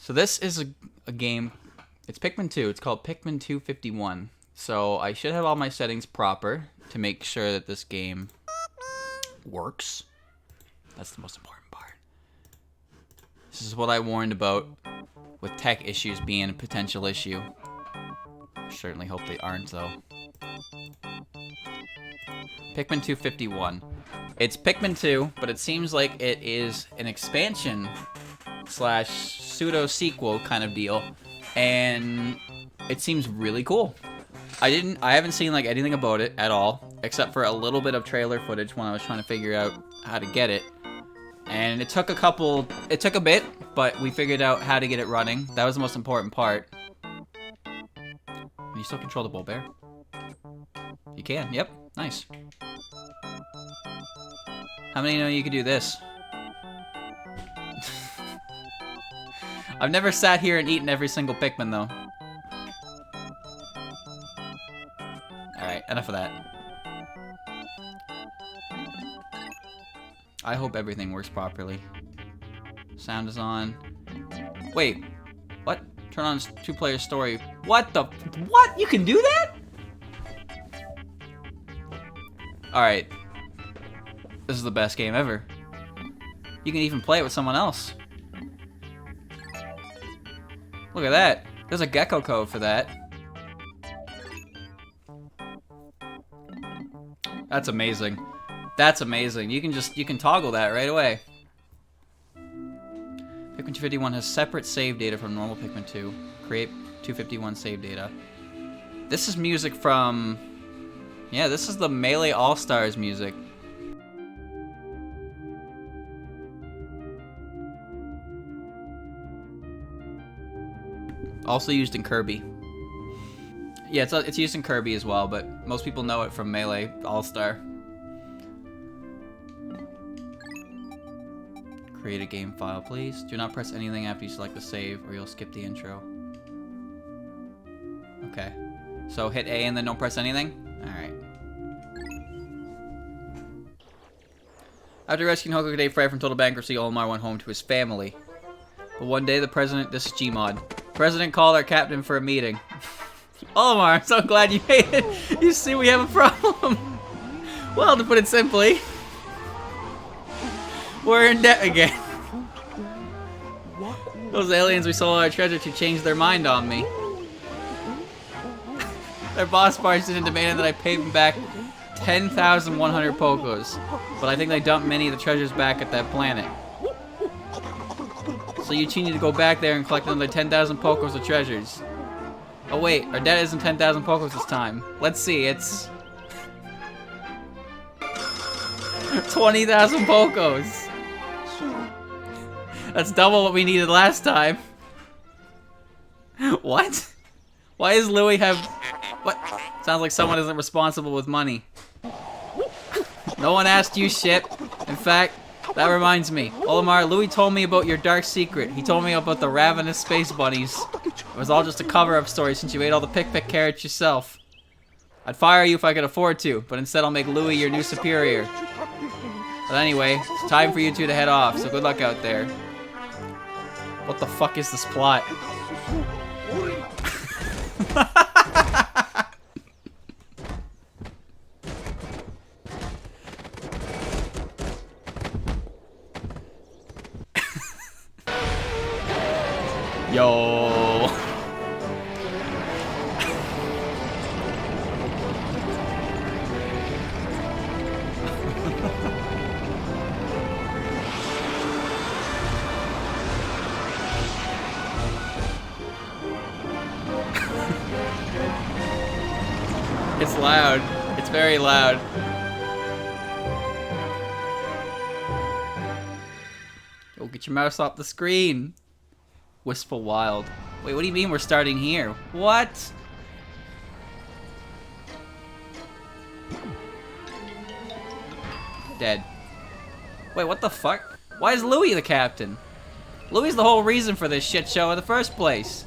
So this is a game. It's Pikmin 2. It's called Pikmin 251. So I should have all my settings proper to make sure that this game works. That's the most important part. This is what I warned about with tech issues being a potential issue. I certainly hope they aren't, though. Pikmin 251. It's Pikmin 2, but it seems like it is an expansion slash pseudo sequel kind of deal, and it seems really cool. I haven't seen like anything about it at all, except for a little bit of trailer footage when I was trying to figure out how to get it. And it took a bit, but we figured out how to get it running. That was the most important part. Can you still control the bull bear? You can, yep, nice. How many know you could do this? I've never sat here and eaten every single Pikmin, though. Alright, enough of that. I hope everything works properly. Sound is on. Wait, what? Turn on two-player story. What the? What? You can do that? Alright. This is the best game ever. You can even play it with someone else. Look at that. There's a gecko code for that. That's amazing. That's amazing. You can toggle that right away. Pikmin 251 has separate save data from normal Pikmin 2. Create 251 save data. This is music from... Yeah, this is the Melee All-Stars music. Also used in Kirby. Yeah, it's used in Kirby as well, but most people know it from Melee All-Star. Create a game file, please. Do not press anything after you select the save, or you'll skip the intro. Okay. So hit A and then don't press anything? Alright. After rescuing Hokuto Fred from total bankruptcy, Olimar went home to his family. But one day the president... This is Gmod. President called our captain for a meeting. Olimar, I'm so glad you made it. You see, we have a problem. Well, to put it simply, we're in debt again. Those aliens we sold our treasure to changed their mind on me. Their boss barged in and demanded that I pay them back 10,100 Pokos. But I think they dumped many of the treasures back at that planet. So you two need to go back there and collect another 10,000 Pokos of treasures. Oh wait, our debt isn't 10,000 Pokos this time. Let's see, it's... 20,000 Pokos! That's double what we needed last time. What? Why does Louie have... What? Sounds like someone isn't responsible with money. No one asked you shit. In fact, that reminds me. Olimar, Louie told me about your dark secret. He told me about the ravenous space bunnies. It was all just a cover-up story since you ate all the pick carrots yourself. I'd fire you if I could afford to, but instead I'll make Louie your new superior. But anyway, it's time for you two to head off, so good luck out there. What the fuck is this plot? Yo. It's loud. It's very loud. Yo, get your mouse off the screen. Wistful Wild. Wait, what do you mean we're starting here? What? Dead. Wait, what the fuck? Why is Louie the captain? Louie's the whole reason for this shit show in the first place.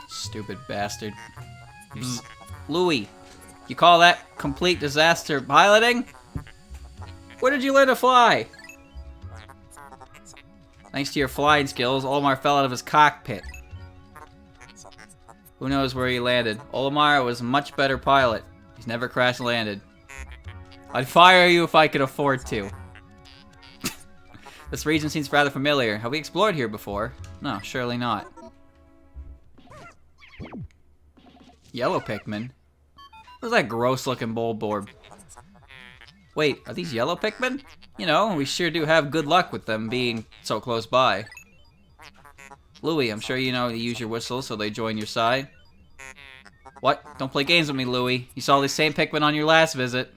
Stupid bastard. Louie. You call that complete disaster piloting? Where did you learn to fly? Thanks to your flying skills, Olimar fell out of his cockpit. Who knows where he landed? Olimar was a much better pilot. He's never crash landed. I'd fire you if I could afford to. This region seems rather familiar. Have we explored here before? No, surely not. Yellow Pikmin? What's that gross looking bulb orb? Wait, are these yellow Pikmin? You know, we sure do have good luck with them being so close by. Louie, I'm sure you know to use your whistle so they join your side. What? Don't play games with me, Louie. You saw these same Pikmin on your last visit.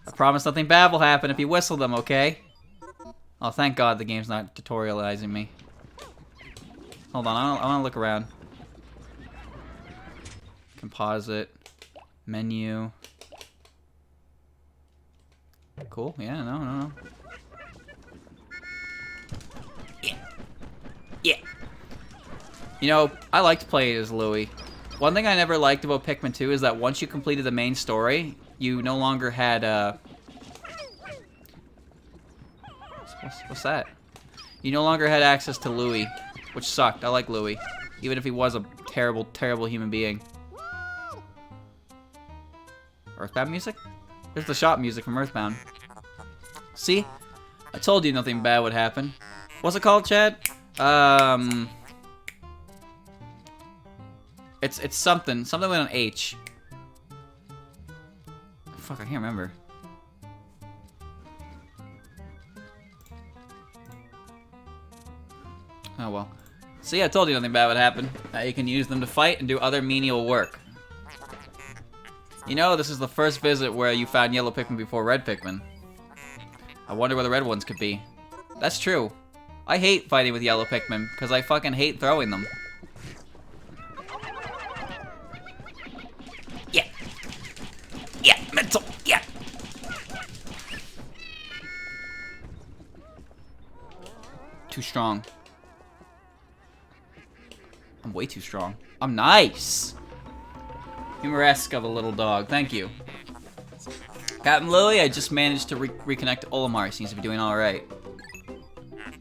I promise nothing bad will happen if you whistle them, okay? Oh, thank God the game's not tutorializing me. Hold on, I want to look around. Composite. Menu. Cool, yeah, no. Yeah. You know, I liked playing as Louie. One thing I never liked about Pikmin 2 is that once you completed the main story, you no longer had, What's that? You no longer had access to Louie, which sucked. I like Louie, even if he was a terrible, terrible human being. Earthbound music? There's the shop music from Earthbound. See? I told you nothing bad would happen. What's it called, Chad? It's something with an H. Fuck, I can't remember. Oh well. See, I told you nothing bad would happen. Now you can use them to fight and do other menial work. You know, this is the first visit where you found yellow Pikmin before red Pikmin. I wonder where the red ones could be. That's true. I hate fighting with yellow Pikmin, because I fucking hate throwing them. Yeah. Yeah, mental. Yeah. Too strong. I'm way too strong. I'm nice. Humoresque of a little dog. Thank you. Captain Louie, I just managed to reconnect to Olimar. Seems to be doing alright.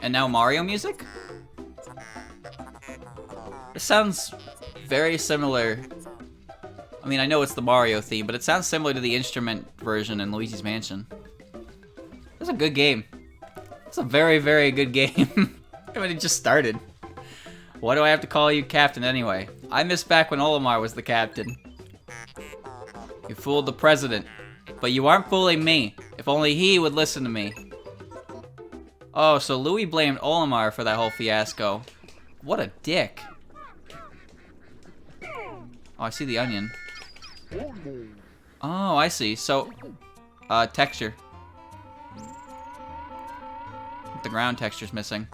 And now Mario music? This sounds very similar. I mean, I know it's the Mario theme, but it sounds similar to the instrument version in Luigi's Mansion. It's a good game. It's a very, very good game. I mean, it just started. Why do I have to call you Captain anyway? I miss back when Olimar was the captain. You fooled the president. But you aren't fooling me. If only he would listen to me. Oh, so Louie blamed Olimar for that whole fiasco. What a dick. Oh, I see the onion. Oh, I see. So, texture. The ground texture's missing.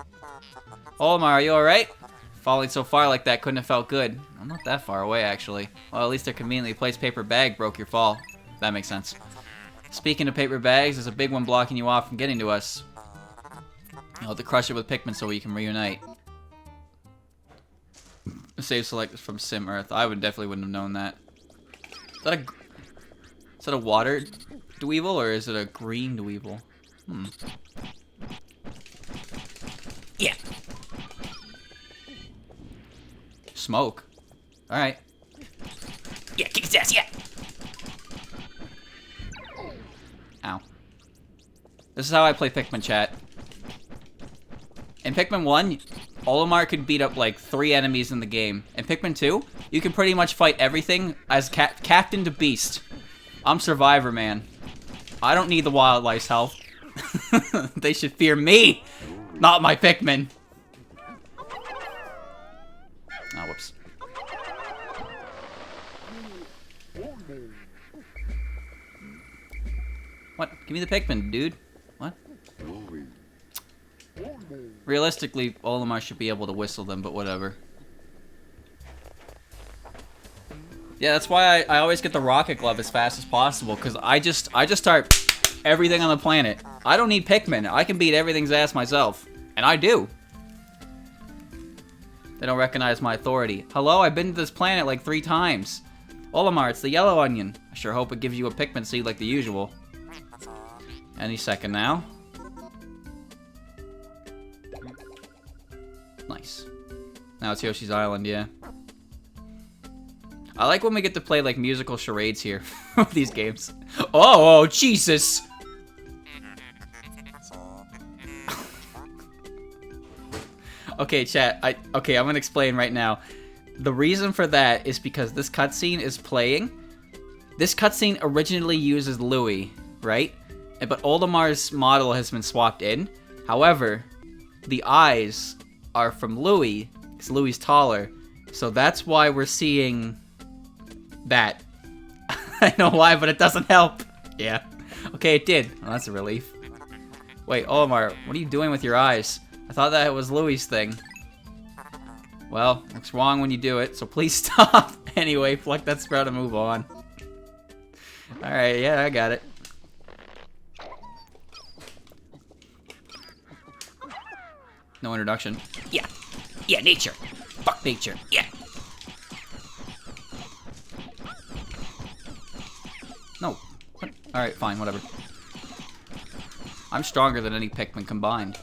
Olimar, are you alright? Falling so far like that couldn't have felt good. I'm not that far away, actually. Well, at least a conveniently placed paper bag broke your fall. That makes sense. Speaking of paper bags, there's a big one blocking you off from getting to us. You'll have to crush it with Pikmin so we can reunite. Save select from Sim Earth. I definitely wouldn't have known that. Is that a water Dweevil or is it a green Dweevil? Yeah. Smoke. Alright. Yeah, kick his ass, yeah! Ow. This is how I play Pikmin, chat. In Pikmin 1, Olimar could beat up like 3 enemies in the game. In Pikmin 2, you can pretty much fight everything as Captain to Beast. I'm Survivor, man. I don't need the wildlife's help. They should fear me, not my Pikmin. Oh, whoops. What? Give me the Pikmin, dude. What? Realistically, Olimar should be able to whistle them, but whatever. Yeah, that's why I always get the rocket glove as fast as possible, because I just start everything on the planet. I don't need Pikmin. I can beat everything's ass myself. And I do. They don't recognize my authority. Hello, I've been to this planet like 3 times. Olimar, it's the yellow onion. I sure hope it gives you a Pikmin seed like the usual. Any second now. Nice. Now it's Yoshi's Island, yeah. I like when we get to play like musical charades here with these games. Oh, Jesus! Okay, chat. I'm gonna explain right now. The reason for that is because this cutscene is playing. This cutscene originally uses Louie, right? But Olimar's model has been swapped in. However, the eyes are from Louie, because Louie's taller. So that's why we're seeing that. I know why, but it doesn't help. Yeah. Okay, it did. Well, that's a relief. Wait, Olimar, what are you doing with your eyes? I thought that was Louie's thing. Well, it's wrong when you do it, so please stop. Anyway, pluck that sprout and move on. Alright, yeah, I got it. No introduction. Yeah. Yeah, nature. Fuck nature. Yeah. No. Alright, fine, whatever. I'm stronger than any Pikmin combined.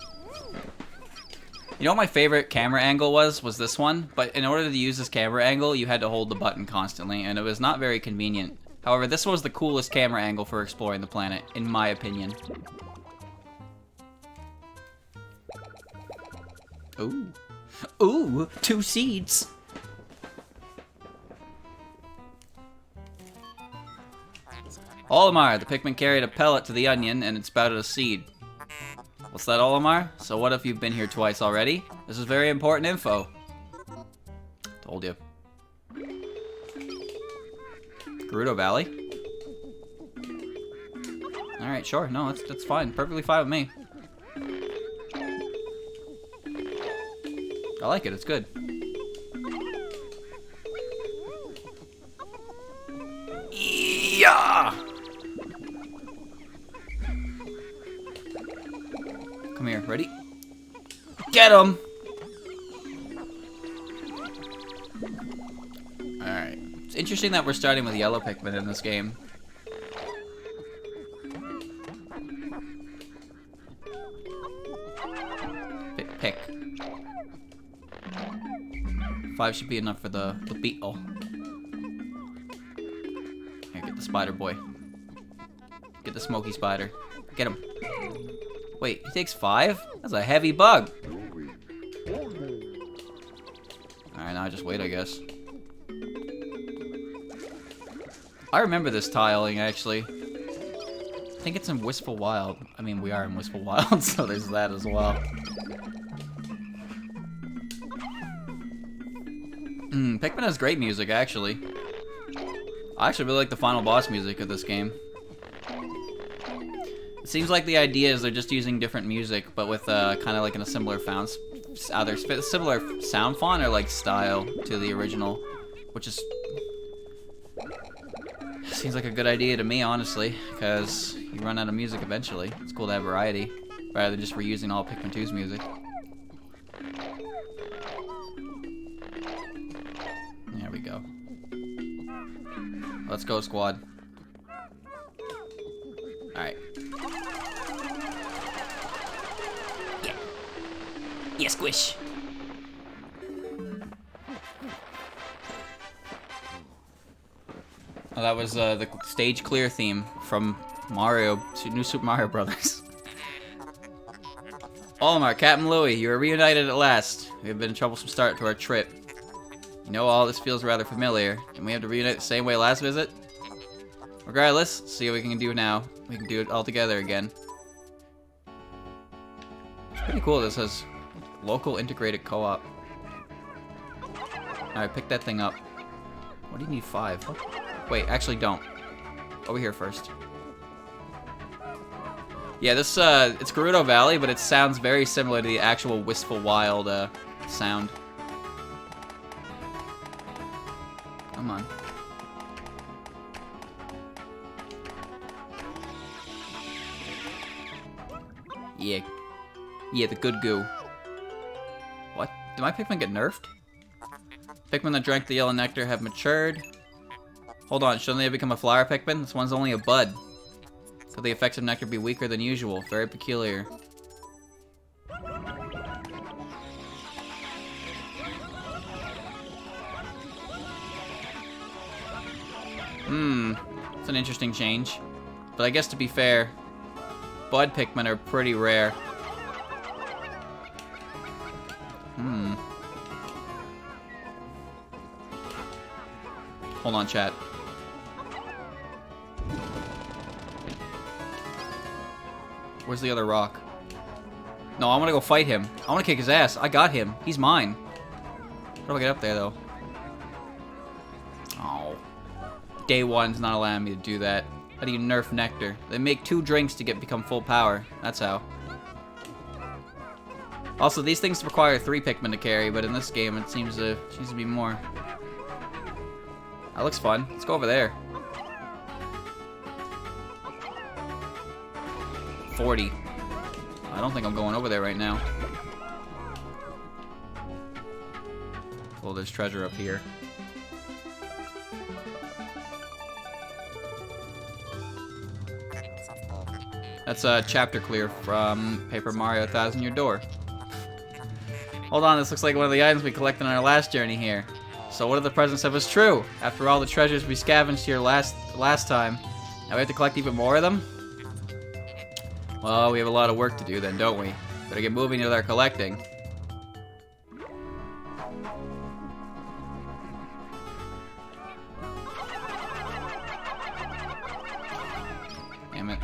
You know what my favorite camera angle was? Was this one. But in order to use this camera angle, you had to hold the button constantly, and it was not very convenient. However, this was the coolest camera angle for exploring the planet, in my opinion. Ooh. Ooh, 2 seeds! Olimar, the Pikmin carried a pellet to the onion, and it spouted a seed. What's that, Olimar? So what if you've been here twice already? This is very important info. Told you. Gerudo Valley? Alright, sure. No, that's fine. Perfectly fine with me. I like it. It's good. Yeah! Come here, ready? Get him! Alright. It's interesting that we're starting with yellow Pikmin in this game. Pick. 5 should be enough for the beetle. Here, get the spider boy. Get the smoky spider. Get him. Wait, he takes 5? That's a heavy bug. Alright, now I just wait, I guess. I remember this tiling, actually. I think it's in Wistful Wild. I mean, we are in Wistful Wild, so there's that as well. Pikmin has great music, actually. I actually really like the final boss music of this game. It seems like the idea is they're just using different music, but with kind of like in a similar either similar sound font or like style to the original, which is seems like a good idea to me, honestly, because you run out of music eventually. It's cool to have variety rather than just reusing all Pikmin 2's music. There we go. Let's go, squad. Alright. Yeah. Yeah, squish. Oh, that was the stage clear theme from New Super Mario Brothers. Olimar, Captain Louie, you are reunited at last. We have been a troublesome start to our trip. You know, all this feels rather familiar, and we have to reunite the same way last visit? Regardless, let's see what we can do now. We can do it all together again. It's pretty cool. This has local integrated co-op. Alright, pick that thing up. What do you need 5? What? Wait, actually don't. Over here first. Yeah, this, it's Gerudo Valley, but it sounds very similar to the actual Wistful Wild, sound. Come on. Yeah. Yeah, the good goo. What? Did my Pikmin get nerfed? Pikmin that drank the yellow nectar have matured. Hold on, shouldn't they have become a flower Pikmin? This one's only a bud. Could the effects of nectar be weaker than usual? Very peculiar. It's an interesting change. But I guess to be fair, bud Pikmin are pretty rare. Hold on, chat. Where's the other rock? No, I want to go fight him. I want to kick his ass. I got him. He's mine. How do I get up there, though? Oh. Day one's not allowing me to do that. How do you nerf nectar? They make 2 drinks to become full power. That's how. Also, these things require 3 Pikmin to carry, but in this game, it seems to be more. That looks fun. Let's go over there. 40. I don't think I'm going over there right now. Oh, there's treasure up here. That's a chapter clear from Paper Mario 1000 Year Door. Hold on, this looks like one of the items we collected on our last journey here. So what if the presents of us true? After all the treasures we scavenged here last time, now we have to collect even more of them? Well, we have a lot of work to do then, don't we? Better get moving with our collecting. Damn it.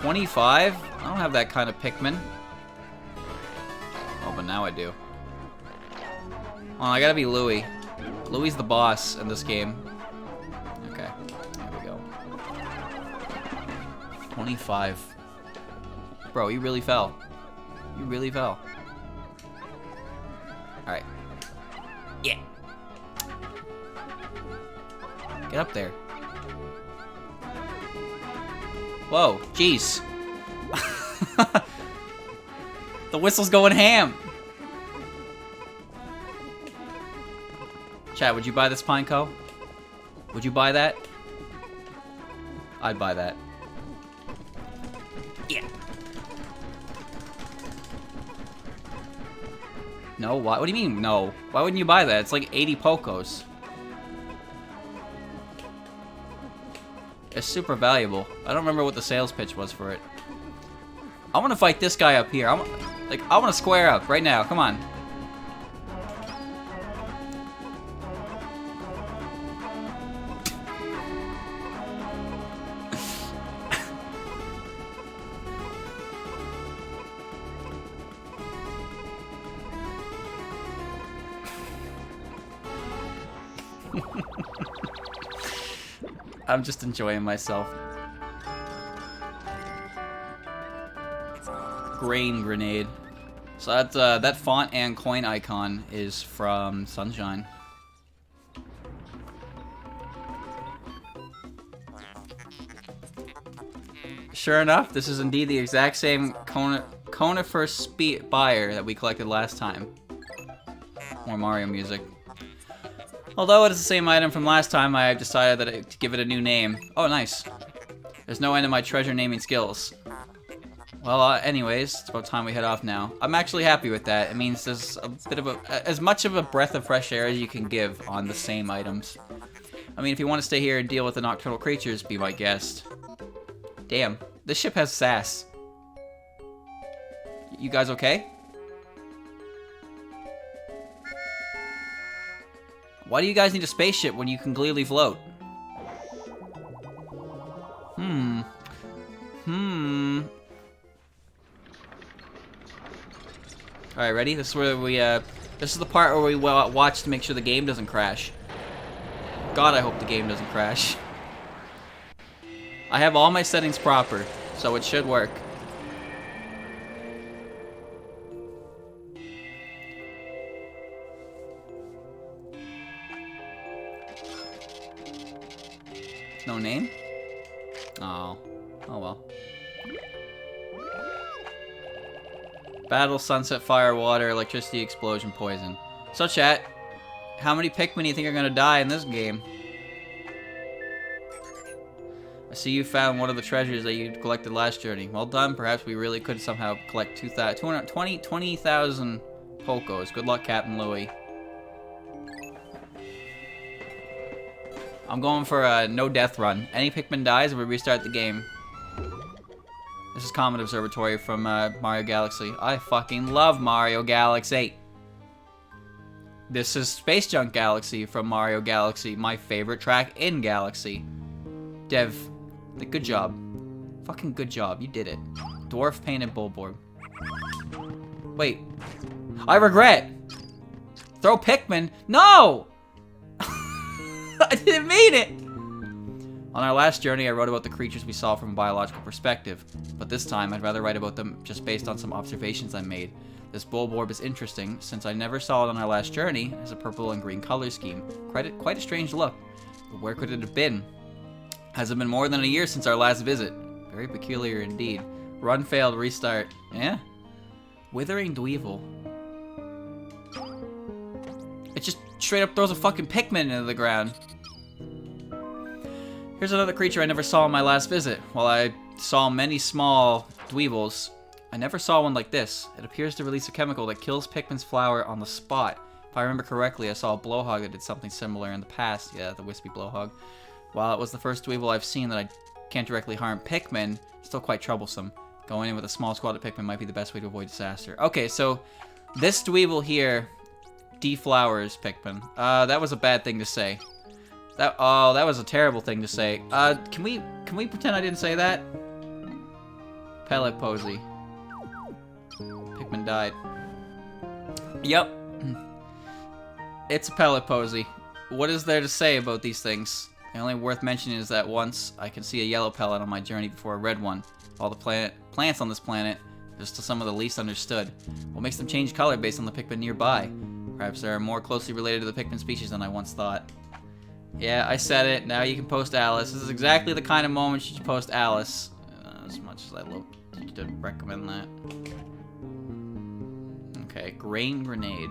$25? I don't have that kind of Pikmin. Oh, but now I do. Oh, I gotta be Louie. Louie's the boss in this game. Okay, there we go. 25. Bro, you really fell. You really fell. Alright. Yeah. Get up there. Whoa, jeez. The whistle's going ham. Chat, would you buy this Pineco? Would you buy that? I'd buy that. Yeah. No? Why? What do you mean, no? Why wouldn't you buy that? It's like 80 Pocos. It's super valuable. I don't remember what the sales pitch was for it. I want to fight this guy up here. I want to square up right now. Come on. I'm just enjoying myself. Grain grenade. So that's that font and coin icon is from Sunshine. Sure enough, this is indeed the exact same conifer spire that we collected last time. More Mario music. Although it is the same item from last time, I have decided to give it a new name. Oh, nice. There's no end to my treasure naming skills. Well, anyways, it's about time we head off now. I'm actually happy with that. It means there's a bit of as much of a breath of fresh air as you can give on the same items. I mean, if you want to stay here and deal with the nocturnal creatures, be my guest. Damn, this ship has sass. You guys okay? Why do you guys need a spaceship when you can clearly float? Alright, ready? This is where we, this is the part where we watch to make sure the game doesn't crash. God, I hope the game doesn't crash. I have all my settings proper, so it should work. No name? Oh. Oh well. Battle, sunset, fire, water, electricity, explosion, poison. So chat, how many Pikmin do you think are gonna die in this game? I see you found one of the treasures that you collected last journey. Well done. Perhaps we really could somehow collect 20,000 Pokos. Good luck, Captain Louie. I'm going for a no death run. Any Pikmin dies, we restart the game. This is Comet Observatory from Mario Galaxy. I fucking love Mario Galaxy. This is Space Junk Galaxy from Mario Galaxy, my favorite track in Galaxy. Dev, good job. Fucking good job, you did it. Dwarf painted Bulborb. Wait, I regret. Throw Pikmin? No! I didn't mean it! On our last journey, I wrote about the creatures we saw from a biological perspective, but this time I'd rather write about them just based on some observations I made. This Bulborb is interesting, since I never saw it on our last journey. It has a purple and green color scheme. Quite a strange look. But where could it have been? Has it been more than a year since our last visit? Very peculiar indeed. Run failed, restart. Yeah? Withering Dweevil. It just straight up throws a fucking Pikmin into the ground. Here's another creature I never saw on my last visit. While I saw many small Dweevils, I never saw one like this. It appears to release a chemical that kills Pikmin's flower on the spot. If I remember correctly, I saw a Blowhog that did something similar in the past. Yeah, the wispy Blowhog. While it was the first Dweevil I've seen that I can't directly harm Pikmin, it's still quite troublesome. Going in with a small squad of Pikmin might be the best way to avoid disaster. Okay, so this Dweevil here deflowers Pikmin. That was a bad thing to say. That was a terrible thing to say. Can we pretend I didn't say that? Pellet Posey. Pikmin died. Yep. It's a Pellet Posey. What is there to say about these things? The only worth mentioning is that once I can see a yellow pellet on my journey before a red one. All the plants on this planet, just some of the least understood. What makes them change color based on the Pikmin nearby? Perhaps they are more closely related to the Pikmin species than I once thought. Yeah, I said it. Now you can post Alice. This is exactly the kind of moment you should post Alice. As much as I love to recommend that. Okay, Grain Grenade.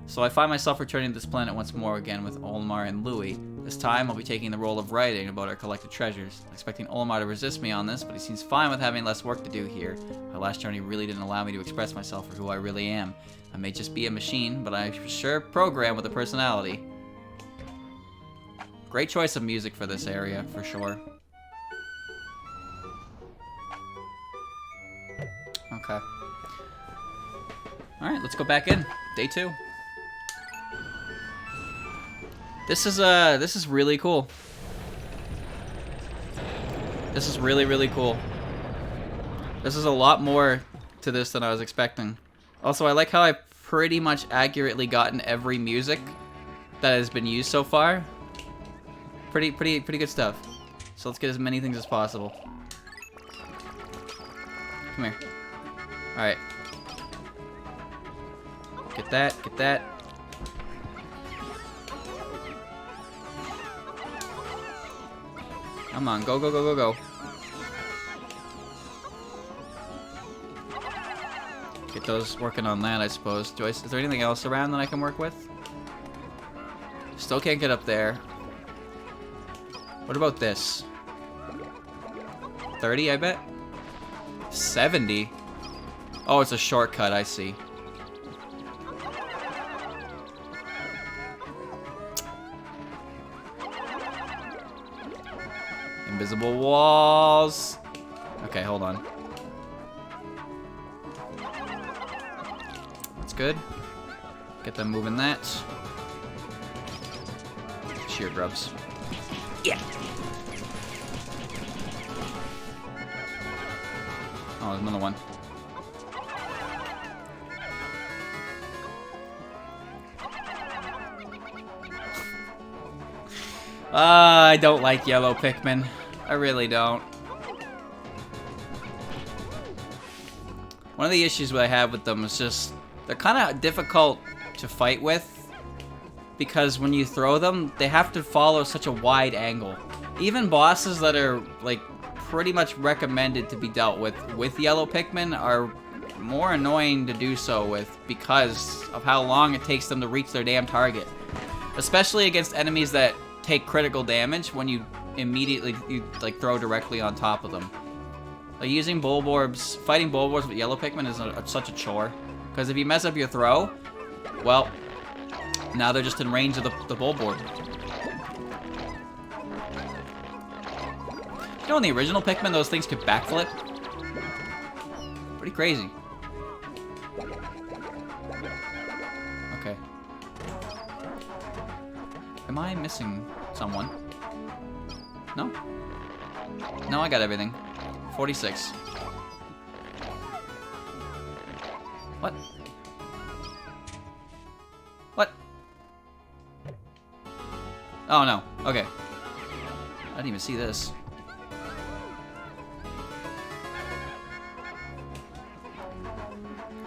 So I find myself returning to this planet once more again with Olimar and Louie. This time I'll be taking the role of writing about our collected treasures. I'm expecting Olimar to resist me on this, but he seems fine with having less work to do here. My last journey really didn't allow me to express myself for who I really am. I may just be a machine, but I'm sure programmed with a personality. Great choice of music for this area, for sure. Okay. Alright, let's go back in. Day 2. This is really cool. This is really cool. This is a lot more to this than I was expecting. Also, I like how I pretty much accurately gotten every music that has been used so far. Pretty good stuff. So let's get as many things as possible. Come here. Alright. Get that, get that. Come on, go, go, go, go, go. Get those working on that, I suppose. Joyce, is there anything else around that I can work with? Still can't get up there. What about this? 30, I bet? 70? Oh, it's a shortcut, I see. Invisible walls. Okay, hold on. That's good. Get them moving that. Sheer grubs. Yeah. Oh, there's another one. I don't like yellow Pikmin. I really don't. One of the issues I have with them is just they're kind of difficult to fight with because when you throw them, they have to follow such a wide angle. Even bosses that are like pretty much recommended to be dealt with yellow Pikmin are more annoying to do so with because of how long it takes them to reach their damn target. Especially against enemies that take critical damage when you immediately like throw directly on top of them. Like using Bulborbs, fighting Bulborbs with yellow Pikmin is such a chore. Because if you mess up your throw, well, now they're just in range of the Bulborb. You know in the original Pikmin those things could backflip? Pretty crazy. Okay. Am I missing someone? No? No, I got everything. 46. What? What? Oh no. Okay. I didn't even see this.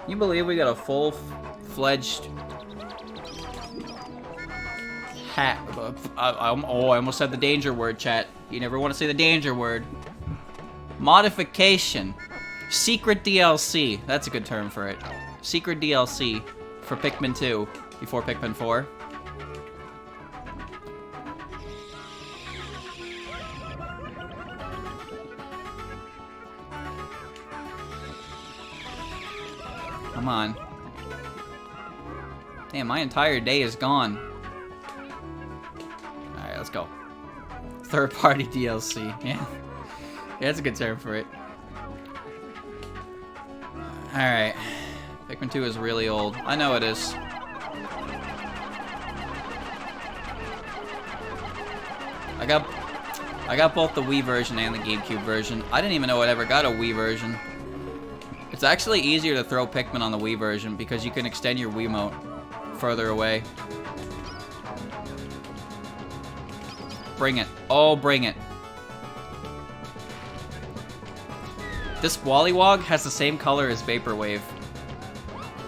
You believe we got a full-fledged hat? Oh, I almost said the danger word, chat. You never want to say the danger word. Modification. Secret DLC. That's a good term for it. Secret DLC for Pikmin 2 before Pikmin 4. Come on. Damn, my entire day is gone. Alright, let's go. Third-party DLC. Yeah. Yeah, that's a good term for it. Alright. Pikmin 2 is really old. I know it is. I got both the Wii version and the GameCube version. I didn't even know I ever got a Wii version. It's actually easier to throw Pikmin on the Wii version because you can extend your Wiimote further away. Bring it. Oh, bring it. This Wollywog has the same color as Vaporwave.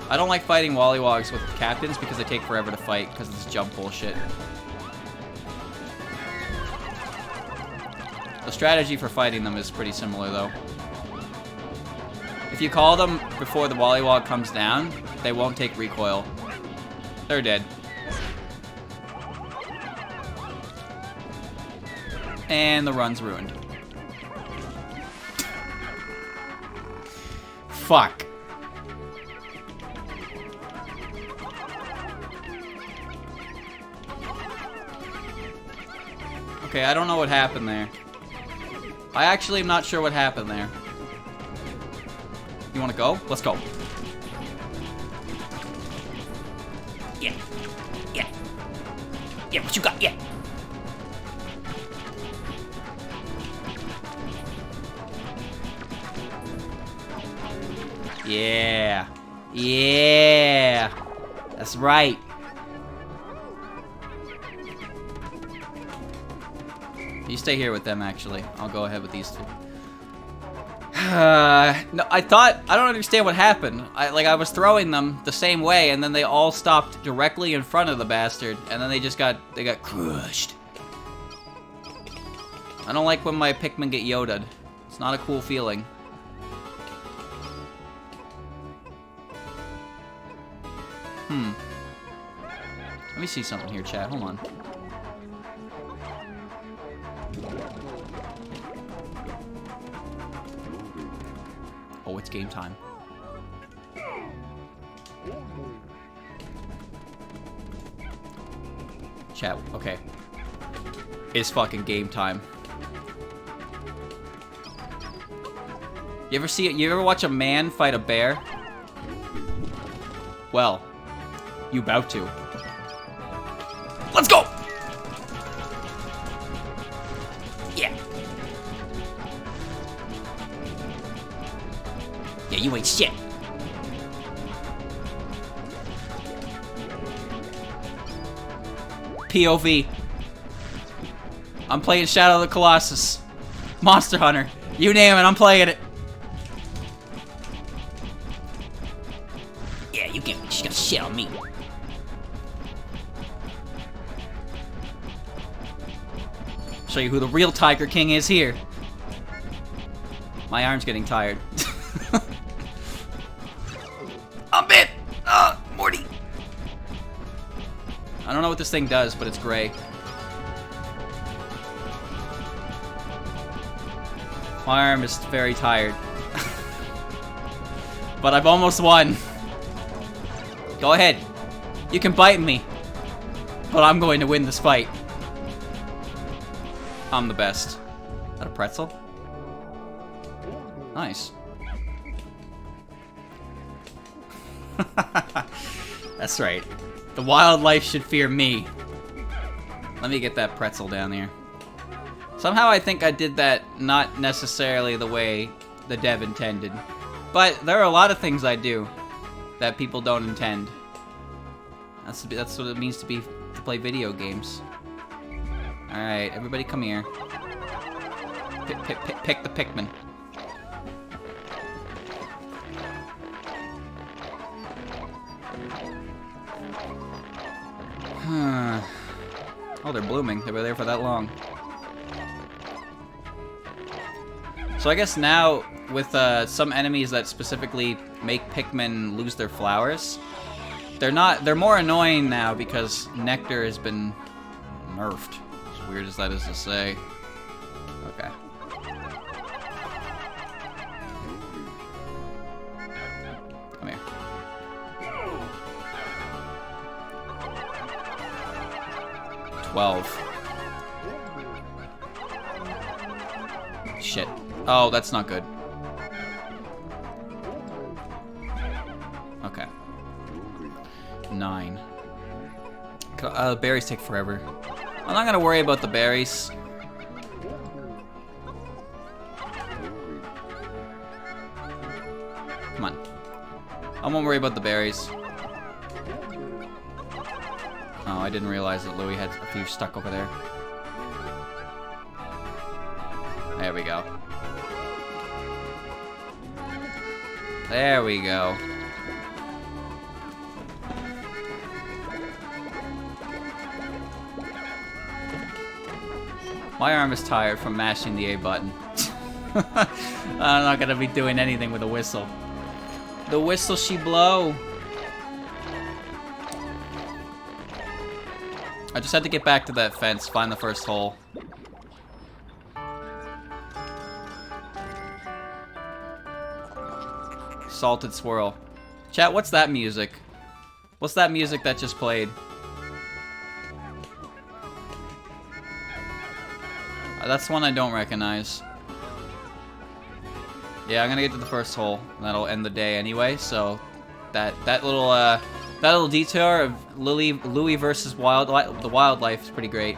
I don't like fighting Wollywogs with captains because they take forever to fight because of this jump bullshit. The strategy for fighting them is pretty similar though. If you call them before the Wollywog comes down, they won't take recoil. They're dead. And the run's ruined. Fuck. Okay, I don't know what happened there. I actually am not sure what happened there. You wanna go? Let's go. Yeah. Yeah. Yeah, what you got? Yeah. Yeah. Yeah. That's right. You stay here with them, actually. I'll go ahead with these two. No, I don't understand what happened. I was throwing them the same way, and then they all stopped directly in front of the bastard, and then they got crushed. I don't like when my Pikmin get Yoda'd. It's not a cool feeling. Let me see something here, chat. Hold on. Oh, it's game time. Chat, okay. It's fucking game time. You ever see it? You ever watch a man fight a bear? Well, you about to. Let's go! Yeah. Yeah, you ain't shit. POV. I'm playing Shadow of the Colossus. Monster Hunter. You name it, I'm playing it. Yeah, you can't just gonna shit on me. Show you who the real Tiger King is here. My arm's getting tired. what this thing does, but it's gray. My arm is very tired. But I've almost won. Go ahead. You can bite me. But I'm going to win this fight. I'm the best. Is that a pretzel? Nice. That's right. The wildlife should fear me. Let me get that pretzel down here. Somehow I think I did that not necessarily the way the dev intended. But there are a lot of things I do that people don't intend. That's what it means to play video games. Alright, everybody come here. Pick the Pikmin. Oh, they're blooming. They were there for that long. So I guess now, with some enemies that specifically make Pikmin lose their flowers, they're more annoying now because Nectar has been nerfed. As weird as that is to say. Okay. Come here. Shit. Oh, that's not good. Okay. 9. Berries take forever. I'm not gonna worry about the berries. Come on. I won't worry about the berries. Oh, I didn't realize that Louie had a few stuck over there. There we go. There we go. My arm is tired from mashing the A button. I'm not gonna be doing anything with a whistle. The whistle she blow. I just had to get back to that fence, find the first hole. Salted swirl. Chat, what's that music? What's that music that just played? That's one I don't recognize. Yeah, I'm gonna get to the first hole. That'll end the day anyway, so that little detour of Louie versus the wildlife is pretty great.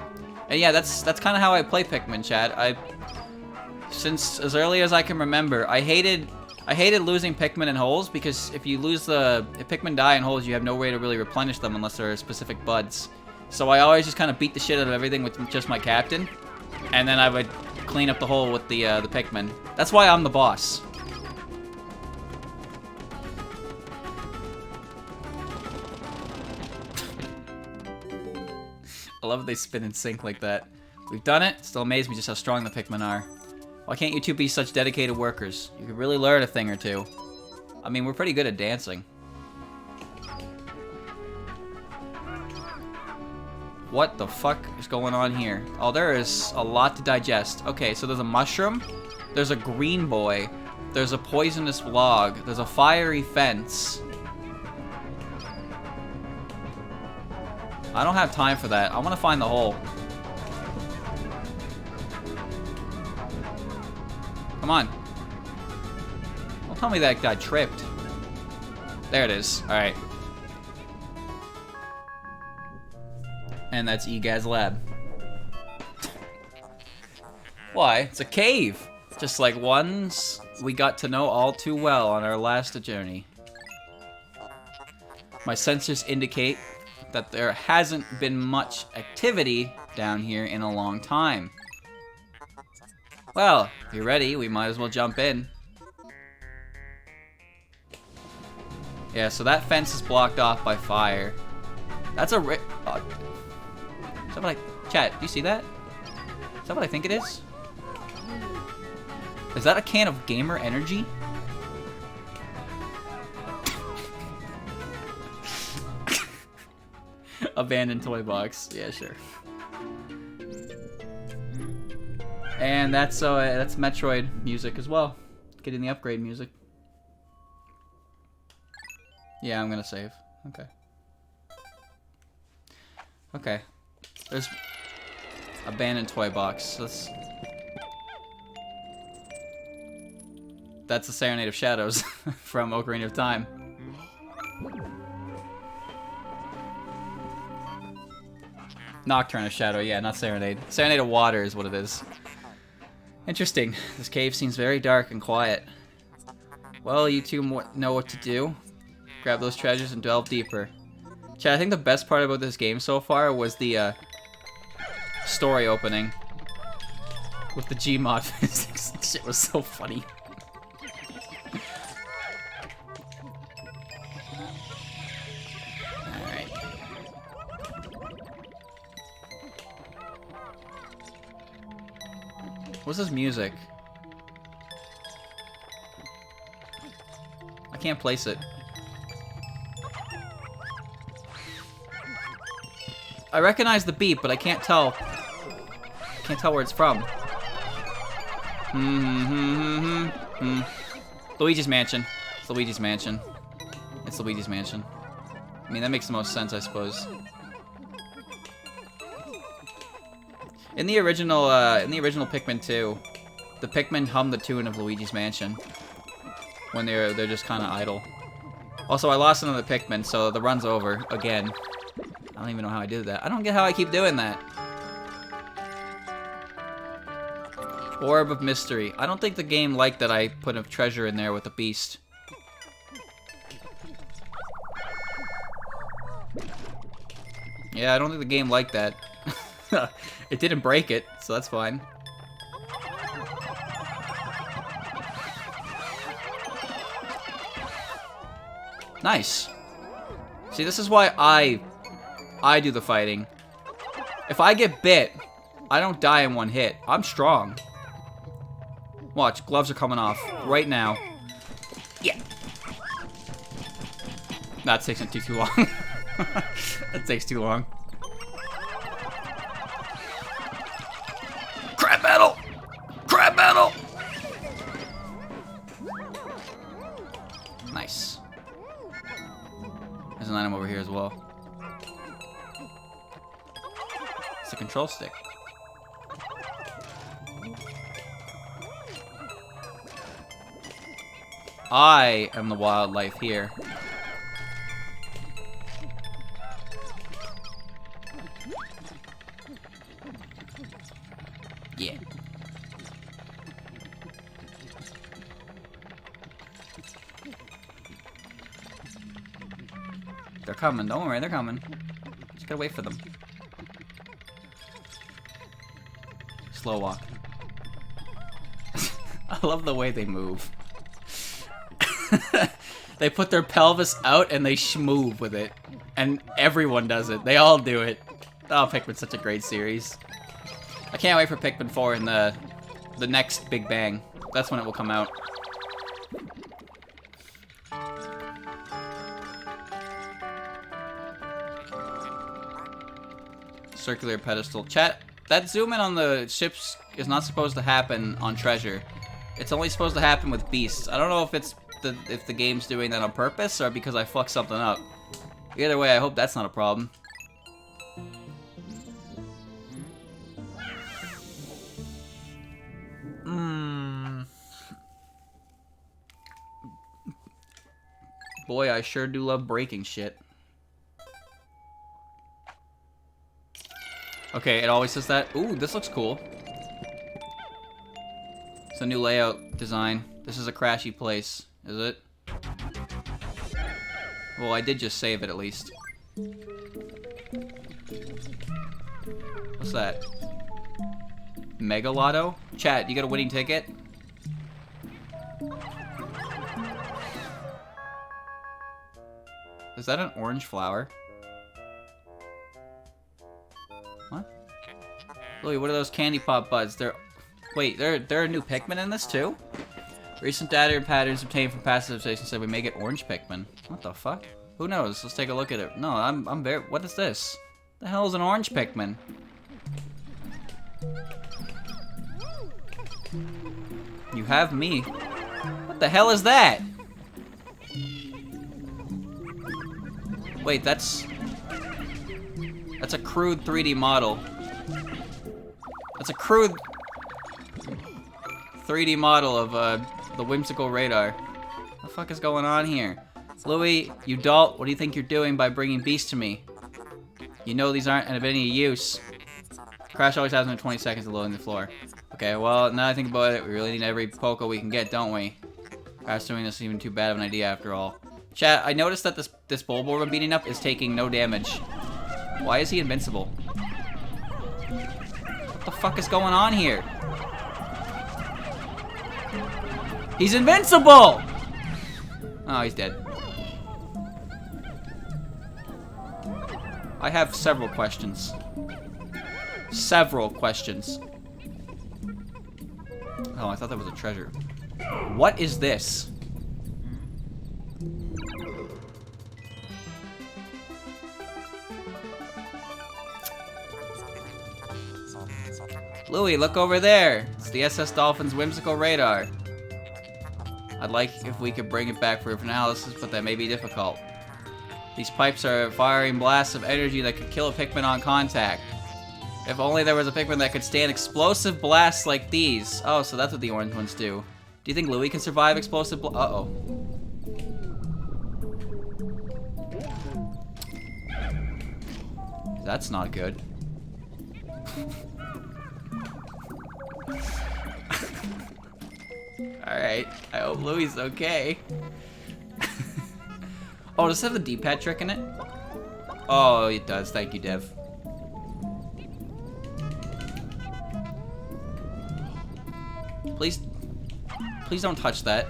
And yeah, that's kind of how I play Pikmin, chat. Since as early as I can remember, I hated losing Pikmin in holes because if Pikmin die in holes, you have no way to really replenish them unless there are specific buds. So I always just kind of beat the shit out of everything with just my captain, and then I would clean up the hole with the Pikmin. That's why I'm the boss. I love they spin and sync like that. We've done it. Still amazes me just how strong the Pikmin are. Why can't you two be such dedicated workers? You could really learn a thing or two. I mean, we're pretty good at dancing. What the fuck is going on here? Oh, there is a lot to digest. Okay, so there's a mushroom. There's a green boy. There's a poisonous log. There's a fiery fence. I don't have time for that. I want to find the hole. Come on. Don't tell me that guy tripped. There it is. Alright. And that's Egaz's lab. Why? It's a cave. Just like ones we got to know all too well on our last journey. My sensors indicate that there hasn't been much activity down here in a long time. Well, if you're ready, we might as well jump in. Yeah, so that fence is blocked off by fire. That's a is that what chat, do you see that? Is that what I think it is? Is that a can of gamer energy? Abandoned toy box. Yeah, sure. And that's Metroid music as well. Getting the upgrade music. Yeah, I'm gonna save. Okay. Okay. There's abandoned toy box. That's the Serenade of Shadows from Ocarina of Time. Nocturne of Shadow, yeah, not Serenade. Serenade of Water is what it is. Interesting. This cave seems very dark and quiet. Well, you two know what to do. Grab those treasures and delve deeper. Chad, I think the best part about this game so far was the story opening. With the Gmod physics. Shit was so funny. Alright. What's this music? I can't place it. I recognize the beat, but I can't tell. Where it's from. Luigi's Mansion. It's Luigi's Mansion. It's Luigi's Mansion. I mean, that makes the most sense, I suppose. In the original Pikmin 2, the Pikmin hum the tune of Luigi's Mansion when they're just kind of idle. Also, I lost another Pikmin, so the run's over again. I don't even know how I did that. I don't get how I keep doing that. Orb of Mystery. I don't think the game liked that I put a treasure in there with a beast. Yeah, I don't think the game liked that. It didn't break it, so that's fine. Nice. See, this is why I do the fighting. If I get bit, I don't die in one hit. I'm strong. Watch, gloves are coming off right now. Yeah. That takes too long. That takes too long. Crab battle! Crab battle! Nice. There's an item over here as well. It's a control stick. I am the wildlife here. Yeah. They're coming, don't worry, they're coming. Just gotta wait for them. Slow walk. I love the way they move. They put their pelvis out and they schmoove with it. And everyone does it. They all do it. Oh, Pikmin's such a great series. I can't wait for Pikmin 4 in the next Big Bang. That's when it will come out. Circular pedestal. Chat, that zoom in on the ships is not supposed to happen on treasure. It's only supposed to happen with beasts. I don't know if it's if the game's doing that on purpose or because I fucked something up. Either way, I hope that's not a problem. Boy, I sure do love breaking shit. Okay, it always says that. Ooh, this looks cool. It's a new layout design. This is a crashy place, is it? Well, I did just save it at least. What's that? Mega Lotto? Chat, you got a winning ticket? Is that an orange flower? What? Louie, what are those candy pop buds? Wait, there are new Pikmin in this too? Recent data and patterns obtained from past observations said we may get orange Pikmin. What the fuck? Who knows? Let's take a look at it. No, I'm very. What is this? The hell is an orange Pikmin? You have me. What the hell is that? Wait, that's a crude 3D model. That's a crude 3D model of the whimsical radar. What the fuck is going on here? Louie, you dolt, what do you think you're doing by bringing beasts to me? You know these aren't of any use. Crash always has them in 20 seconds of loading the floor. Okay, well, now I think about it, we really need every Poco we can get, don't we? Crash doing this isn't even too bad of an idea after all. Chat, I noticed that this Bulborb I'm beating up is taking no damage. Why is he invincible? What the fuck is going on here? He's invincible! Oh, he's dead. I have several questions. Several questions. Oh, I thought that was a treasure. What is this? Louie, look over there. It's the SS Dolphin's whimsical radar. I'd like if we could bring it back for analysis, but that may be difficult. These pipes are firing blasts of energy that could kill a Pikmin on contact. If only there was a Pikmin that could stand explosive blasts like these. Oh, so that's what the orange ones do. Do you think Louie can survive explosive uh-oh. That's not good. Alright, I hope Louie's okay. Oh, does it have the D-pad trick in it? Oh, it does. Thank you, Dev. Please don't touch that.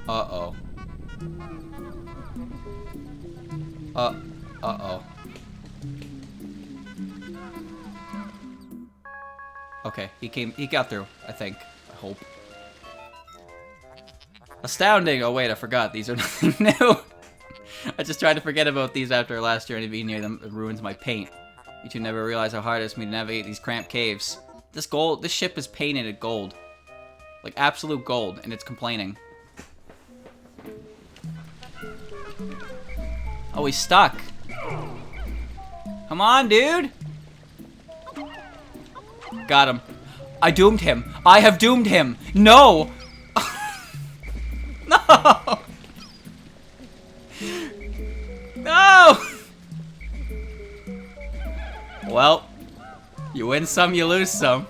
Uh-oh. Uh-oh. Okay, he got through, I think. I hope. Astounding! Oh wait, I forgot. These are nothing new. I just tried to forget about these after last journey being near them. It ruins my paint. You two never realize how hard it is for me to navigate these cramped caves. This ship is painted gold. Like absolute gold, and it's complaining. Oh, he's stuck. Come on, dude! Got him. I doomed him. I have doomed him. No! No! No! Well, you win some, you lose some.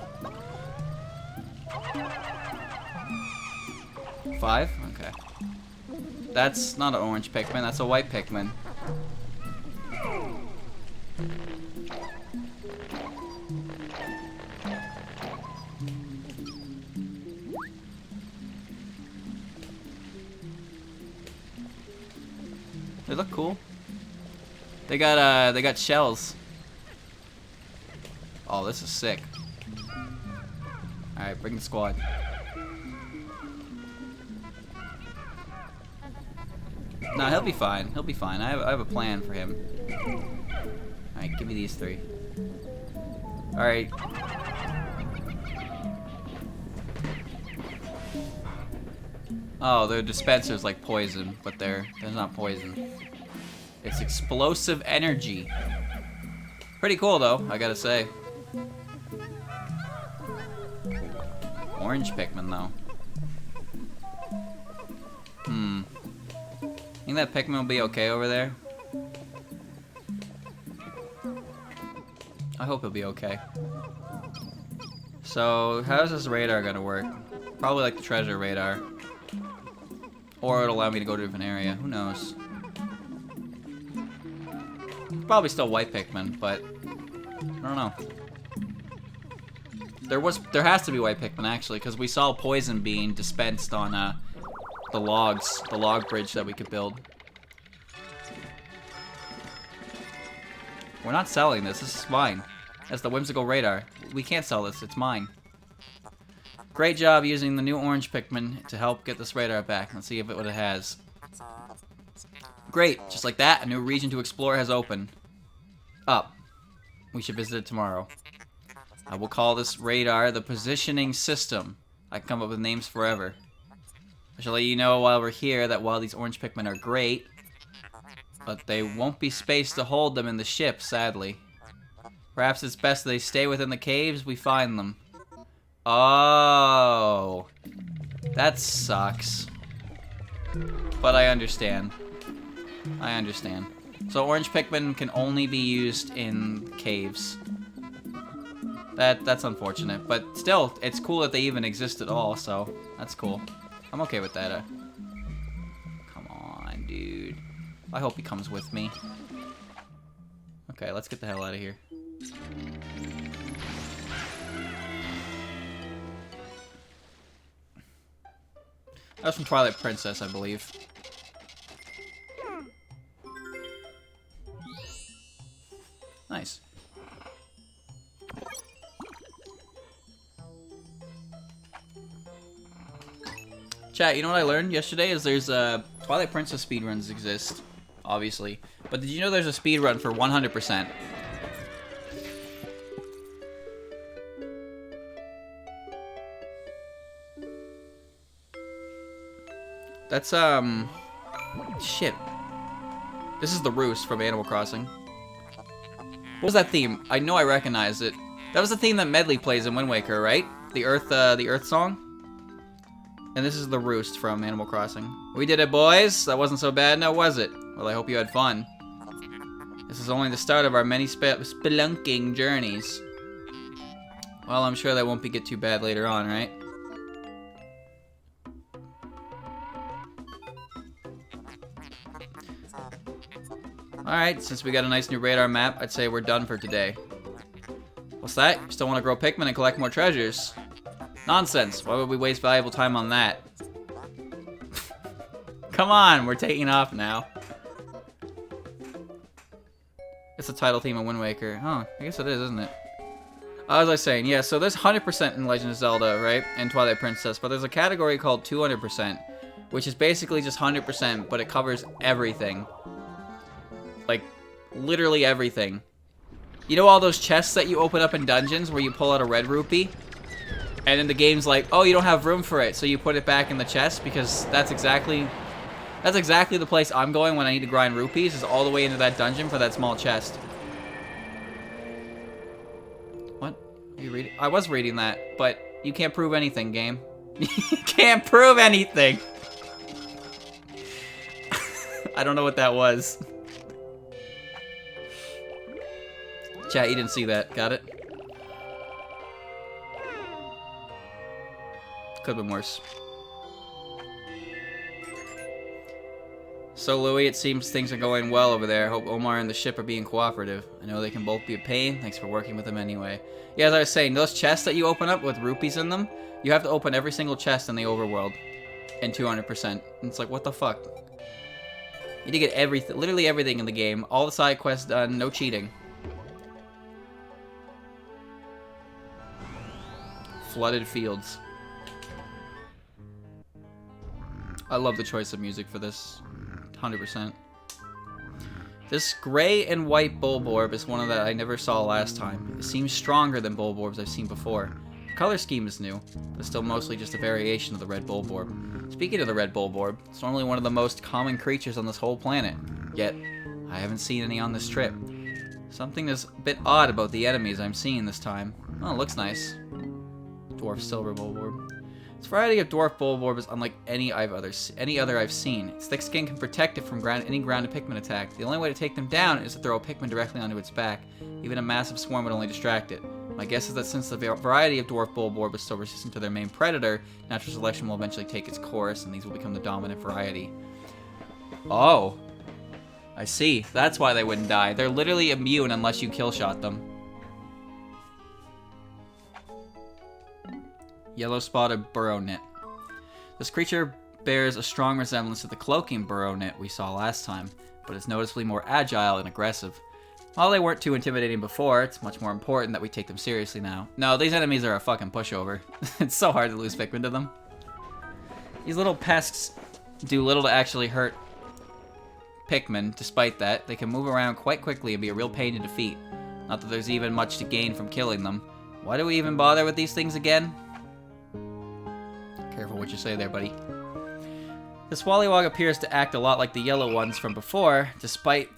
5? Okay. That's not an orange Pikmin, that's a white Pikmin. They look cool. They got shells. Oh, this is sick. Alright, bring the squad. No, he'll be fine. He'll be fine. I have a plan for him. Alright, give me these 3. Alright. Oh, they're dispensers like poison, but they're not poison. It's explosive energy. Pretty cool though, I gotta say. Orange Pikmin though. Think that Pikmin will be okay over there? I hope he'll be okay. So, how's this radar gonna work? Probably like the treasure radar. Or it'll allow me to go to a different area. Who knows? Probably still white Pikmin, but I don't know. There has to be white Pikmin actually, because we saw poison being dispensed on the log bridge that we could build. We're not selling this. This is mine. That's the whimsical radar. We can't sell this. It's mine. Great job using the new orange Pikmin to help get this radar back. Let's see if what it has. Great, just like that, a new region to explore has opened. Up. We should visit it tomorrow. I will call this radar the positioning system. I can come up with names forever. I shall let you know while we're here that while these orange Pikmin are great, but they won't be space to hold them in the ship, sadly. Perhaps it's best they stay within the caves we find them. Oh. That sucks. But I understand. I understand. So orange Pikmin can only be used in caves. That's unfortunate, but still, it's cool that they even exist at all, so that's cool. I'm okay with that. Come on, dude. I hope he comes with me. Okay, let's get the hell out of here. That was from Twilight Princess, I believe. Nice. Chat, you know what I learned yesterday is there's Twilight Princess speedruns exist, obviously. But did you know there's a speedrun for 100%? That's, shit. This is the Roost from Animal Crossing. What was that theme? I know I recognize it. That was the theme that Medley plays in Wind Waker, right? The Earth song? And this is the Roost from Animal Crossing. We did it, boys! That wasn't so bad, now was it? Well, I hope you had fun. This is only the start of our many spelunking journeys. Well, I'm sure that won't get too bad later on, right? Alright, since we got a nice new radar map, I'd say we're done for today. What's that? You still want to grow Pikmin and collect more treasures? Nonsense. Why would we waste valuable time on that? Come on, we're taking off now. It's the title theme of Wind Waker. Huh, I guess it is, isn't it? As I was saying, yeah, so there's 100% in Legend of Zelda, right? And Twilight Princess, but there's a category called 200%, which is basically just 100%, but it covers everything. Like, literally everything. You know all those chests that you open up in dungeons where you pull out a red rupee? And then the game's like, oh, you don't have room for it, so you put it back in the chest, because that's exactly the place I'm going when I need to grind rupees, is all the way into that dungeon for that small chest. What? Are you reading? I was reading that, but you can't prove anything, game. You can't prove anything! I don't know what that was. Chat, you didn't see that. Got it? Could've been worse. So, Louie, it seems things are going well over there. Hope Omar and the ship are being cooperative. I know they can both be a pain. Thanks for working with them anyway. Yeah, as I was saying, those chests that you open up with rupees in them, you have to open every single chest in the overworld. In 200%. And it's like, what the fuck? You need to get everything, literally everything in the game. All the side quests done, no cheating. Flooded fields. I love the choice of music for this. 100%. This gray and white Bulborb is one of that I never saw last time. It seems stronger than Bulborbs I've seen before. The color scheme is new, but it's still mostly just a variation of the red Bulborb. Speaking of the red Bulborb, it's normally one of the most common creatures on this whole planet. Yet, I haven't seen any on this trip. Something is a bit odd about the enemies I'm seeing this time. Oh, it looks nice. Dwarf Silver Bulborb. This variety of dwarf Bulborb is unlike any other I've seen. Its thick skin can protect it from any grounded Pikmin attack. The only way to take them down is to throw a Pikmin directly onto its back. Even a massive swarm would only distract it. My guess is that since the variety of dwarf Bulborb is so resistant to their main predator, natural selection will eventually take its course, and these will become the dominant variety. Oh. I see. That's why they wouldn't die. They're literally immune unless you kill-shot them. Yellow-spotted burrow-knit. This creature bears a strong resemblance to the cloaking burrow-knit we saw last time, but is noticeably more agile and aggressive. While they weren't too intimidating before, it's much more important that we take them seriously now. No, these enemies are a fucking pushover. It's so hard to lose Pikmin to them. These little pests do little to actually hurt Pikmin. Despite that, they can move around quite quickly and be a real pain to defeat. Not that there's even much to gain from killing them. Why do we even bother with these things again? Careful what you say there, buddy. The Swallywog appears to act a lot like the yellow ones from before, despite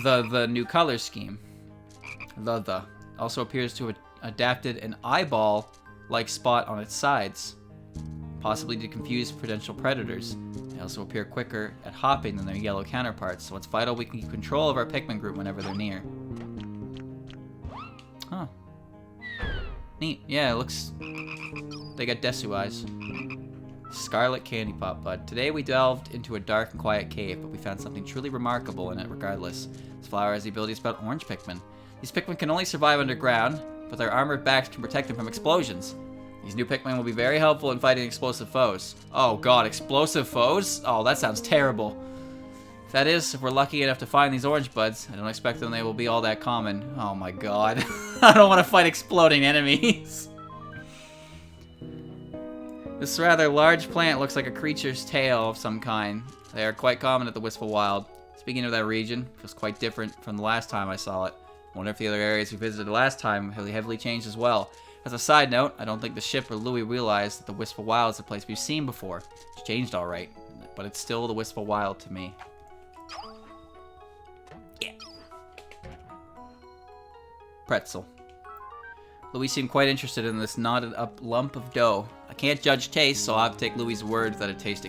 the new color scheme. The also appears to have adapted an eyeball-like spot on its sides, possibly to confuse potential predators. They also appear quicker at hopping than their yellow counterparts, so it's vital we can keep control of our Pikmin group whenever they're near. Huh. Neat. Yeah, it looks... They got Desu eyes. Scarlet Candy Pop Bud. Today we delved into a dark and quiet cave, but we found something truly remarkable in it regardless. This flower has the ability to spout orange Pikmin. These Pikmin can only survive underground, but their armored backs can protect them from explosions. These new Pikmin will be very helpful in fighting explosive foes. Oh god, explosive foes? Oh, that sounds terrible. That is, if we're lucky enough to find these orange buds, I don't expect them they will be all that common. Oh my god. I don't want to fight exploding enemies. This rather large plant looks like a creature's tail of some kind. They are quite common at the Wistful Wild. Speaking of that region, it feels quite different from the last time I saw it. I wonder if the other areas we visited last time have heavily changed as well. As a side note, I don't think the ship or Louie realized that the Wistful Wild is a place we've seen before. It's changed alright, but it's still the Wistful Wild to me. Yeah. Pretzel. Louie seemed quite interested in this knotted up lump of dough. I can't judge taste, so I'll have to take Louie's word that it tastes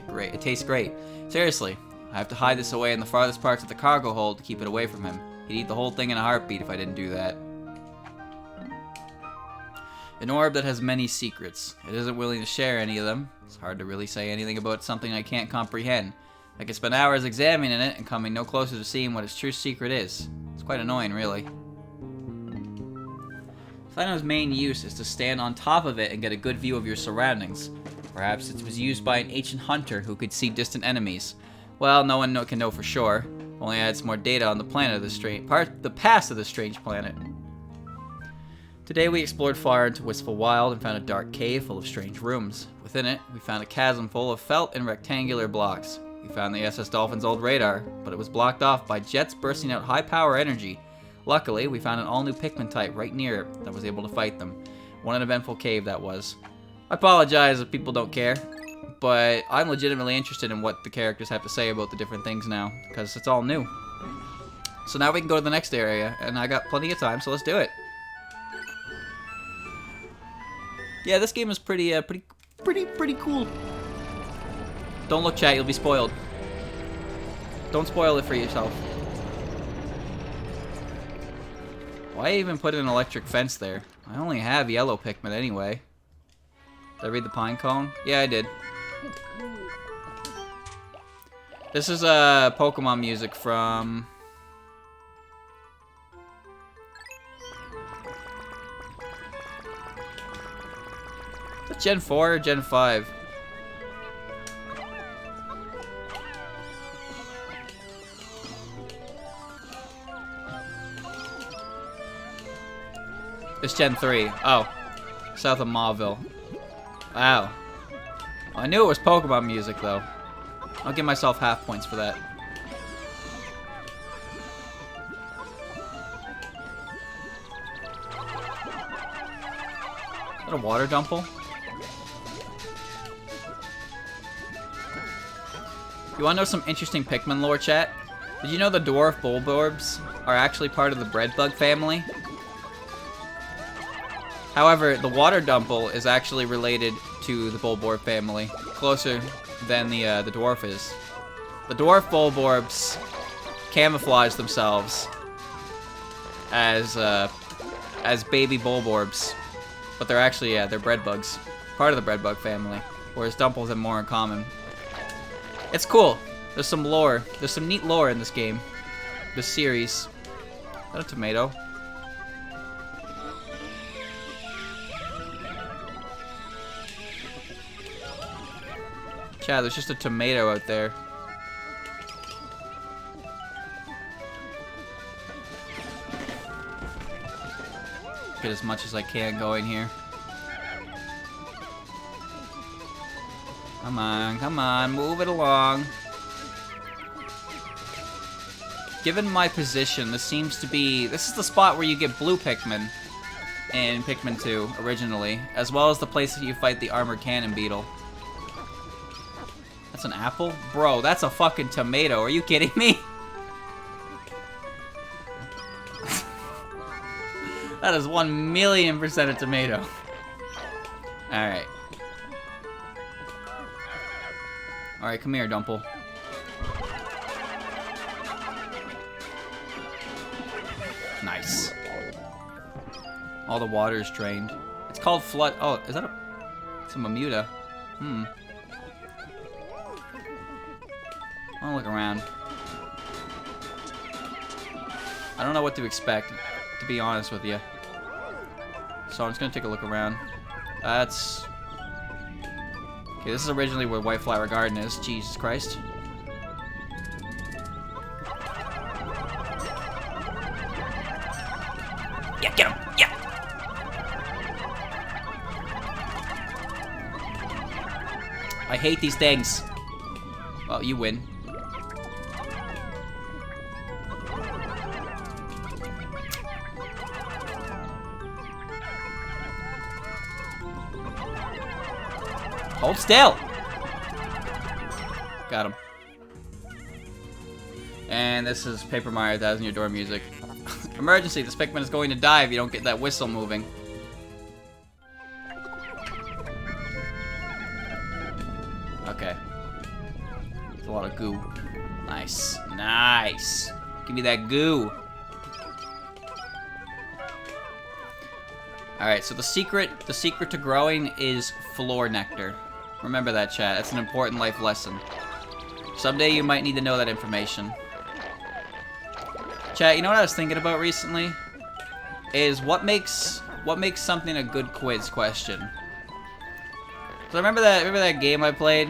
great. Seriously, I have to hide this away in the farthest parts of the cargo hold to keep it away from him. He'd eat the whole thing in a heartbeat if I didn't do that. An orb that has many secrets. It isn't willing to share any of them. It's hard to really say anything about something I can't comprehend. I could spend hours examining it and coming no closer to seeing what its true secret is. It's quite annoying, really. Thino's main use is to stand on top of it and get a good view of your surroundings. Perhaps it was used by an ancient hunter who could see distant enemies. Well, no one can know for sure. Only adds more data on the planet of the past of this strange planet. Today we explored far into Wistful Wild and found a dark cave full of strange rooms. Within it, we found a chasm full of felt and rectangular blocks. We found the SS Dolphin's old radar, but it was blocked off by jets bursting out high-power energy. Luckily, we found an all-new Pikmin type right near it that was able to fight them. What an eventful cave that was. I apologize if people don't care, but I'm legitimately interested in what the characters have to say about the different things now, because it's all new. So now we can go to the next area, and I got plenty of time, so let's do it. Yeah, this game is pretty cool. Don't look, chat, you'll be spoiled. Don't spoil it for yourself. Why even put an electric fence there? I only have yellow Pikmin anyway. Did I read the pine cone? Yeah, I did. This is Pokemon music from... Is it Gen 4 or Gen 5? It's Gen 3. Oh. South of Mauville. Wow. Well, I knew it was Pokemon music, though. I'll give myself half points for that. Is that a water dumple? You wanna know some interesting Pikmin lore, chat? Did you know the dwarf Bulborbs are actually part of the breadbug family? However, the water dumple is actually related to the Bulborb family, closer than the dwarf is. The dwarf Bulborbs camouflage themselves as baby Bulborbs, but they're actually they're breadbugs, part of the breadbug family. Whereas dumples have more in common. It's cool. There's some lore. There's some neat lore in this game, this series. Is that a tomato? Chad, there's just a tomato out there. Get as much as I can going here. Come on, move it along. given my position, this seems to be... This is the spot where you get blue Pikmin in Pikmin 2, originally. As well as the place that you fight the armored cannon beetle. That's an apple? Bro, that's a fucking tomato. Are you kidding me? That is 1,000,000% a tomato. Alright. Alright, come here, Dumple. Nice. All the water is drained. It's called flood. Oh, is that a... It's a Mamuta. Hmm. I wanna look around. I don't know what to expect, to be honest with you. So I'm just gonna take a look around. That's... Okay, this is originally where White Flower Garden is. Jesus Christ. Yeah, get him! Yeah! I hate these things. Well, you win. Hold still! Got him. And this is Paper Mario 1000 Year Door music. Emergency! This Pikmin is going to die if you don't get that whistle moving. Okay. There's a lot of goo. Nice. Nice! Give me that goo! Alright, so the secret to growing is floor nectar. Remember that, chat. That's an important life lesson. Someday you might need to know that information. Chat, you know what I was thinking about recently? Is what makes something a good quiz question. So remember that game I played?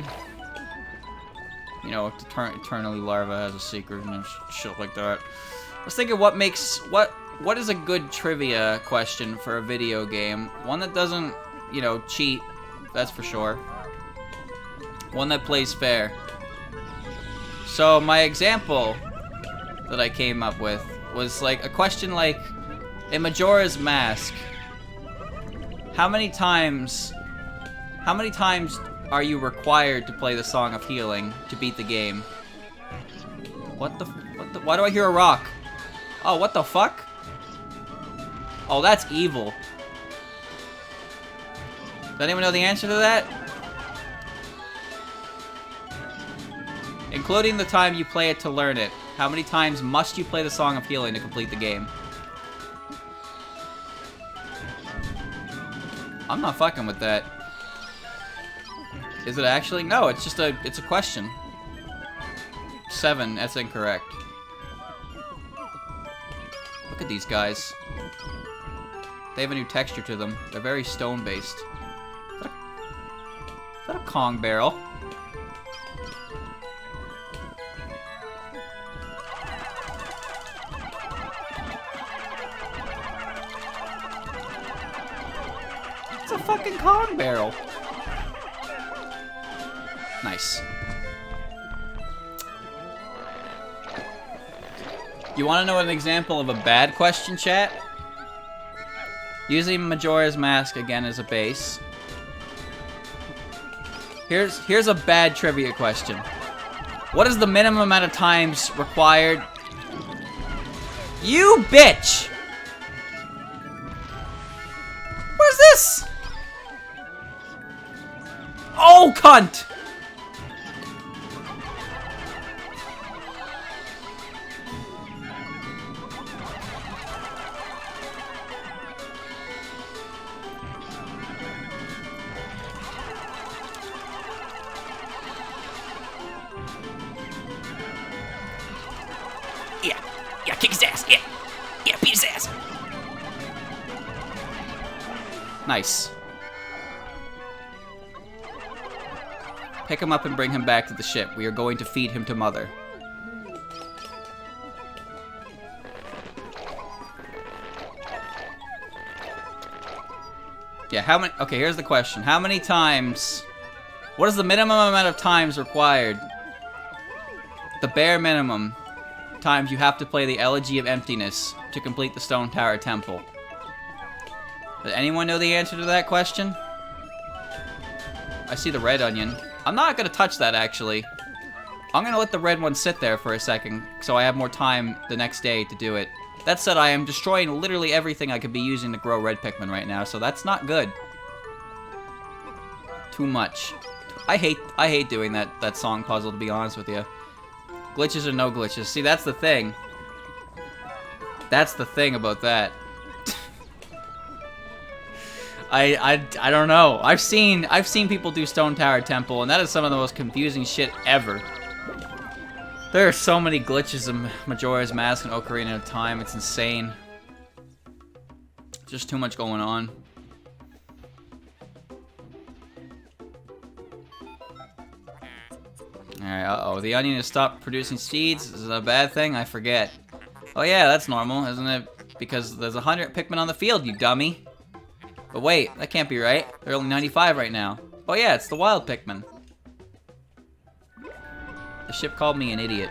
You know, Eternally Larva has a secret and shit like that. I was thinking what is a good trivia question for a video game? One that doesn't, you know, cheat, that's for sure. One that plays fair. So my example that I came up with was like a question like, in Majora's Mask, how many times are you required to play the Song of Healing to beat the game? Why do I hear a rock? Oh, what the fuck? Oh, that's evil. Does anyone know the answer to that? Including the time you play it to learn it. How many times must you play the Song of Healing to complete the game? I'm not fucking with that. Is it actually? No, it's just it's a question. 7, that's incorrect. Look at these guys. They have a new texture to them. They're very stone-based. Is that a Kong barrel? It's a fucking Kong barrel. Nice. You want to know an example of a bad question, chat? Using Majora's Mask again as a base. Here's a bad trivia question. What is the minimum amount of times required? You bitch! What is this? Oh, cunt! Yeah, kick his ass. Yeah, beat his ass. Nice. Pick him up and bring him back to the ship. We are going to feed him to Mother. Yeah, how many... Okay, here's the question. How many times... What is the minimum amount of times required? The bare minimum times you have to play the Elegy of Emptiness to complete the Stone Tower Temple. Does anyone know the answer to that question? I see the red onion. I'm not gonna touch that, actually. I'm gonna let the red one sit there for a second, so I have more time the next day to do it. That said, I am destroying literally everything I could be using to grow red Pikmin right now, so that's not good. Too much. I hate doing that song puzzle, to be honest with you. Glitches or no glitches. See, that's the thing. That's the thing about that. I don't know. I've seen people do Stone Tower Temple, and that is some of the most confusing shit ever. There are so many glitches in Majora's Mask and Ocarina of Time. It's insane. Just too much going on. Alright, uh-oh. The onion has stopped producing seeds. Is it a bad thing? I forget. Oh yeah, that's normal, isn't it? Because there's 100 Pikmin on the field, you dummy. But wait, that can't be right. There are only 95 right now. Oh yeah, it's the wild Pikmin. The ship called me an idiot.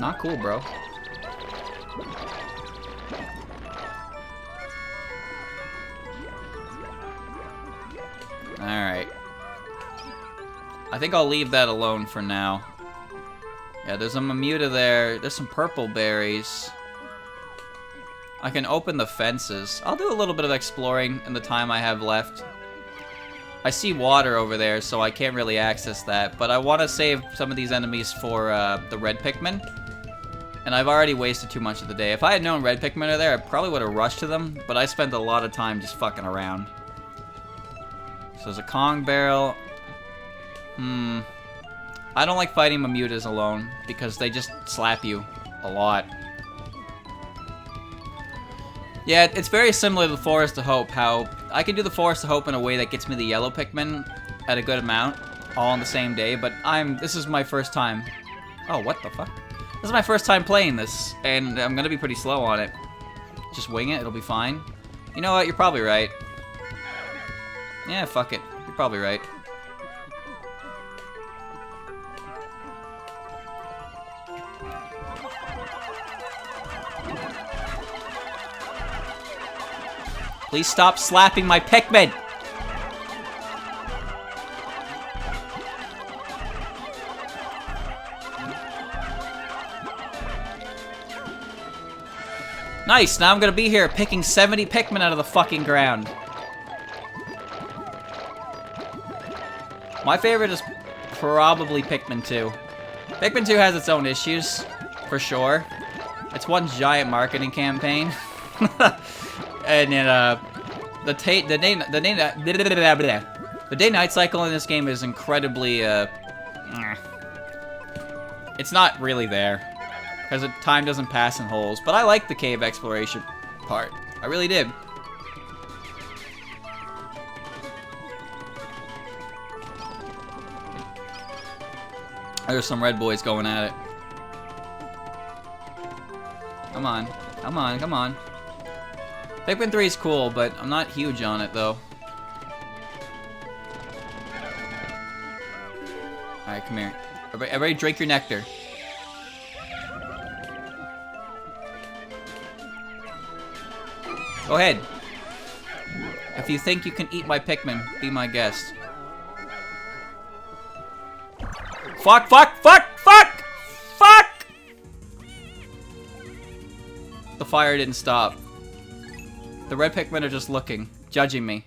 Not cool, bro. Alright. I think I'll leave that alone for now. Yeah, there's a Mamuta there. There's some purple berries. I can open the fences. I'll do a little bit of exploring in the time I have left. I see water over there, so I can't really access that. But I want to save some of these enemies for the red Pikmin. And I've already wasted too much of the day. If I had known red Pikmin are there, I probably would have rushed to them. But I spent a lot of time just fucking around. So there's a Kong barrel. I don't like fighting Mamutas alone, because they just slap you a lot. Yeah, it's very similar to the Forest of Hope, how I can do the Forest of Hope in a way that gets me the yellow Pikmin at a good amount, all on the same day, but this is my first time. Oh, what the fuck? This is my first time playing this, and I'm gonna be pretty slow on it. Just wing it, it'll be fine. You know what, you're probably right. Yeah, fuck it. You're probably right. Please stop slapping my Pikmin! Nice, now I'm gonna be here picking 70 Pikmin out of the fucking ground. My favorite is probably Pikmin 2. Pikmin 2 has its own issues, for sure. It's one giant marketing campaign. And then, the day-night cycle in this game is incredibly, it's not really there. Because the time doesn't pass in holes. But I like the cave exploration part. I really did. There's some red boys going at it. Come on. Come on, come on. Pikmin 3 is cool, but I'm not huge on it, though. Alright, come here. Everybody drink your nectar. Go ahead. If you think you can eat my Pikmin, be my guest. Fuck, fuck, fuck, fuck! Fuck! The fire didn't stop. The red Pikmin are just looking, judging me.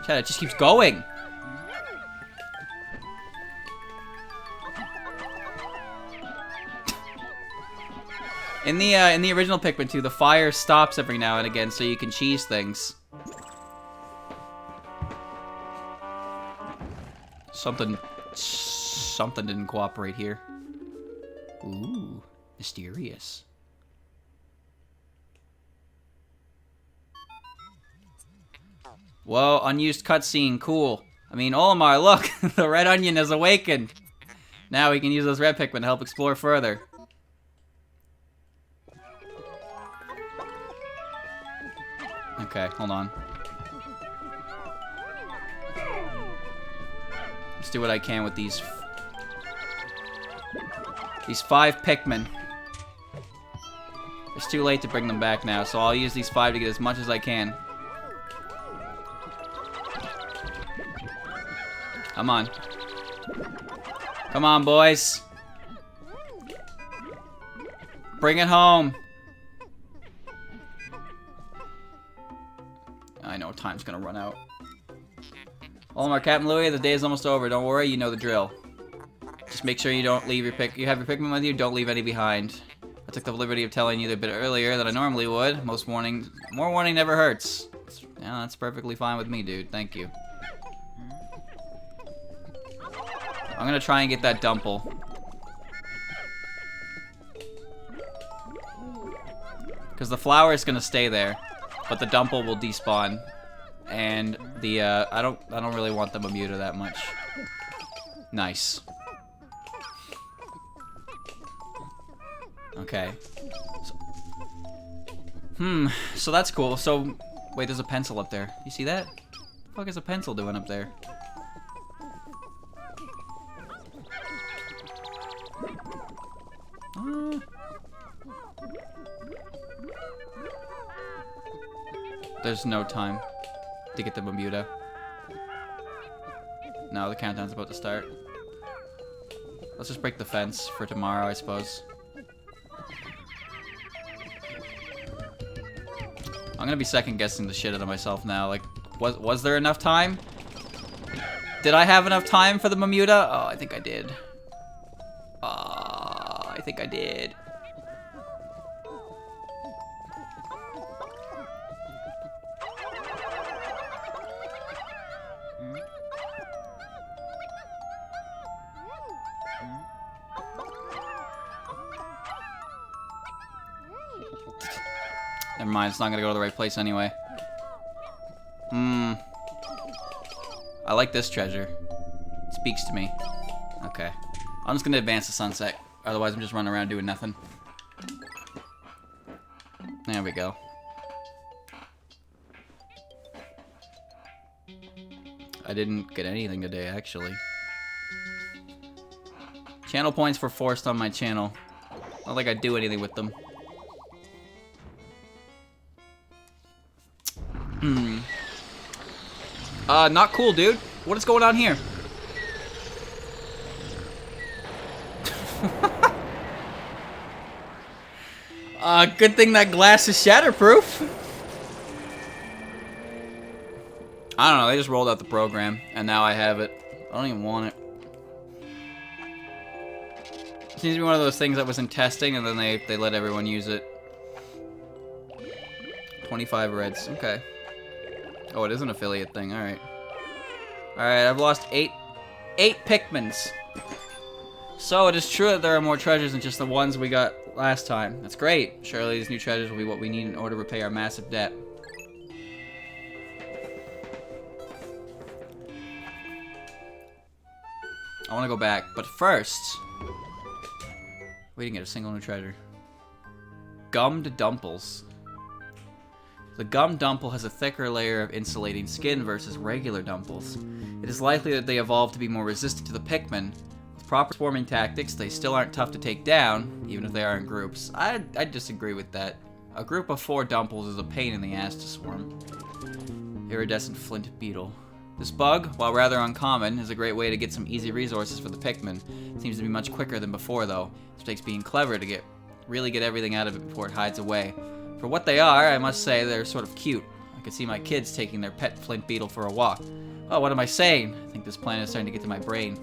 Chad, it just keeps going. In the original Pikmin 2, the fire stops every now and again so you can cheese things. Something didn't cooperate here. Ooh, mysterious. Whoa, unused cutscene, cool. I mean, Olimar, look, the red onion has awakened. Now we can use those red Pikmin to help explore further. Okay, hold on. Let's do what I can with these 5 Pikmin. It's too late to bring them back now, so I'll use these 5 to get as much as I can. Come on. Come on, boys. Bring it home. I know time's gonna run out. Olimar, Captain Louie, the day is almost over. Don't worry, you know the drill. Just make sure you don't leave your you have your Pikmin with you, don't leave any behind. I took the liberty of telling you a bit earlier than I normally would. More warning never hurts. Yeah, that's perfectly fine with me, dude. Thank you. I'm gonna try and get that Dumple. Because the flower is gonna stay there, but the Dumple will despawn. And the I don't really want the Mamuta that much. Nice. Okay. So that's cool. So wait, there's a pencil up there. You see that? What the fuck is a pencil doing up there? There's no time to get the Mamuta. No, the countdown's about to start. Let's just break the fence for tomorrow, I suppose. I'm gonna be second guessing the shit out of myself now. Like, was there enough time? Did I have enough time for the Mamuta? Oh, I think I did. I think I did. Never mind, it's not gonna go to the right place anyway. I like this treasure. It speaks to me. Okay. I'm just gonna advance the sunset. Otherwise, I'm just running around doing nothing. There we go. I didn't get anything today, actually. Channel points were forced on my channel. Not like I do anything with them. Not cool, dude. What is going on here? Good thing that glass is shatterproof. I don't know, they just rolled out the program, and now I have it. I don't even want it. It seems to be one of those things that was in testing, and then they let everyone use it. 25 reds, okay. Oh, it is an affiliate thing, alright. Alright, I've lost 8 Pikmins. So it is true that there are more treasures than just the ones we got last time. That's great. Surely these new treasures will be what we need in order to repay our massive debt. I want to go back, but first... we didn't get a single new treasure. Gummed Dumples. The gum Dumple has a thicker layer of insulating skin versus regular Dumples. It is likely that they evolved to be more resistant to the Pikmin. With proper swarming tactics, they still aren't tough to take down, even if they are in groups. I disagree with that. A group of 4 Dumples is a pain in the ass to swarm. Iridescent flint beetle. This bug, while rather uncommon, is a great way to get some easy resources for the Pikmin. It seems to be much quicker than before, though. It takes being clever to really get everything out of it before it hides away. For what they are, I must say they're sort of cute. I could see my kids taking their pet flint beetle for a walk. Oh, what am I saying? I think this plan is starting to get to my brain.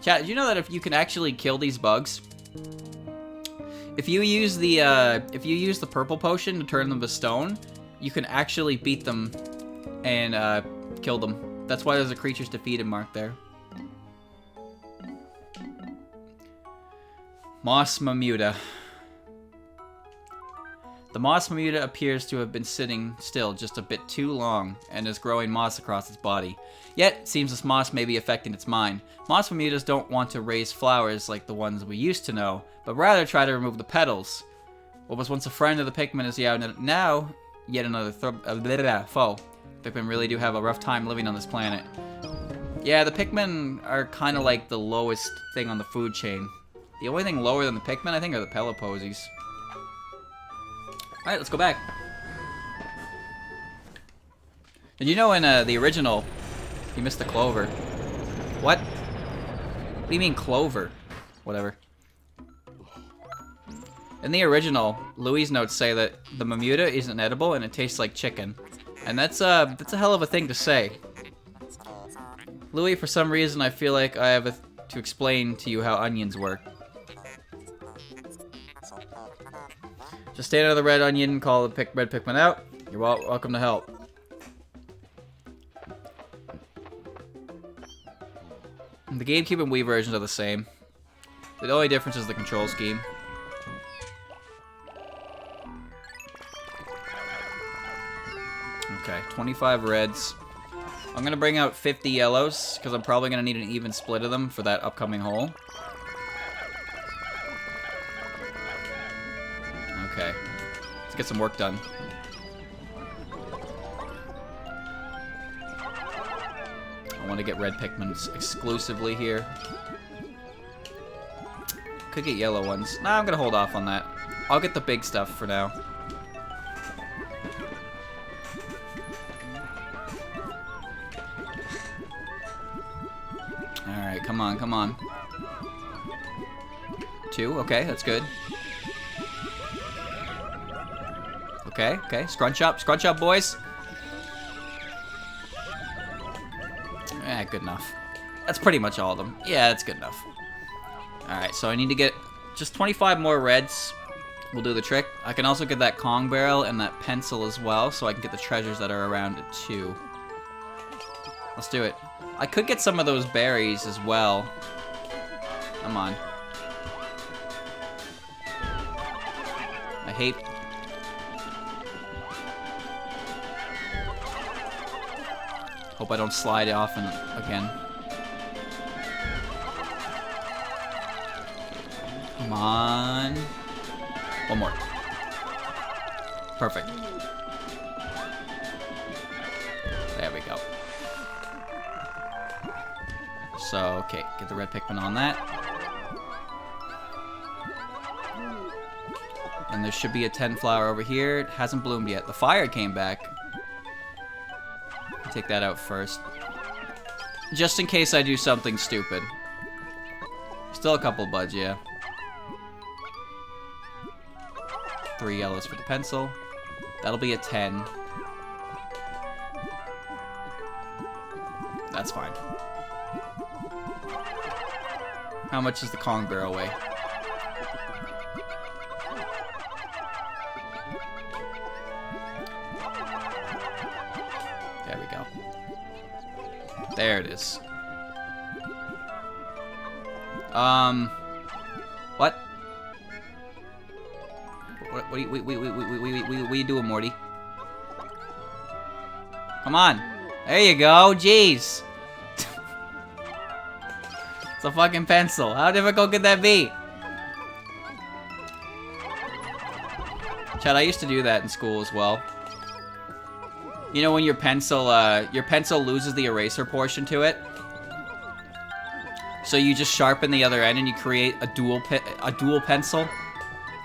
Chat, did you know that if you can actually kill these bugs, if you use the purple potion to turn them to stone, you can actually beat them and kill them. That's why there's a creatures defeated mark there. Moss Mamuta. The Moss Mamuta appears to have been sitting still just a bit too long and is growing moss across its body. Yet, it seems this moss may be affecting its mind. Moss Mamutas don't want to raise flowers like the ones we used to know, but rather try to remove the petals. What was once a friend of the Pikmin is now yet another foe. Pikmin really do have a rough time living on this planet. Yeah, the Pikmin are kind of like the lowest thing on the food chain. The only thing lower than the Pikmin, I think, are the Peloposes. Alright, let's go back. Did you know in the original, you missed the clover? What? What do you mean clover? Whatever. In the original, Louie's notes say that the Mamuta isn't edible and it tastes like chicken. And that's a hell of a thing to say. Louie, for some reason, I feel like I have to explain to you how onions work. Just stand under the red onion and call the red Pikmin out. You're welcome to help. The GameCube and Wii versions are the same. The only difference is the control scheme. Okay, 25 reds. I'm gonna bring out 50 yellows, because I'm probably gonna need an even split of them for that upcoming hole. Okay, let's get some work done. I want to get red Pikmins exclusively here. Could get yellow ones. Nah, I'm gonna hold off on that. I'll get the big stuff for now. Alright, come on, come on. 2, okay, that's good. Okay, okay, scrunch up, boys. Eh, good enough. That's pretty much all of them. Yeah, that's good enough. Alright, so I need to get just 25 more reds. We'll do the trick. I can also get that Kong barrel and that pencil as well, so I can get the treasures that are around it too. Let's do it. I could get some of those berries as well. Come on. I hate... Hope I don't slide off again. Come on. One more. Perfect. There we go. So, okay, get the red Pikmin on that. And there should be a 10 flower over here. It hasn't bloomed yet. The fire came back. Take that out first. Just in case I do something stupid. Still a couple buds, yeah. 3 yellows for the pencil. That'll be a 10. That's fine. How much is the Kong barrel weigh? There we go. There it is. What? What are you doing, Morty? Come on. There you go. Jeez. It's a fucking pencil. How difficult could that be? Chad, I used to do that in school as well. You know when your pencil loses the eraser portion to it? So you just sharpen the other end and you create a dual pencil.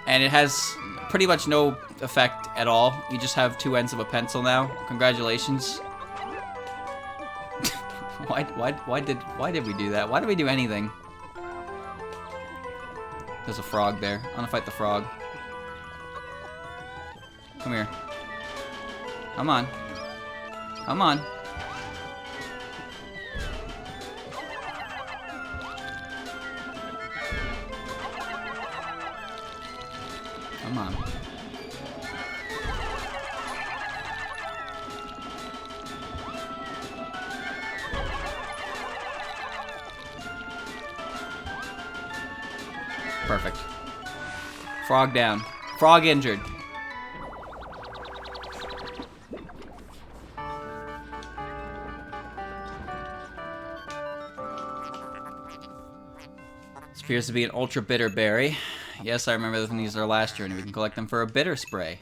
And it has pretty much no effect at all. You just have 2 ends of a pencil now. Congratulations. Why did we do that? Why did we do anything? There's a frog there. I wanna fight the frog. Come here. Come on. Come on. Come on. Perfect. Frog down. Frog injured. This appears to be an ultra bitter berry. Yes, I remember these are last year, and we can collect them for a bitter spray.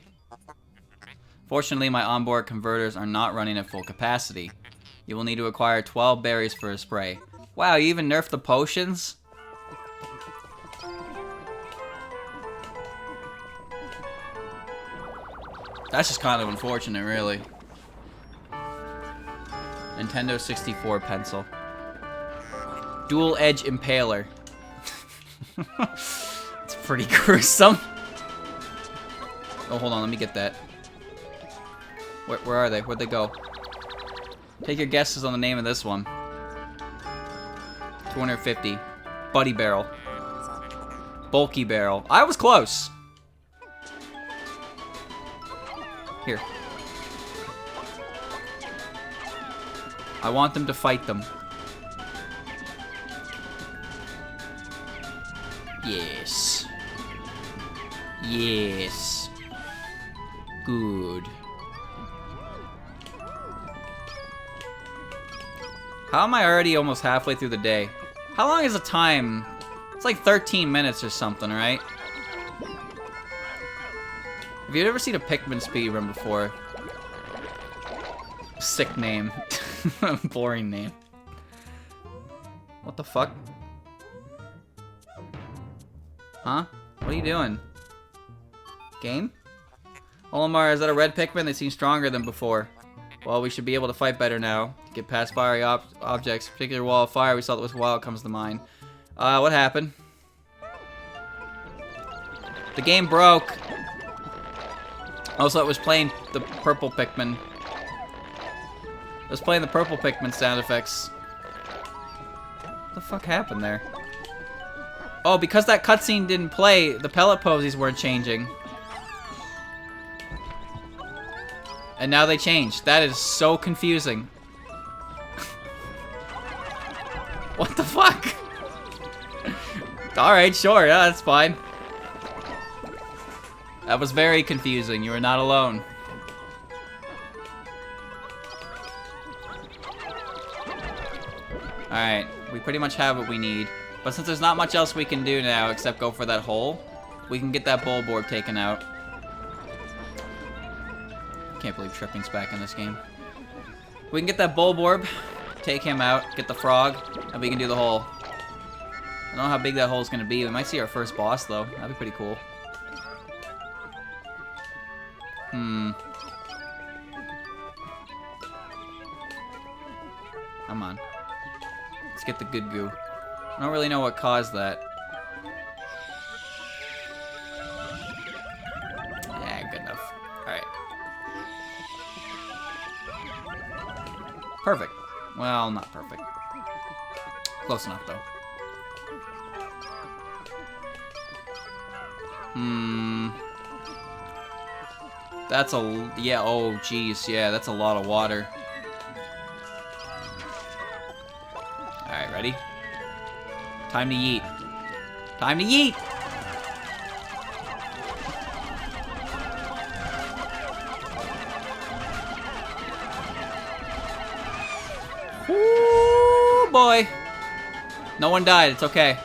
Fortunately, my onboard converters are not running at full capacity. You will need to acquire 12 berries for a spray. Wow, you even nerfed the potions? That's just kind of unfortunate, really. Nintendo 64 pencil. Dual Edge Impaler. It's pretty gruesome. Oh, hold on, let me get that. Where are they? Where'd they go? Take your guesses on the name of this one. 250. Buddy Barrel. Bulky Barrel. I was close. Here. I want them to fight them. Yes. Yes. Good. How am I already almost halfway through the day? How long is the time? It's like 13 minutes or something, right? Have you ever seen a Pikmin speedrun before? Sick name. Boring name. What the fuck? Huh? What are you doing? Game? Olimar, is that a red Pikmin? They seem stronger than before. Well, we should be able to fight better now. To get past fiery objects, particular wall of fire we saw that was wild comes to mind. What happened? The game broke. Also, it was playing the purple Pikmin. It was playing the purple Pikmin sound effects. What the fuck happened there? Oh, because that cutscene didn't play, the pellet posies weren't changing. And now they changed. That is so confusing. What the fuck? Alright, sure, yeah, that's fine. That was very confusing. You are not alone. Alright, we pretty much have what we need. But since there's not much else we can do now except go for that hole, we can get that Bulborb taken out. Can't believe Tripping's back in this game. We can get that Bulborb, take him out, get the frog, and we can do the hole. I don't know how big that hole's gonna be. We might see our first boss though. That'd be pretty cool. Come on. Let's get the good goo. I don't really know what caused that. Yeah, good enough. Alright. Perfect. Well, not perfect. Close enough, though. That's a... Yeah, oh, jeez. Yeah, that's a lot of water. Alright, ready? Time to yeet. Time to yeet! Ooh, boy. No one died. It's okay.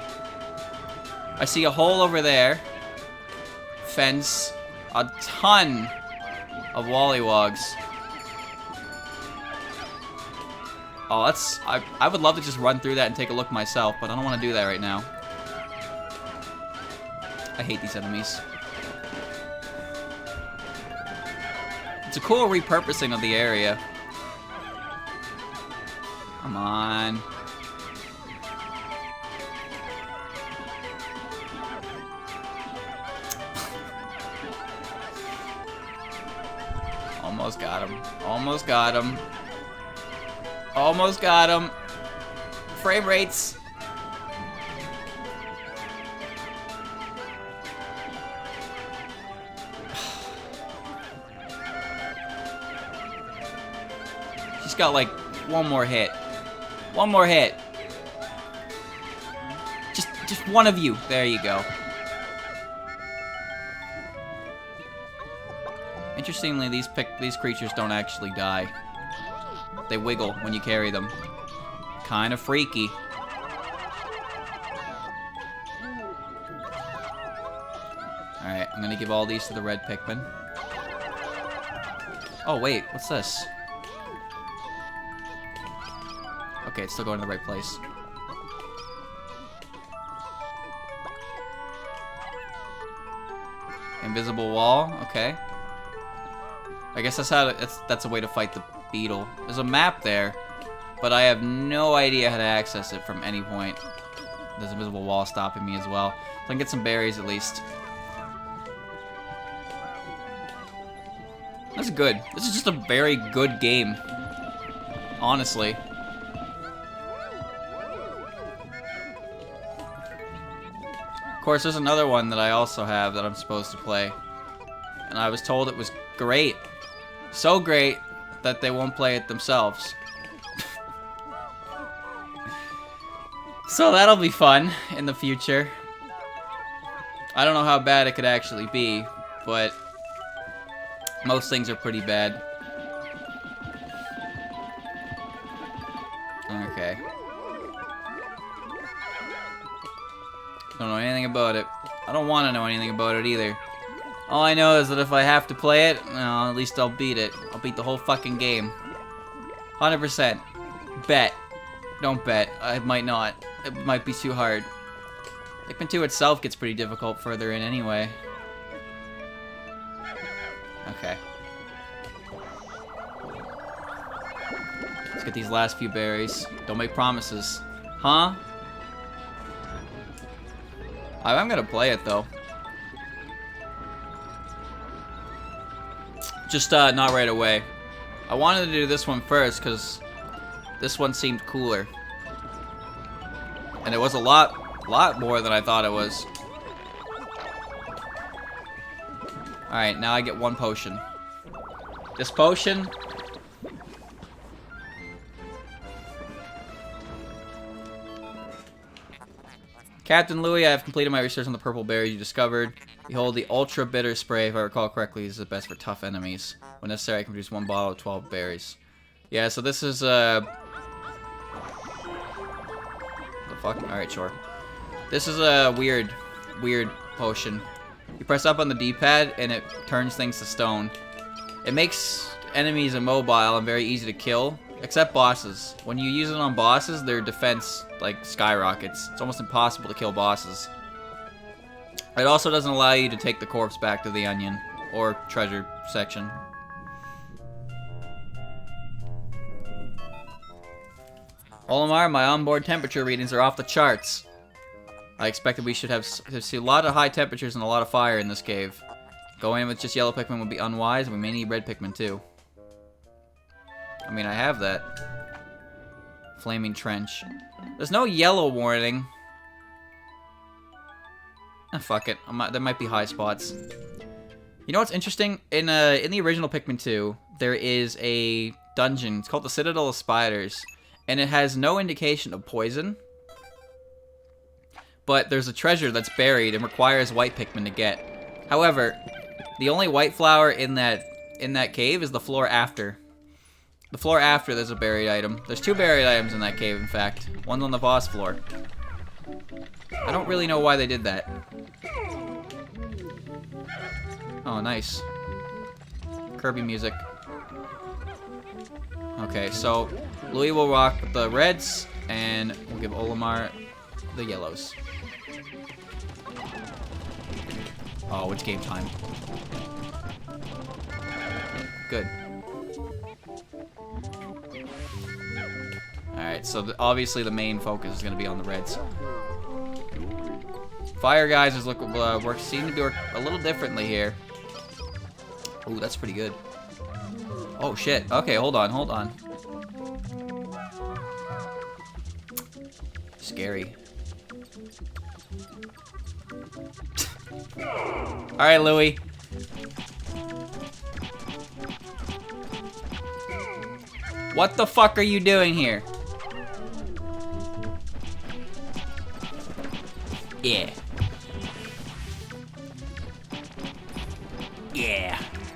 I see a hole over there. Fence. A ton of Wallywogs. Oh, that's... I would love to just run through that and take a look myself, but I don't want to do that right now. I hate these enemies. It's a cool repurposing of the area. Come on. Almost got him. Almost got him. Almost got him. Frame rates. She's got like one more hit. One more hit. Just one of you. There you go. Interestingly, these creatures don't actually die. They wiggle when you carry them. Kind of freaky. Alright, I'm gonna give all these to the red Pikmin. Oh, wait, what's this? Okay, it's still going to the right place. Invisible wall. Okay. I guess that's a way to fight the beetle. There's a map there, but I have no idea how to access it from any point. There's an invisible wall stopping me as well. So I can get some berries at least. That's good. This is just a very good game. Honestly. Of course, there's another one that I also have that I'm supposed to play. And I was told it was great. So great that they won't play it themselves. So that'll be fun in the future. I don't know how bad it could actually be, but most things are pretty bad. Okay. Don't know anything about it. I don't want to know anything about it either. All I know is that if I have to play it, well, at least I'll beat it. I'll beat the whole fucking game. 100%. Bet. Don't bet. I might not. It might be too hard. Pikmin 2 itself gets pretty difficult further in anyway. Okay. Let's get these last few berries. Don't make promises. Huh? I'm gonna play it though. Just not right away. I wanted to do this one first because this one seemed cooler. And it was a lot more than I thought it was. Alright, now I get one potion. This potion... Captain Louie, I have completed my research on the purple berries you discovered. Behold, the ultra bitter spray, if I recall correctly, is the best for tough enemies. When necessary, I can produce one bottle of 12 berries. Yeah, so this is, the fuck? Alright, sure. This is a weird potion. You press up on the D-pad, and it turns things to stone. It makes enemies immobile and very easy to kill, except bosses. When you use it on bosses, their defense, like, skyrockets. It's almost impossible to kill bosses. It also doesn't allow you to take the corpse back to the onion, or treasure section. Olimar, my onboard temperature readings are off the charts. I expected we should see a lot of high temperatures and a lot of fire in this cave. Going in with just yellow Pikmin would be unwise, and we may need red Pikmin too. I mean, I have that. Flaming Trench. There's no yellow warning. Ah, fuck it. There might be high spots. You know what's interesting? In the original Pikmin 2, there is a dungeon. It's called the Citadel of Spiders. And it has no indication of poison. But there's a treasure that's buried and requires white Pikmin to get. However, the only white flower in that cave is the floor after. The floor after there's a buried item. There's 2 buried items in that cave, in fact. One's on the boss floor. I don't really know why they did that. Oh, nice. Kirby music. Okay, so Louie will rock with the reds, and we'll give Olimar the yellows. Oh, it's game time. Good. Alright, so obviously the main focus is going to be on the reds. Fire guys is seem to work a little differently here. Ooh, that's pretty good. Oh shit. Okay, hold on. Scary. Alright, Louie. What the fuck are you doing here? Yeah.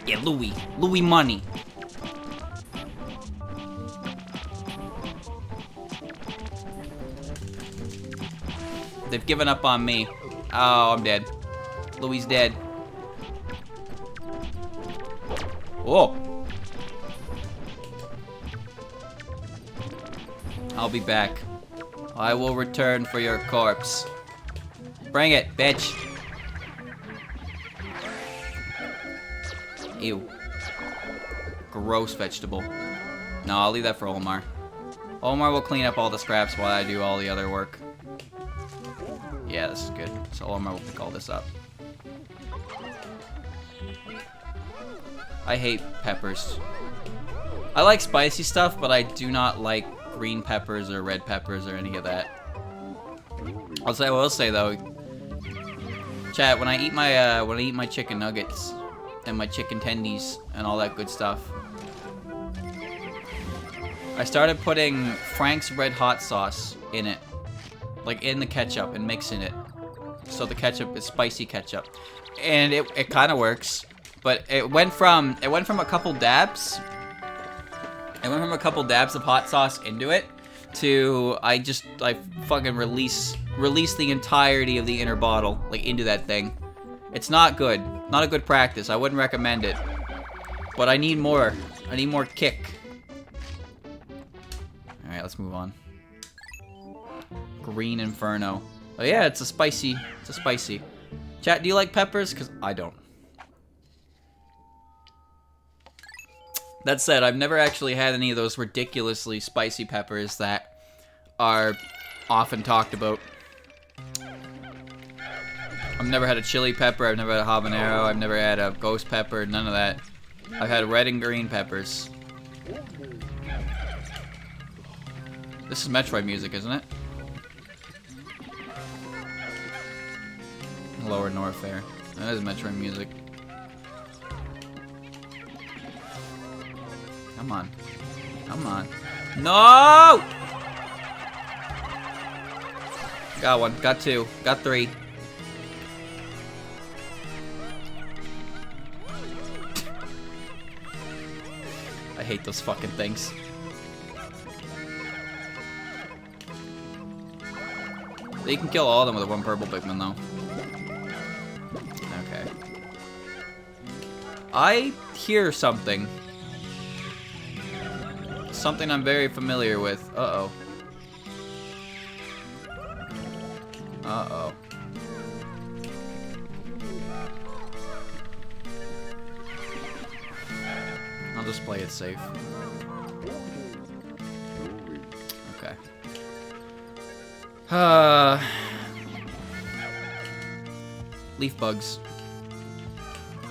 Yeah, Louie money. They've given up on me. Oh, I'm dead. Louie's dead. Whoa. I'll be back. I will return for your corpse. Bring it, bitch. Ew. Gross vegetable. No, I'll leave that for Omar. Omar will clean up all the scraps while I do all the other work. Yeah, this is good. So Omar will pick all this up. I hate peppers. I like spicy stuff, but I do not like green peppers or red peppers or any of that. I will say though, chat, when I eat my chicken nuggets and my chicken tendies and all that good stuff, I started putting Frank's Red Hot sauce in it, like in the ketchup, and mixing it, so the ketchup is spicy ketchup, and it kind of works. But it went from a couple dabs. It went from a couple dabs of hot sauce into it to I fucking release the entirety of the inner bottle like into that thing. It's not good. Not a good practice. I wouldn't recommend it. But I need more. I need more kick. All right, let's move on. Green Inferno. Oh yeah, it's a spicy. Chat, do you like peppers? Cause I don't. That said, I've never actually had any of those ridiculously spicy peppers that are often talked about. I've never had a chili pepper, I've never had a habanero, I've never had a ghost pepper, none of that. I've had red and green peppers. This is Metroid music, isn't it? Lower North there. That is Metroid music. Come on. Come on. No! Got one. Got two. Got three. I hate those fucking things. You can kill all of them with one purple Pikmin, though. Okay. I hear something. Something I'm very familiar with. Uh-oh. Uh-oh. I'll just play it safe. Okay. Leaf bugs.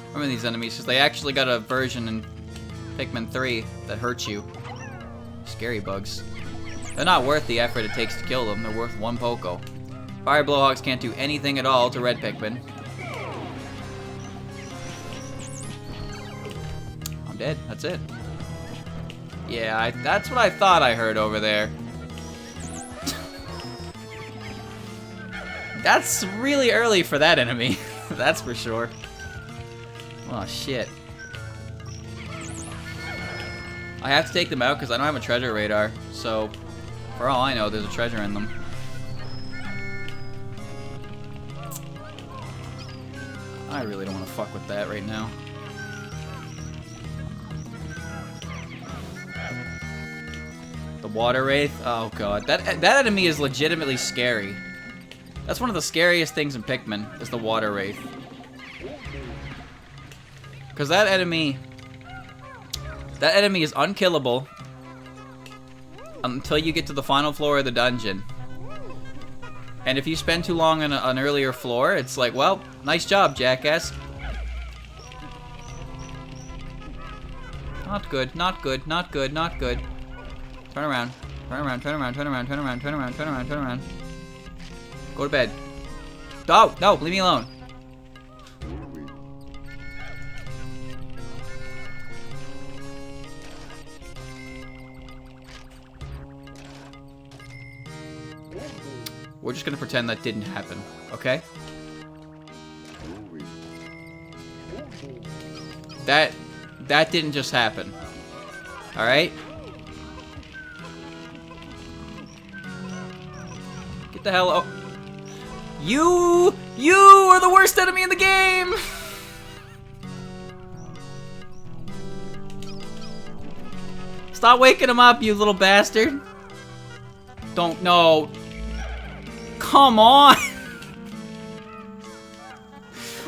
Remember these enemies, because they actually got a version in Pikmin 3 that hurts you. Scary bugs. They're not worth the effort it takes to kill them. They're worth one Poco. Fire blowhogs can't do anything at all to red Pikmin. I'm dead. That's it. Yeah, that's what I thought I heard over there. That's really early for that enemy. That's for sure. Oh, shit. I have to take them out because I don't have a treasure radar. So, for all I know, there's a treasure in them. I really don't want to fuck with that right now. The Waterwraith? Oh god. That enemy is legitimately scary. That's one of the scariest things in Pikmin, is the Waterwraith. Because that enemy is unkillable until you get to the final floor of the dungeon. And if you spend too long on an earlier floor, it's like, well, nice job, jackass. Not good, not good, not good, not good. Turn around, turn around, turn around, turn around, turn around, turn around, turn around, turn around. Go to bed. No, no, leave me alone. We're just gonna pretend that didn't happen, okay? That didn't just happen. Alright? Get the hell out. You are the worst enemy in the game! Stop waking him up, you little bastard. Don't, no. Come on.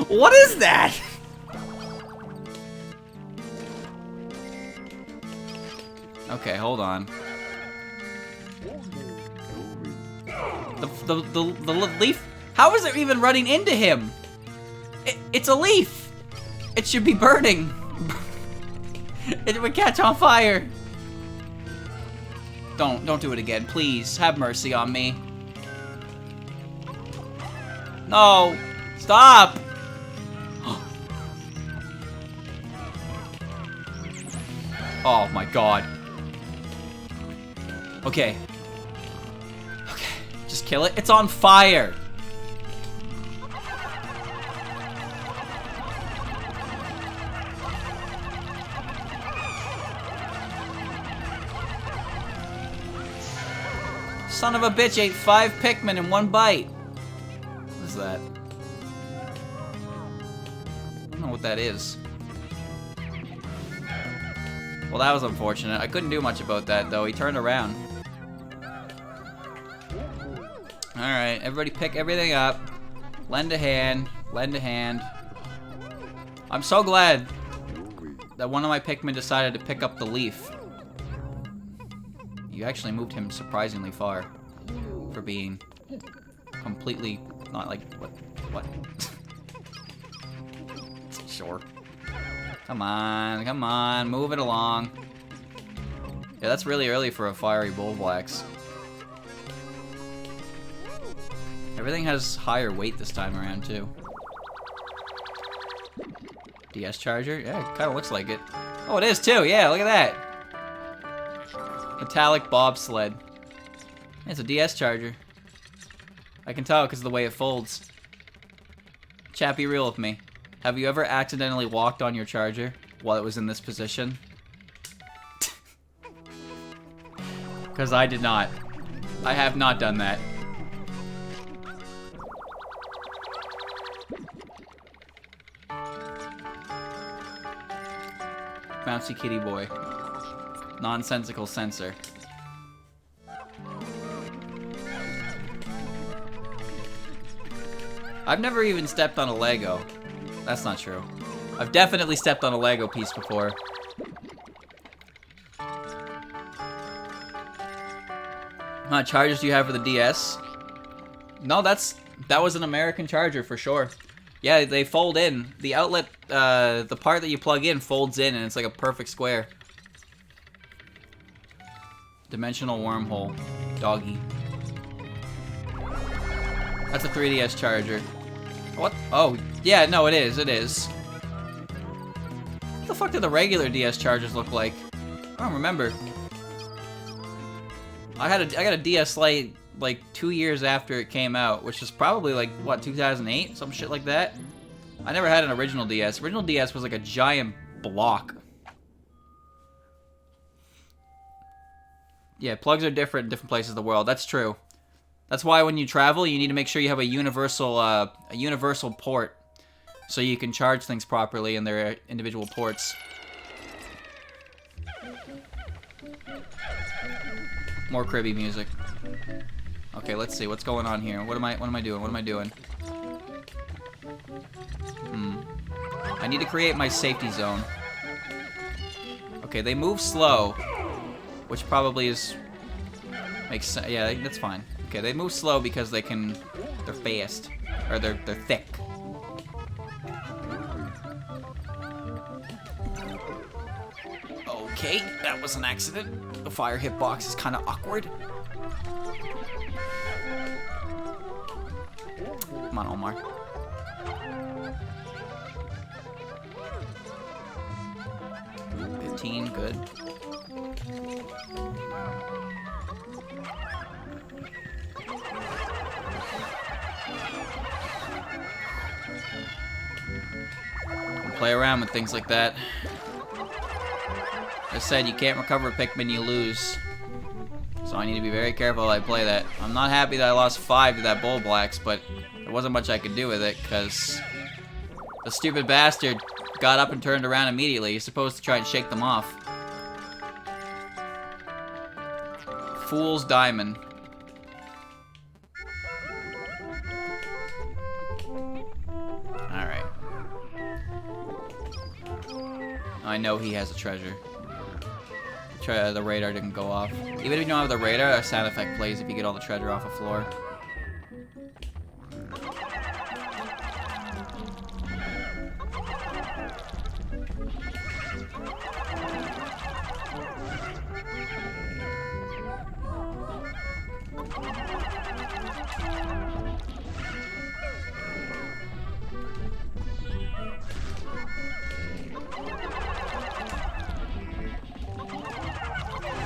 What is that? Okay, hold on. The leaf. How is it even running into him? It's a leaf. It should be burning. It would catch on fire. Don't do it again, please. Have mercy on me. No, stop. Oh my god. Okay. Okay, just kill it. It's on fire. Son of a bitch ate 5 Pikmin in 1 bite. What is that? I don't know what that is. Well, that was unfortunate. I couldn't do much about that, though. He turned around. Alright, everybody pick everything up. Lend a hand. Lend a hand. I'm so glad that one of my Pikmin decided to pick up the leaf. You actually moved him surprisingly far for being completely not like what? Sure. Come on, move it along. Yeah, that's really early for a fiery Bullblax. Everything has higher weight this time around too. DS charger? Yeah, it kind of looks like it. Oh, it is too. Yeah, look at that. Metallic bobsled. It's a DS charger. I can tell because of the way it folds. Chat, be real with me. Have you ever accidentally walked on your charger while it was in this position? Because I did not. I have not done that. Bouncy kitty boy. Nonsensical sensor. I've never even stepped on a Lego. That's not true. I've definitely stepped on a Lego piece before. How many chargers do you have for the DS? No, that was an American charger for sure. Yeah, they fold in. The outlet, the part that you plug in folds in and it's like a perfect square. Dimensional wormhole. Doggy. That's a 3DS charger. What? Oh, yeah, no, it is. It is. What the fuck do the regular DS chargers look like? I don't remember. I got a DS Lite like 2 years after it came out, which was probably like, what, 2008? Some shit like that? I never had an original DS. Original DS was like a giant block. Yeah, plugs are different in different places of the world. That's true. That's why when you travel, you need to make sure you have a universal port, so you can charge things properly in their individual ports. More cribby music. Okay, let's see what's going on here. What am I doing? What am I doing? I need to create my safety zone. Okay, they move slow, which probably makes sense. Yeah, that's fine. Okay, they move slow because they're fast, or they're thick. Okay, that was an accident. The fire hitbox is kind of awkward. Come on, Omar. Good. Play around with things like that. I said you can't recover a Pikmin, you lose. So I need to be very careful how I play that. I'm not happy that I lost 5 to that Bullblax, but there wasn't much I could do with it, because the stupid bastard got up and turned around immediately. You're supposed to try and shake them off. Fool's Diamond. I know he has a treasure. The radar didn't go off. Even if you don't have the radar, a sound effect plays if you get all the treasure off the floor.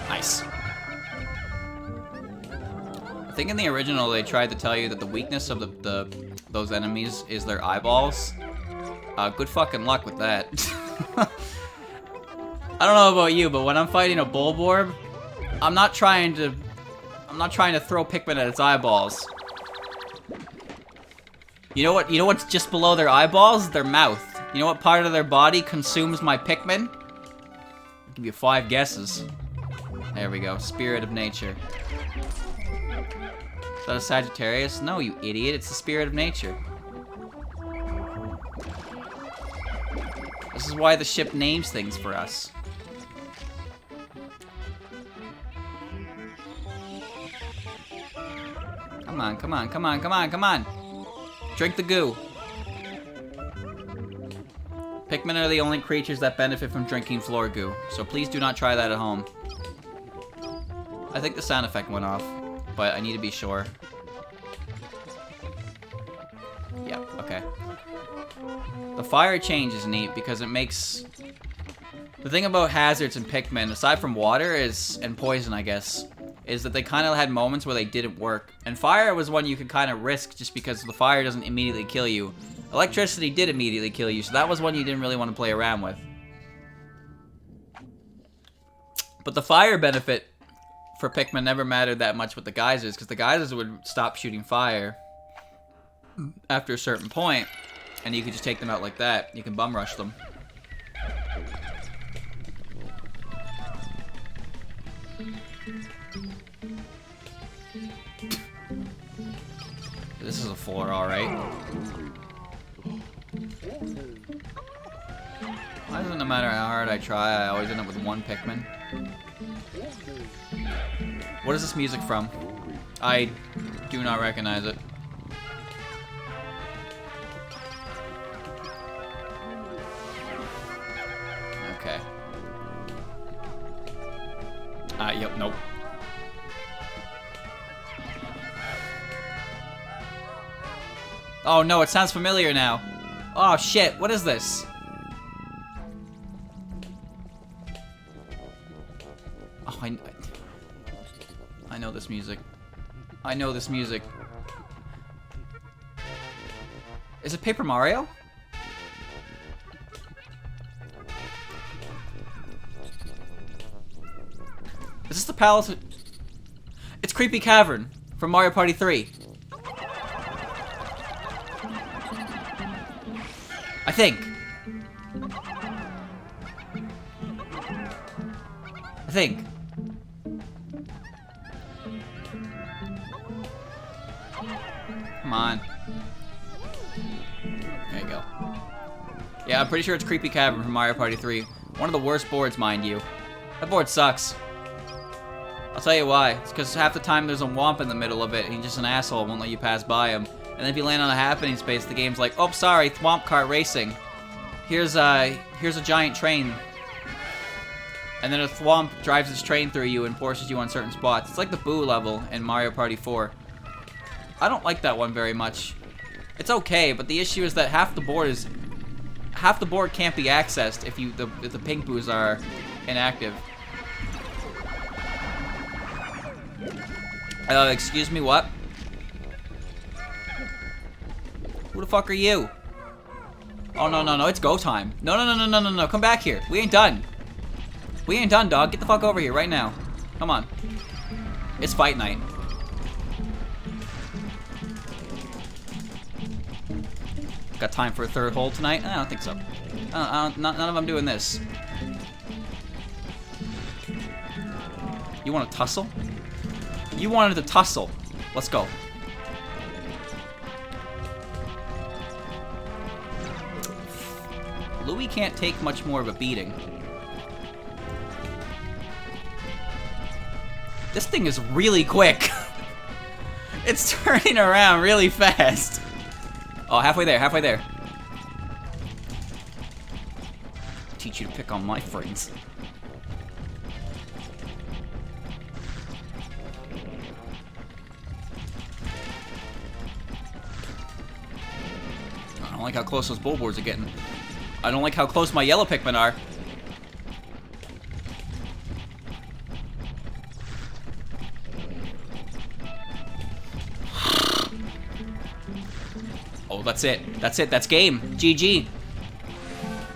Nice. I think in the original they tried to tell you that the weakness of those enemies is their eyeballs. Good fucking luck with that. I don't know about you, but when I'm fighting a Bulborb, I'm not trying to throw Pikmin at its eyeballs. You know what? You know what's just below their eyeballs? Their mouth. You know what part of their body consumes my Pikmin? I'll give you 5 guesses. There we go. Spirit of nature. Is that a Sagittarius? No, you idiot. It's the spirit of nature. This is why the ship names things for us. Come on, come on, come on, come on, come on. Drink the goo. Pikmin are the only creatures that benefit from drinking floor goo, so please do not try that at home. I think the sound effect went off, but I need to be sure. Yeah, okay. The fire change is neat because it makes... The thing about hazards in Pikmin, aside from water and poison, I guess, is that they kind of had moments where they didn't work. And fire was one you could kind of risk just because the fire doesn't immediately kill you. Electricity did immediately kill you, so that was one you didn't really want to play around with. But the fire benefit for Pikmin never mattered that much with the geysers, because the geysers would stop shooting fire after a certain point, and you could just take them out like that. You can bum rush them. This is a floor, alright. Why does it no matter how hard I try, I always end up with one Pikmin? What is this music from? I do not recognize it. Okay. Yep, nope. Oh no, it sounds familiar now. Oh shit, what is this? Oh, I know this music. I know this music. Is it Paper Mario? Is this the palace? It's Creepy Cavern from Mario Party 3. I think. Come on. There you go. Yeah, I'm pretty sure it's Creepy Cavern from Mario Party 3. One of the worst boards, mind you. That board sucks. I'll tell you why. It's because half the time there's a womp in the middle of it, and he's just an asshole, won't let you pass by him. And then if you land on a happening space, the game's like, oh, sorry, Thwomp Kart Racing. Here's a giant train. And then a Thwomp drives his train through you and forces you on certain spots. It's like the Boo level in Mario Party 4. I don't like that one very much. It's okay, but the issue is that half the board can't be accessed if the pink Boos are inactive. Excuse me, what? Who the fuck are you? Oh, no, it's go time. No, come back here. We ain't done. We ain't done, dog. Get the fuck over here right now. Come on. It's fight night. Got time for a third hole tonight? I don't think so. None of them doing this. You want to tussle? You wanted to tussle. Let's go. Louie can't take much more of a beating. This thing is really quick. It's turning around really fast. Oh, halfway there, halfway there. Teach you to pick on my friends. I don't like how close those bullboards are getting. I don't like how close my yellow Pikmin are. Oh, that's it. That's it. That's game. GG.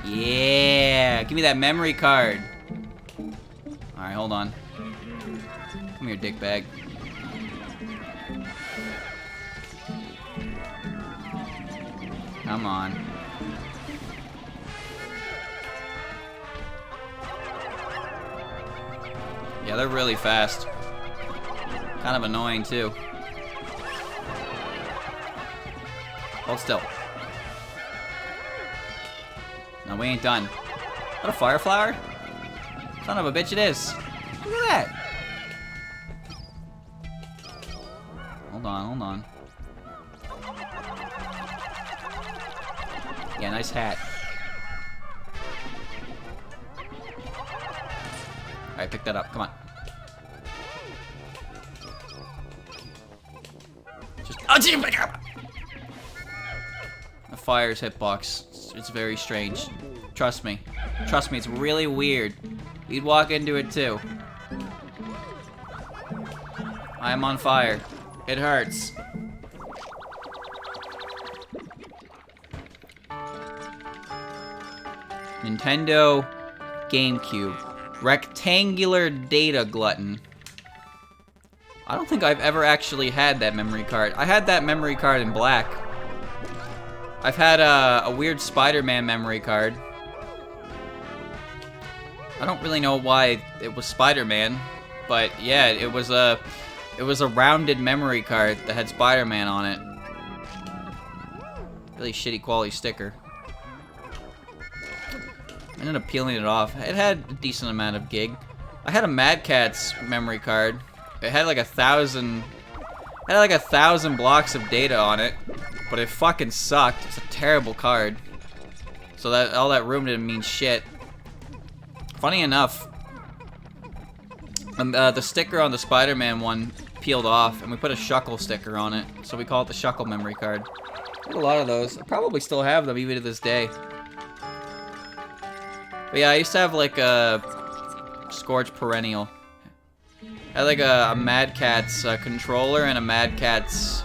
Yeah. Give me that memory card. Alright, hold on. Come here, dickbag. Come on. Yeah, they're really fast. Kind of annoying, too. Hold still. No, we ain't done. What a fire flower? Son of a bitch it is. Look at that. Hold on, hold on. Yeah, nice hat. Alright, pick that up. Come on. Just... Oh, gee, pick up! The fire's hitbox. It's very strange. Trust me. Trust me, it's really weird. You'd walk into it too. I am on fire. It hurts. Nintendo GameCube. Rectangular data glutton. I don't think I've ever actually had that memory card. I had that memory card in black. I've had a weird Spider-Man memory card. I don't really know why it was Spider-Man, but yeah, it was a rounded memory card that had Spider-Man on it. Really shitty quality sticker. I ended up peeling it off. It had a decent amount of gig. I had a Mad Catz memory card. It had like 1,000 blocks of data on it, but it fucking sucked. It's a terrible card. So that all that room didn't mean shit. Funny enough, the sticker on the Spider-Man one peeled off, and we put a Shuckle sticker on it, so we call it the Shuckle memory card. I had a lot of those. I probably still have them even to this day. But yeah, I used to have like a Scorch Perennial. I had like a Mad Catz controller and a Mad Catz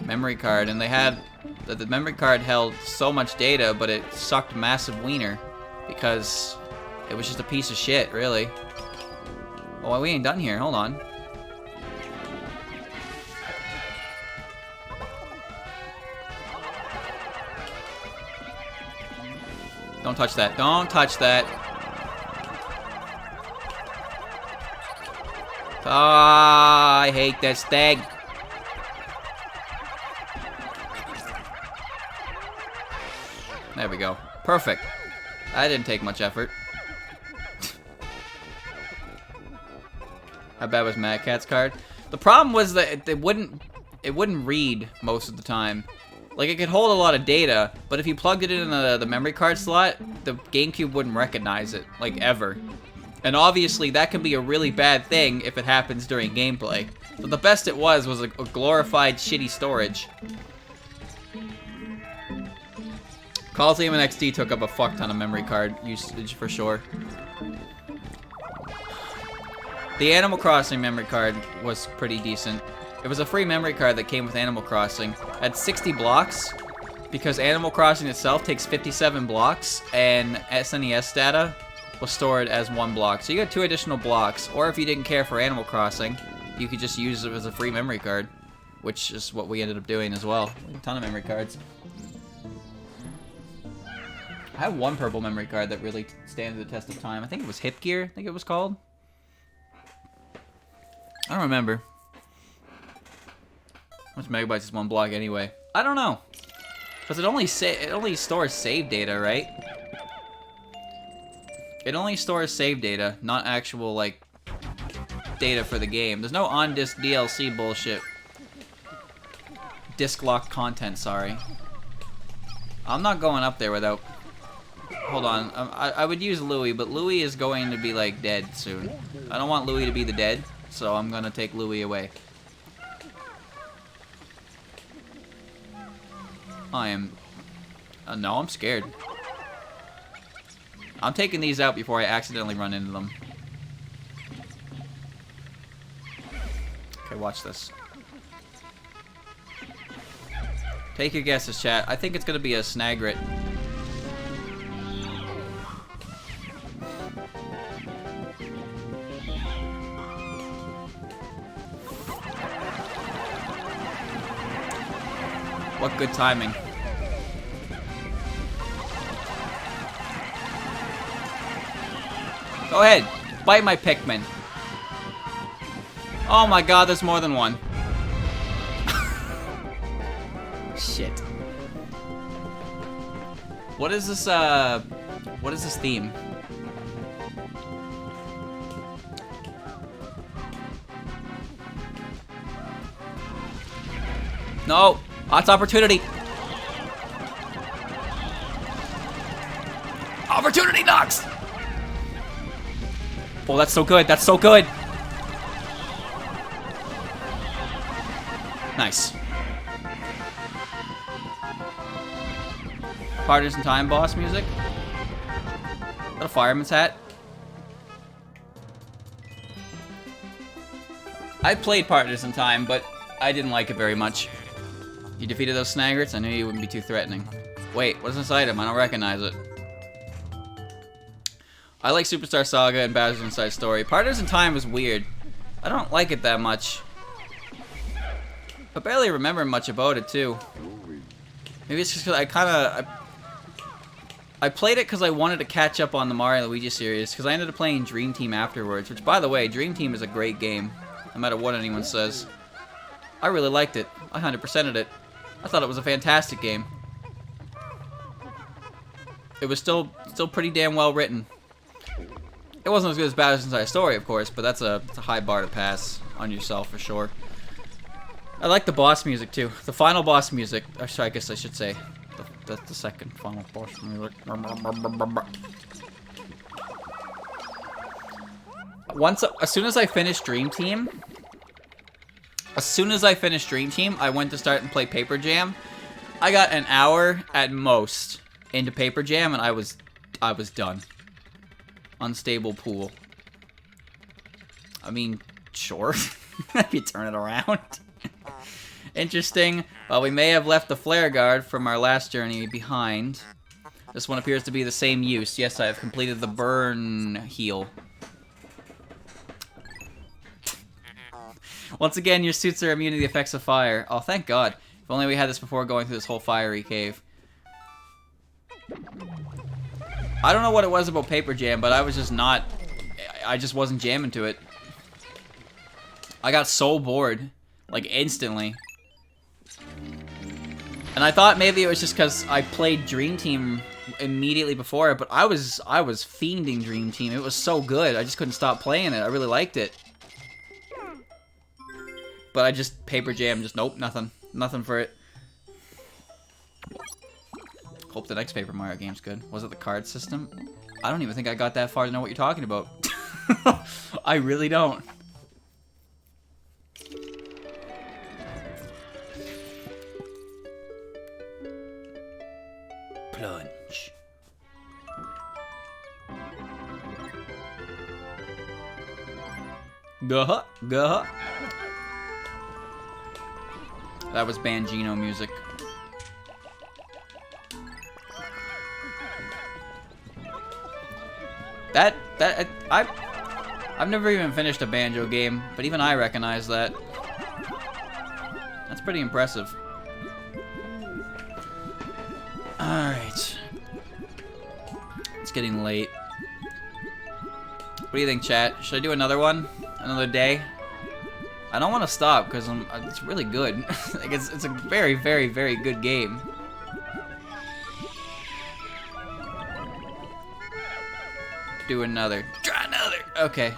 memory card, and they had the memory card held so much data, but it sucked massive wiener because it was just a piece of shit, really. Oh, we ain't done here. Hold on. Don't touch that. Don't touch that. Ah, I hate that stag. There we go. Perfect. That didn't take much effort. How bad was Mad Catz card? The problem was that it wouldn't read most of the time. Like, it could hold a lot of data, but if you plugged it in the memory card slot, the GameCube wouldn't recognize it, like, ever. And obviously, that can be a really bad thing if it happens during gameplay. But the best it was a glorified shitty storage. Coliseum and XD took up a fuck ton of memory card usage for sure. The Animal Crossing memory card was pretty decent. It was a free memory card that came with Animal Crossing. It had 60 blocks, because Animal Crossing itself takes 57 blocks, and SNES data was stored as 1 block. So you got 2 additional blocks, or if you didn't care for Animal Crossing, you could just use it as a free memory card, which is what we ended up doing as well. A ton of memory cards. I have one purple memory card that really stands the test of time. I think it was Hip Gear, I think it was called. I don't remember. How much megabytes is 1 block anyway? I don't know. Because it only stores save data, right? It only stores save data, not actual, like, data for the game. There's no on-disc DLC bullshit. Disc-locked content, sorry. I'm not going up there without... Hold on. I would use Louie, but Louie is going to be, like, dead soon. I don't want Louie to be the dead, so I'm going to take Louie away. I am... no, I'm scared. I'm taking these out before I accidentally run into them. Okay, watch this. Take your guesses, chat. I think it's gonna be a Snagrit. What good timing. Go ahead, bite my Pikmin. Oh my god, there's more than one. Shit. What is this theme? No! That's opportunity! Opportunity knocks! Oh, that's so good. That's so good. Nice. Partners in Time boss music. Is that a fireman's hat? I played Partners in Time, but I didn't like it very much. You defeated those Snagrits? I knew you wouldn't be too threatening. Wait, what is this item? I don't recognize it. I like Superstar Saga and Bowser's Inside Story. Partners in Time was weird. I don't like it that much. I barely remember much about it, too. Maybe it's just because I played it because I wanted to catch up on the Mario and Luigi series, because I ended up playing Dream Team afterwards, which, by the way, Dream Team is a great game, no matter what anyone says. I really liked it. I 100%ed it. I thought it was a fantastic game. It was still pretty damn well written. It wasn't as good as Bowser's Inside Story, of course, but that's a high bar to pass on yourself for sure. I like the boss music too. The final boss music. Actually, I guess I should say that's the second final boss music. As soon as I finished Dream Team, I went to start and play Paper Jam. I got an hour at most into Paper Jam, and I was done. Unstable pool. I mean, sure. If you turn it around. Interesting. While we may have left the flare guard from our last journey behind, this one appears to be the same use. Yes, I have completed the burn heal. Once again, your suits are immune to the effects of fire. Oh, thank God. If only we had this before going through this whole fiery cave. I don't know what it was about Paper Jam, but I was just not... I just wasn't jamming to it. I got so bored. Like, instantly. And I thought maybe it was just because I played Dream Team immediately before it, but I was fiending Dream Team. It was so good. I just couldn't stop playing it. I really liked it. But I just... Paper Jam, just nope, nothing. Nothing for it. Hope the next Paper Mario game's good. Was it the card system? I don't even think I got that far to know what you're talking about. I really don't. Plunge. Gah, gah. That was Bangino music. I've never even finished a Banjo game, but even I recognize that. That's pretty impressive. Alright. It's getting late. What do you think, chat? Should I do another one? Another day? I don't want to stop, because it's really good. Like it's a very, very, very good game. do another. Try another. Okay.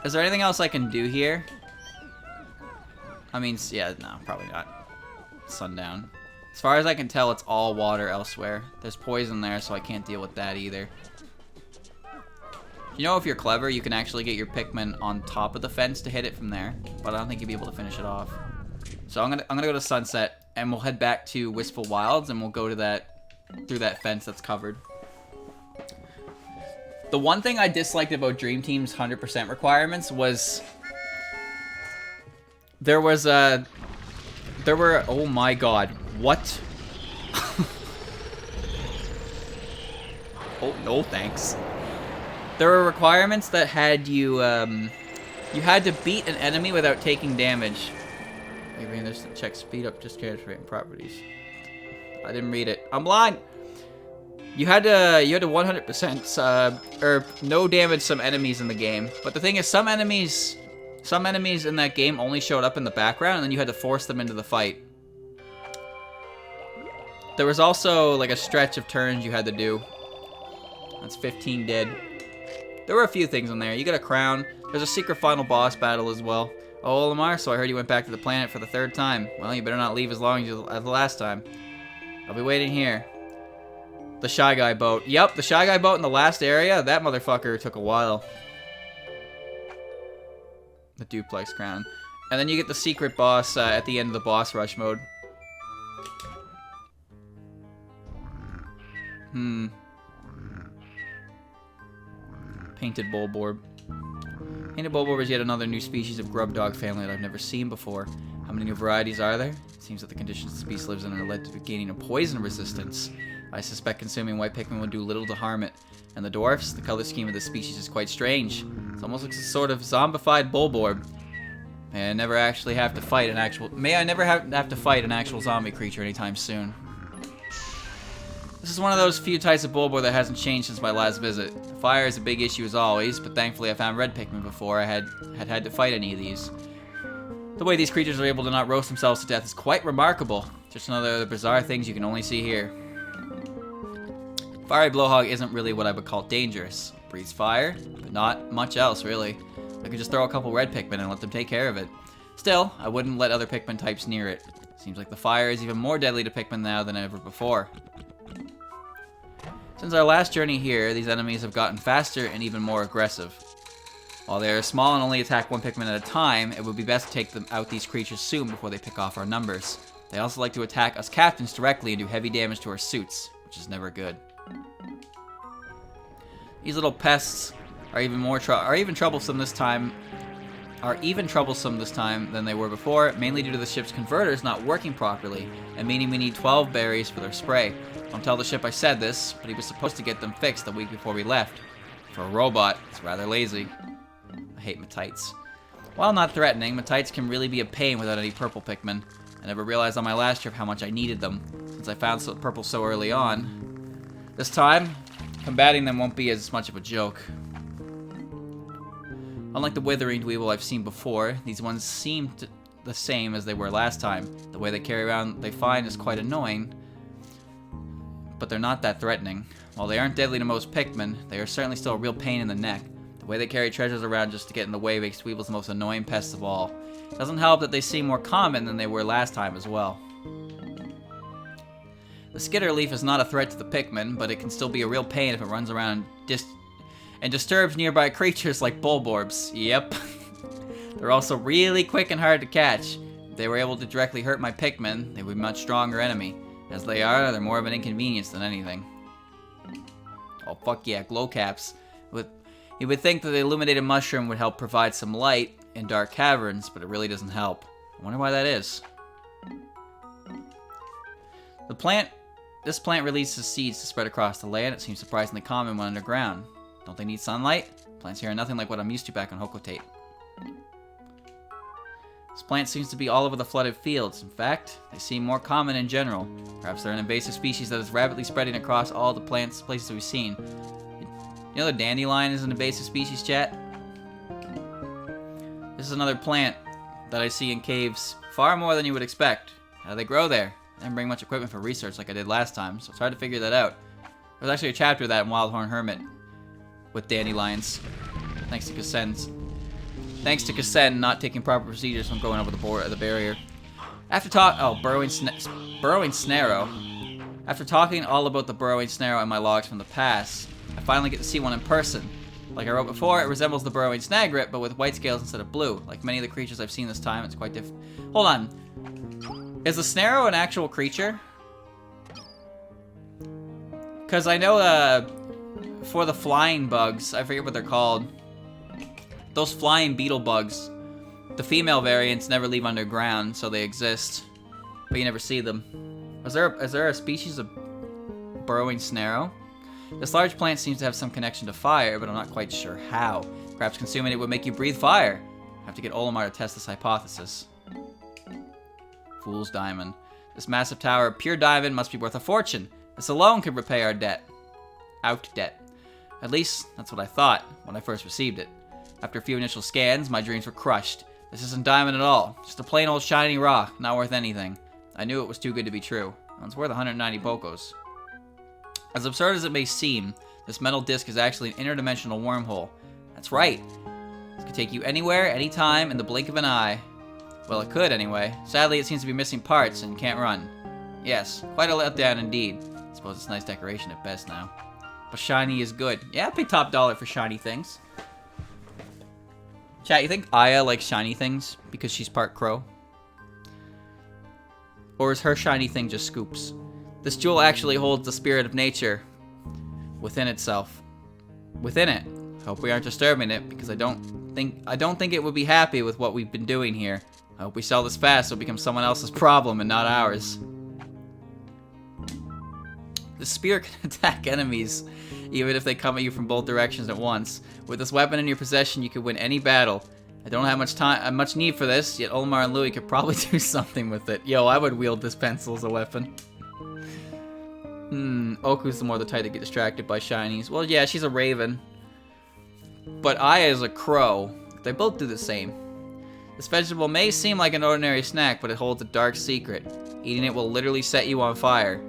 Is there anything else I can do here? I mean, yeah, no, probably not. Sundown. As far as I can tell, it's all water elsewhere. There's poison there, so I can't deal with that either. You know, if you're clever, you can actually get your Pikmin on top of the fence to hit it from there, but I don't think you'll be able to finish it off. So I'm gonna go to Sunset, and we'll head back to Wistful Wilds, and we'll go to through that fence that's covered. The one thing I disliked about Dream Team's 100% requirements was there were, oh my god, what? Oh, no thanks. There were requirements that had you, you had to beat an enemy without taking damage. Maybe there's to check speed up, just character rate and properties. I didn't read it. I'm blind! You had to 100%, or no damage some enemies in the game. But the thing is, some enemies in that game only showed up in the background, and then you had to force them into the fight. There was also, like, a stretch of turns you had to do. That's 15 dead. There were a few things in there. You got a crown. There's a secret final boss battle as well. Oh, Lamar, so I heard you went back to the planet for the 3rd time. Well, you better not leave as long as the last time. I'll be waiting here. The Shy Guy boat. Yep, the Shy Guy boat in the last area. That motherfucker took a while. The duplex crown. And then you get the secret boss at the end of the boss rush mode. Painted Bulborb. Painted Bulborb is yet another new species of grub dog family that I've never seen before. How many new varieties are there? It seems that the conditions the species lives in are led to gaining a poison resistance. I suspect consuming white Pikmin will do little to harm it. And the dwarfs? The color scheme of this species is quite strange. It almost looks like a sort of zombified Bulborb. May I never actually have to fight an actual... May I never have to fight an actual zombie creature anytime soon. This is one of those few types of Bulborb that hasn't changed since my last visit. Fire is a big issue as always, but thankfully I found red Pikmin before I had to fight any of these. The way these creatures are able to not roast themselves to death is quite remarkable. Just another of the bizarre things you can only see here. Fiery Blowhog isn't really what I would call dangerous. It breathes fire, but not much else really. I could just throw a couple red Pikmin and let them take care of it. Still, I wouldn't let other Pikmin types near it. Seems like the fire is even more deadly to Pikmin now than ever before. Since our last journey here, these enemies have gotten faster and even more aggressive. While they are small and only attack one Pikmin at a time, it would be best to take them out these creatures soon before they pick off our numbers. They also like to attack us captains directly and do heavy damage to our suits, which is never good. These little pests are even troublesome this time than they were before, mainly due to the ship's converters not working properly, and meaning we need 12 berries for their spray. Don't tell the ship I said this, but he was supposed to get them fixed the week before we left. For a robot, it's rather lazy. I hate Matites. While not threatening, Matites can really be a pain without any purple Pikmin. I never realized on my last trip how much I needed them, since I found purple so early on. This time, combating them won't be as much of a joke. Unlike the withering Dweeble I've seen before, these ones seem the same as they were last time. The way they carry around they find is quite annoying, but they're not that threatening. While they aren't deadly to most Pikmin, they are certainly still a real pain in the neck. The way they carry treasures around just to get in the way makes Dweebles the most annoying pests of all. It doesn't help that they seem more common than they were last time as well. The skitter leaf is not a threat to the Pikmin, but it can still be a real pain if it runs around and disturbs nearby creatures like Bulborbs. Yep. They're also really quick and hard to catch. If they were able to directly hurt my Pikmin, they would be a much stronger enemy. As they are, they're more of an inconvenience than anything. Oh fuck yeah, glow caps. You would think that the illuminated mushroom would help provide some light in dark caverns, but it really doesn't help. I wonder why that is. This plant releases seeds to spread across the land. It seems surprisingly common when underground. Don't they need sunlight? Plants here are nothing like what I'm used to back on Hokotate. This plant seems to be all over the flooded fields. In fact, they seem more common in general. Perhaps they're an invasive species that is rapidly spreading across all the places we've seen. You know the dandelion is an invasive species, chat? This is another plant that I see in caves far more than you would expect. How do they grow there? I didn't bring much equipment for research like I did last time, so it's hard to figure that out. There's actually a chapter of that in Wildhorn Hermit, with dandelions. Thanks to Cassen not taking proper procedures when going over the barrier. After burrowing snarrow. After talking all about the burrowing snarrow in my logs from the past, I finally get to see one in person. Like I wrote before, it resembles the burrowing snagrit, but with white scales instead of blue. Like many of the creatures I've seen this time, it's quite different. Hold on. Is the snarrow an actual creature? Because I know for the flying bugs, I forget what they're called. Those flying beetle bugs, the female variants never leave underground, so they exist, but you never see them. Is there a species of burrowing snarrow? This large plant seems to have some connection to fire, but I'm not quite sure how. Perhaps consuming it would make you breathe fire. I have to get Olimar to test this hypothesis. Fool's diamond. This massive tower of pure diamond must be worth a fortune. This alone could repay our debt. Out debt. At least, that's what I thought when I first received it. After a few initial scans, my dreams were crushed. This isn't diamond at all. Just a plain old shiny rock, not worth anything. I knew it was too good to be true. It's worth 190 Pokos. As absurd as it may seem, this metal disc is actually an interdimensional wormhole. That's right. It could take you anywhere, anytime, in the blink of an eye. Well, it could anyway. Sadly, it seems to be missing parts and can't run. Yes, quite a letdown indeed. I suppose it's a nice decoration at best now. But shiny is good. Yeah, I pay top dollar for shiny things. Chat, you think Aya likes shiny things because she's part crow? Or is her shiny thing just scoops? This jewel actually holds the spirit of nature within itself. Within it. Hope we aren't disturbing it, because I don't think it would be happy with what we've been doing here. I hope we sell this fast so it becomes someone else's problem and not ours. The spear can attack enemies, even if they come at you from both directions at once. With this weapon in your possession, you could win any battle. I don't have much need for this, yet Olimar and Louie could probably do something with it. Yo, I would wield this pencil as a weapon. Oku's the more the type to get distracted by shinies. Well, yeah, she's a raven. But Aya is a crow. They both do the same. This vegetable may seem like an ordinary snack, but it holds a dark secret. Eating it will literally set you on fire.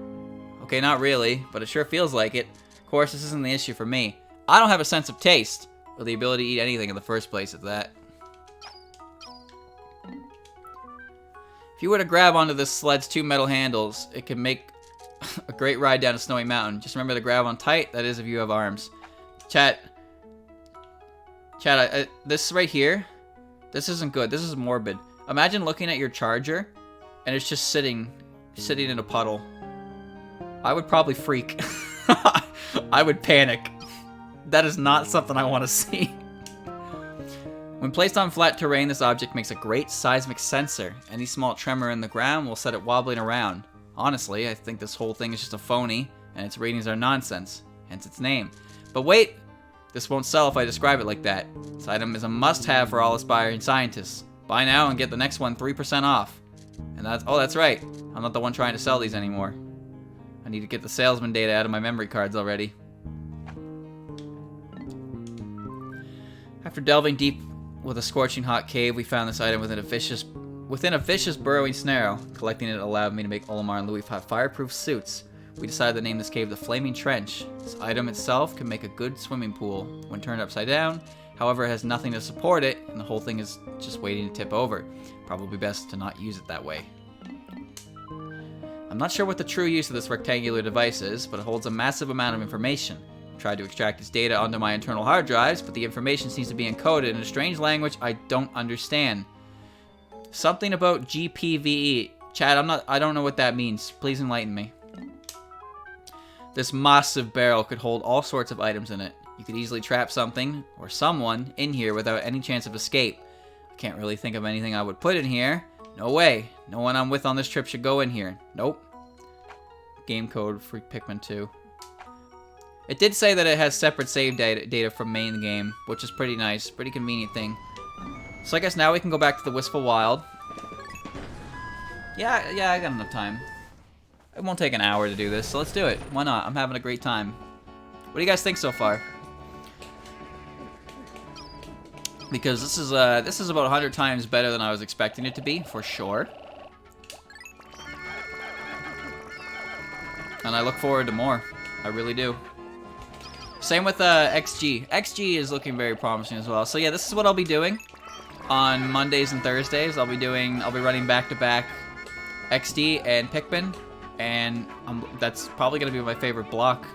Okay, not really, but it sure feels like it. Of course, this isn't the issue for me. I don't have a sense of taste, or the ability to eat anything in the first place at that. If you were to grab onto this sled's 2 metal handles, it can make a great ride down a snowy mountain. Just remember to grab on tight, that is if you have arms. Chat, this right here, this isn't good. This is morbid. Imagine looking at your charger, and it's just sitting in a puddle. I would probably freak. I would panic. That is not something I want to see. When placed on flat terrain, this object makes a great seismic sensor. Any small tremor in the ground will set it wobbling around. Honestly, I think this whole thing is just a phony, and its readings are nonsense, hence its name. But wait! This won't sell if I describe it like that. This item is a must-have for all aspiring scientists. Buy now and get the next one 3% off. And that's right. I'm not the one trying to sell these anymore. I need to get the salesman data out of my memory cards already. After delving deep with a scorching hot cave, we found this item within a vicious burrowing snarrow. Collecting it allowed me to make Olimar and Louie have fireproof suits. We decided to name this cave the Flaming Trench. This item itself can make a good swimming pool when turned upside down. However, it has nothing to support it, and the whole thing is just waiting to tip over. Probably best to not use it that way. I'm not sure what the true use of this rectangular device is, but it holds a massive amount of information. I tried to extract its data onto my internal hard drives, but the information seems to be encoded in a strange language I don't understand. Something about GPVE. Chad, I don't know what that means. Please enlighten me. This massive barrel could hold all sorts of items in it. You could easily trap something, or someone, in here without any chance of escape. I can't really think of anything I would put in here. No way. No one I'm with on this trip should go in here. Nope. Game code for Pikmin 2. It did say that it has separate save data from main game, which is pretty nice. Pretty convenient thing. So I guess now we can go back to the Wistful Wild. Yeah, I got enough time. It won't take an hour to do this, so let's do it. Why not? I'm having a great time. What do you guys think so far? Because this is about 100 times better than I was expecting it to be, for sure. And I look forward to more. I really do. Same with XG. XG is looking very promising as well. So yeah, this is what I'll be doing on Mondays and Thursdays. I'll be running back-to-back XD and Pikmin, and that's probably gonna be my favorite block.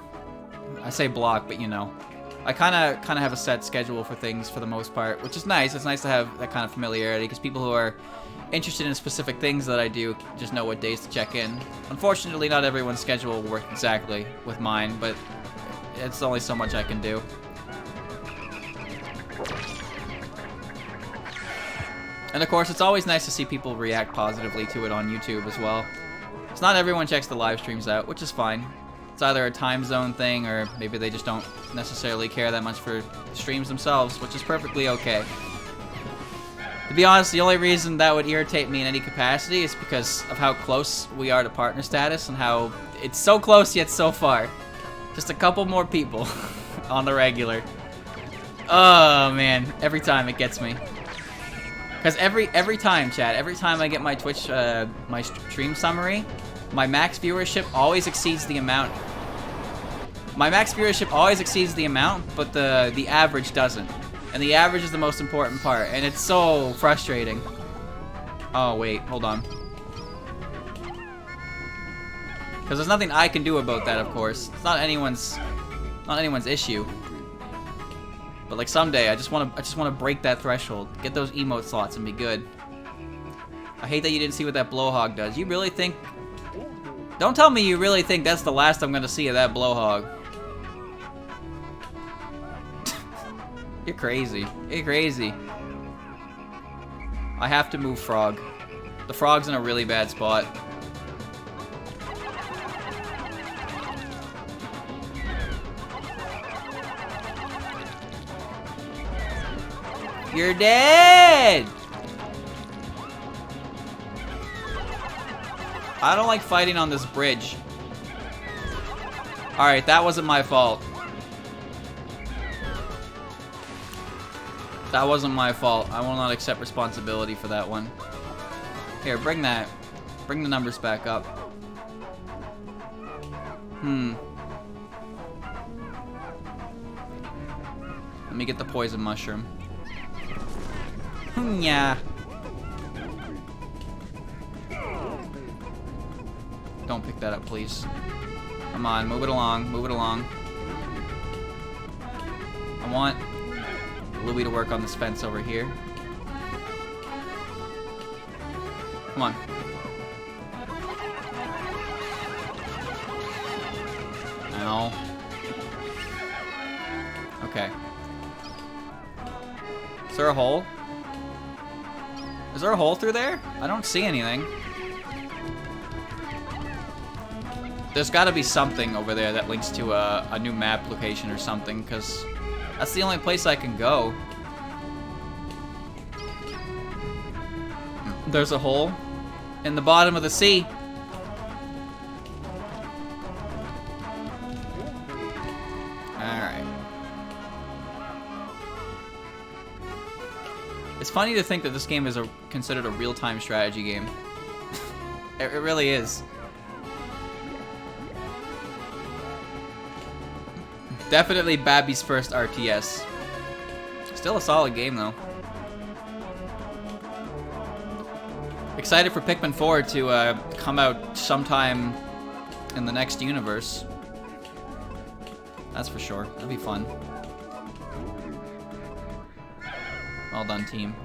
I say block, but you know, I kind of have a set schedule for things for the most part, which is nice. It's nice to have that kind of familiarity because people who are interested in specific things that I do just know what days to check in. Unfortunately, not everyone's schedule will work exactly with mine, but it's only so much I can do. And of course, it's always nice to see people react positively to it on YouTube as well. It's not everyone checks the live streams out, which is fine. It's either a time zone thing, or maybe they just don't necessarily care that much for the streams themselves, which is perfectly okay. To be honest, the only reason that would irritate me in any capacity is because of how close we are to partner status and how it's so close yet so far. Just a couple more people on the regular. Oh man, every time it gets me. Because every time, chat, every time I get my Twitch, my stream summary, my max viewership always exceeds the amount. My max viewership always exceeds the amount, but the average doesn't. And the average is the most important part, and it's so frustrating. Oh wait, hold on. Because there's nothing I can do about that, of course. It's not anyone's issue. But like someday, I just want to break that threshold, get those emote slots, and be good. I hate that you didn't see what that blowhog does. You really think? Don't tell me you really think that's the last I'm gonna see of that blowhog. You're crazy. You're crazy. I have to move Frog. The Frog's in a really bad spot. You're dead! I don't like fighting on this bridge. Alright, that wasn't my fault. That wasn't my fault. I will not accept responsibility for that one. Here, bring that. Bring the numbers back up. Let me get the poison mushroom. Yeah. Don't pick that up, please. Come on, move it along, move it along. I want Louie to work on this fence over here. Come on. Ow. Okay. Is there a hole? Is there a hole through there? I don't see anything. There's gotta be something over there that links to a new map location or something, because that's the only place I can go. There's a hole in the bottom of the sea. Alright. It's funny to think that this game is considered a real-time strategy game. It really is. Definitely Babby's first RTS. Still a solid game, though. Excited for Pikmin 4 to come out sometime in the next universe. That's for sure. That'd be fun. Well done, team.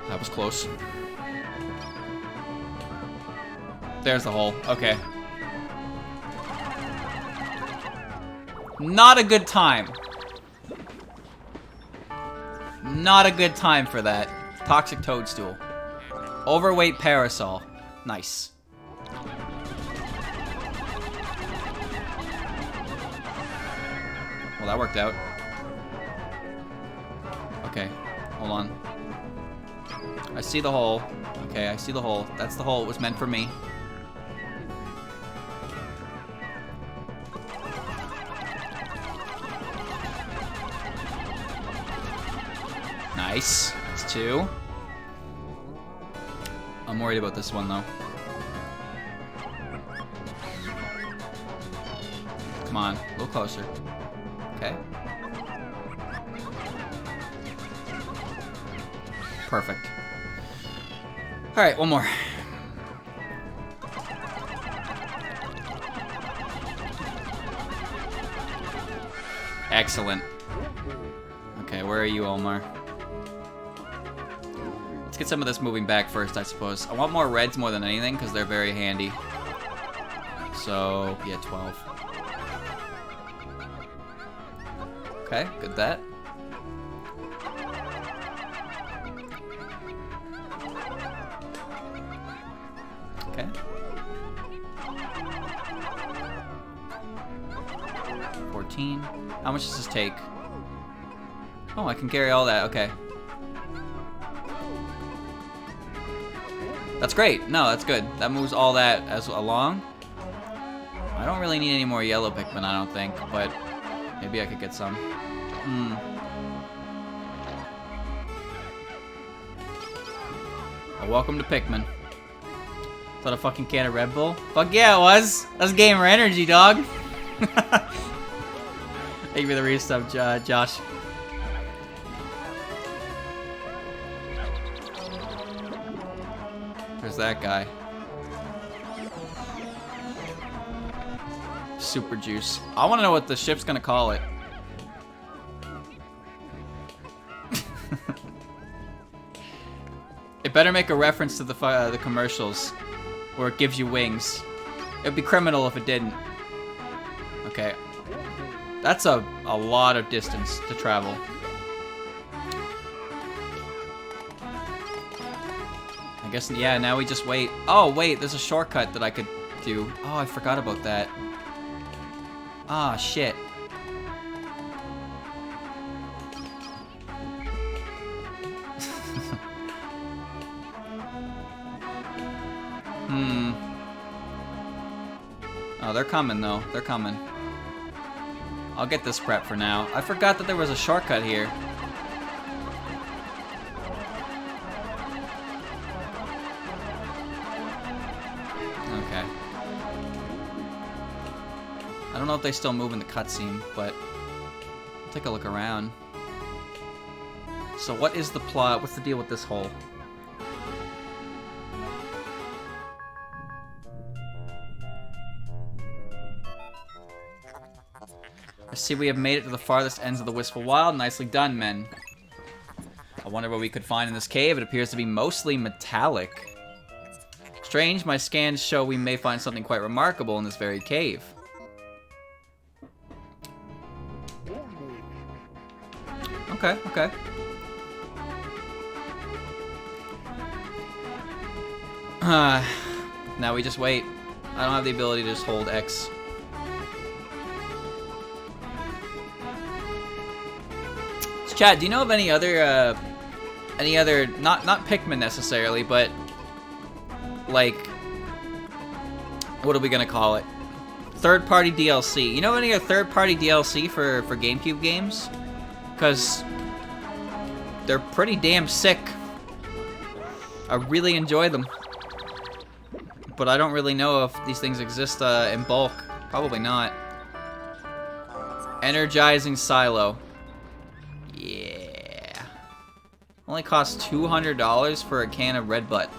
That was close. There's the hole. Okay. Not a good time. Not a good time for that. Toxic toadstool. Overweight parasol. Nice. Well, that worked out. Okay, hold on. I see the hole. Okay, I see the hole. That's the hole. It was meant for me. Nice. It's 2. I'm worried about this one, though. Come on, a little closer. Okay. Perfect. Alright, one more. Excellent. Okay, where are you, Omar? Let's get some of this moving back first, I suppose. I want more reds more than anything, because they're very handy. So, yeah, 12. Okay, good that. Okay. 14. How much does this take? Oh, I can carry all that. Okay. That's great. No, that's good. That moves all that as along. I don't really need any more yellow Pikmin, I don't think, but maybe I could get some. Well, welcome to Pikmin. Is that a fucking can of Red Bull? Fuck yeah, it was. That's gamer energy, dog. Thank you for the resub, Josh. There's that guy. Super juice. I want to know what the ship's gonna call it. It better make a reference to the commercials, where it gives you wings. It'd be criminal if it didn't. Okay. That's a lot of distance to travel. I guess, yeah, now we just wait. Oh, wait, there's a shortcut that I could do. Oh, I forgot about that. Ah, shit. Oh, they're coming, though. They're coming. I'll get this prep for now. I forgot that there was a shortcut here. Okay. I don't know if they still move in the cutscene, but I'll take a look around. So what is the plot? What's the deal with this hole? I see we have made it to the farthest ends of the Wistful Wild. Nicely done, men. I wonder what we could find in this cave. It appears to be mostly metallic. Strange, my scans show we may find something quite remarkable in this very cave. Okay, okay. Now we just wait. I don't have the ability to just hold X. Chat, do you know of any other, not Pikmin necessarily, but, like, what are we gonna call it? Third-party DLC. You know of any other third-party DLC for GameCube games? Because they're pretty damn sick. I really enjoy them. But I don't really know if these things exist in bulk. Probably not. Energizing Silo. Yeah. Only costs $200 for a can of Red Butt.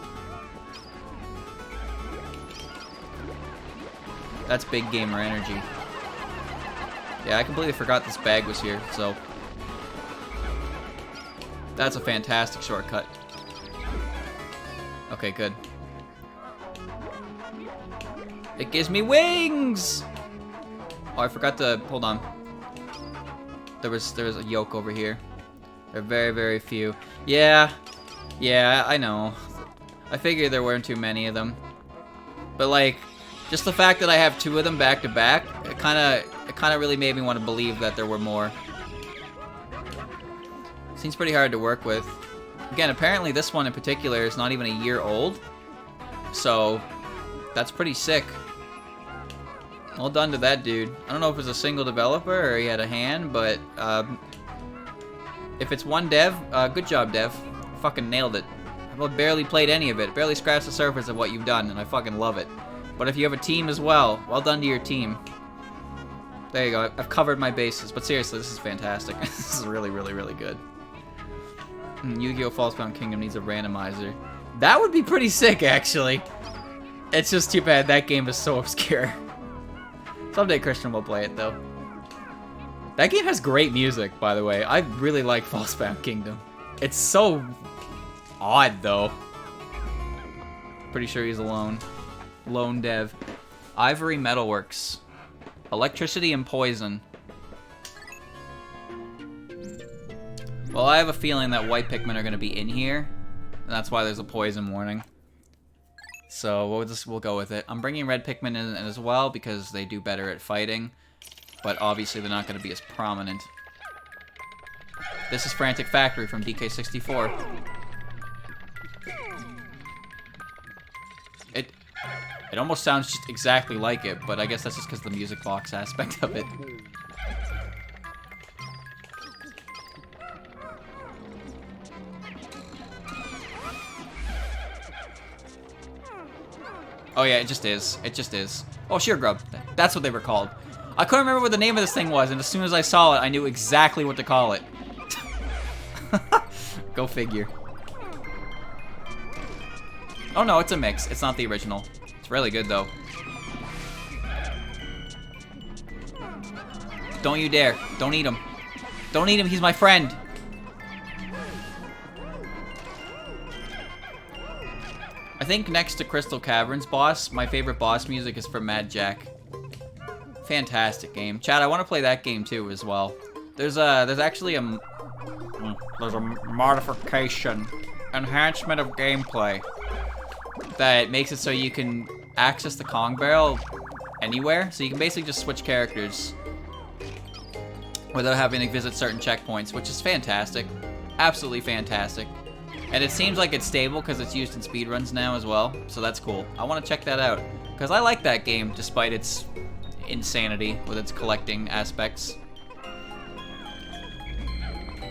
That's big gamer energy. Yeah, I completely forgot this bag was here, so that's a fantastic shortcut. Okay, good. It gives me wings! Oh, I forgot to... Hold on. There was a yoke over here. There are very, very few. Yeah, I know. I figured there weren't too many of them. But, like, just the fact that I have 2 of them back to back, it kind of really made me want to believe that there were more. Seems pretty hard to work with. Again, apparently this one in particular is not even a year old. So, that's pretty sick. Well done to that dude. I don't know if it was a single developer or he had a hand, but If it's one dev, good job, dev. Fucking nailed it. I've barely played any of it. Barely scratched the surface of what you've done, and I fucking love it. But if you have a team as well, well done to your team. There you go. I've covered my bases. But seriously, this is fantastic. This is really, really, really good. Yu-Gi-Oh! Falsebound Kingdom needs a randomizer. That would be pretty sick, actually. It's just too bad that game is so obscure. Someday Christian will play it, though. That game has great music, by the way. I really like Falsebound Kingdom. It's so odd, though. Pretty sure he's alone. Lone dev. Ivory Metalworks. Electricity and poison. Well, I have a feeling that white Pikmin are going to be in here. And that's why there's a poison warning. So we'll go with it. I'm bringing red Pikmin in as well because they do better at fighting. But obviously they're not going to be as prominent. This is Frantic Factory from DK64. It almost sounds just exactly like it, but I guess that's just because the music box aspect of it. Oh yeah, it just is. It just is. Oh, Sheer Grub. That's what they were called. I couldn't remember what the name of this thing was, and as soon as I saw it, I knew exactly what to call it. Go figure. Oh no, it's a mix. It's not the original. It's really good, though. Don't you dare. Don't eat him. Don't eat him. He's my friend. I think next to Crystal Caverns boss, my favorite boss music is from Mad Jack. Fantastic game. Chad, I want to play that game too as well. There's actually a modification, enhancement of gameplay that makes it so you can access the Kong barrel anywhere. So you can basically just switch characters without having to visit certain checkpoints, which is fantastic. Absolutely fantastic. And it seems like it's stable because it's used in speedruns now as well, so that's cool. I want to check that out, because I like that game despite its insanity with its collecting aspects.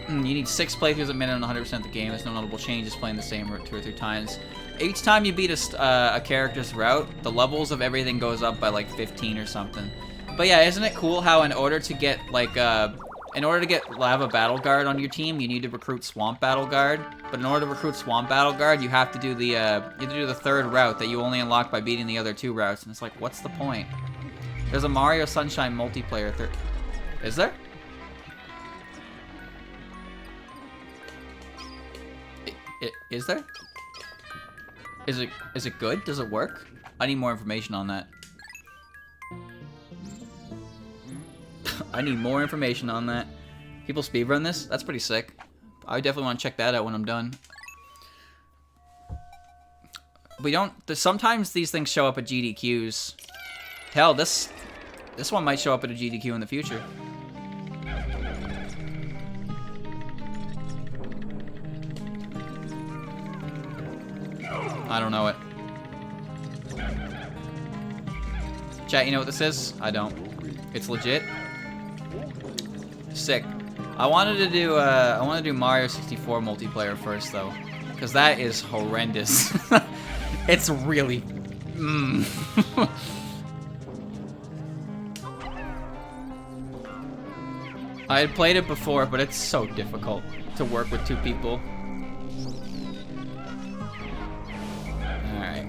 You need 6 playthroughs a minute on 100% of the game. There's no notable changes playing the same route 2 or 3 times. Each time you beat a character's route, the levels of everything goes up by like 15 or something. But yeah, isn't it cool how in order to get like Lava Battle Guard on your team, you need to recruit Swamp Battle Guard. But in order to recruit Swamp Battle Guard, you have to do the 3rd route that you only unlock by beating the other 2 routes. And it's like, what's the point? There's a Mario Sunshine multiplayer. Is there? Is there? Is it good? Does it work? I need more information on that. I need more information on that. People speedrun this? That's pretty sick. I definitely want to check that out when I'm done. Sometimes these things show up at GDQs. Hell, this one might show up at a GDQ in the future. I don't know it. Chat, you know what this is? I don't. It's legit. Sick. I wanted to do Mario 64 multiplayer first though, because that is horrendous. It's really. I had played it before, but it's so difficult to work with 2 people. Alright.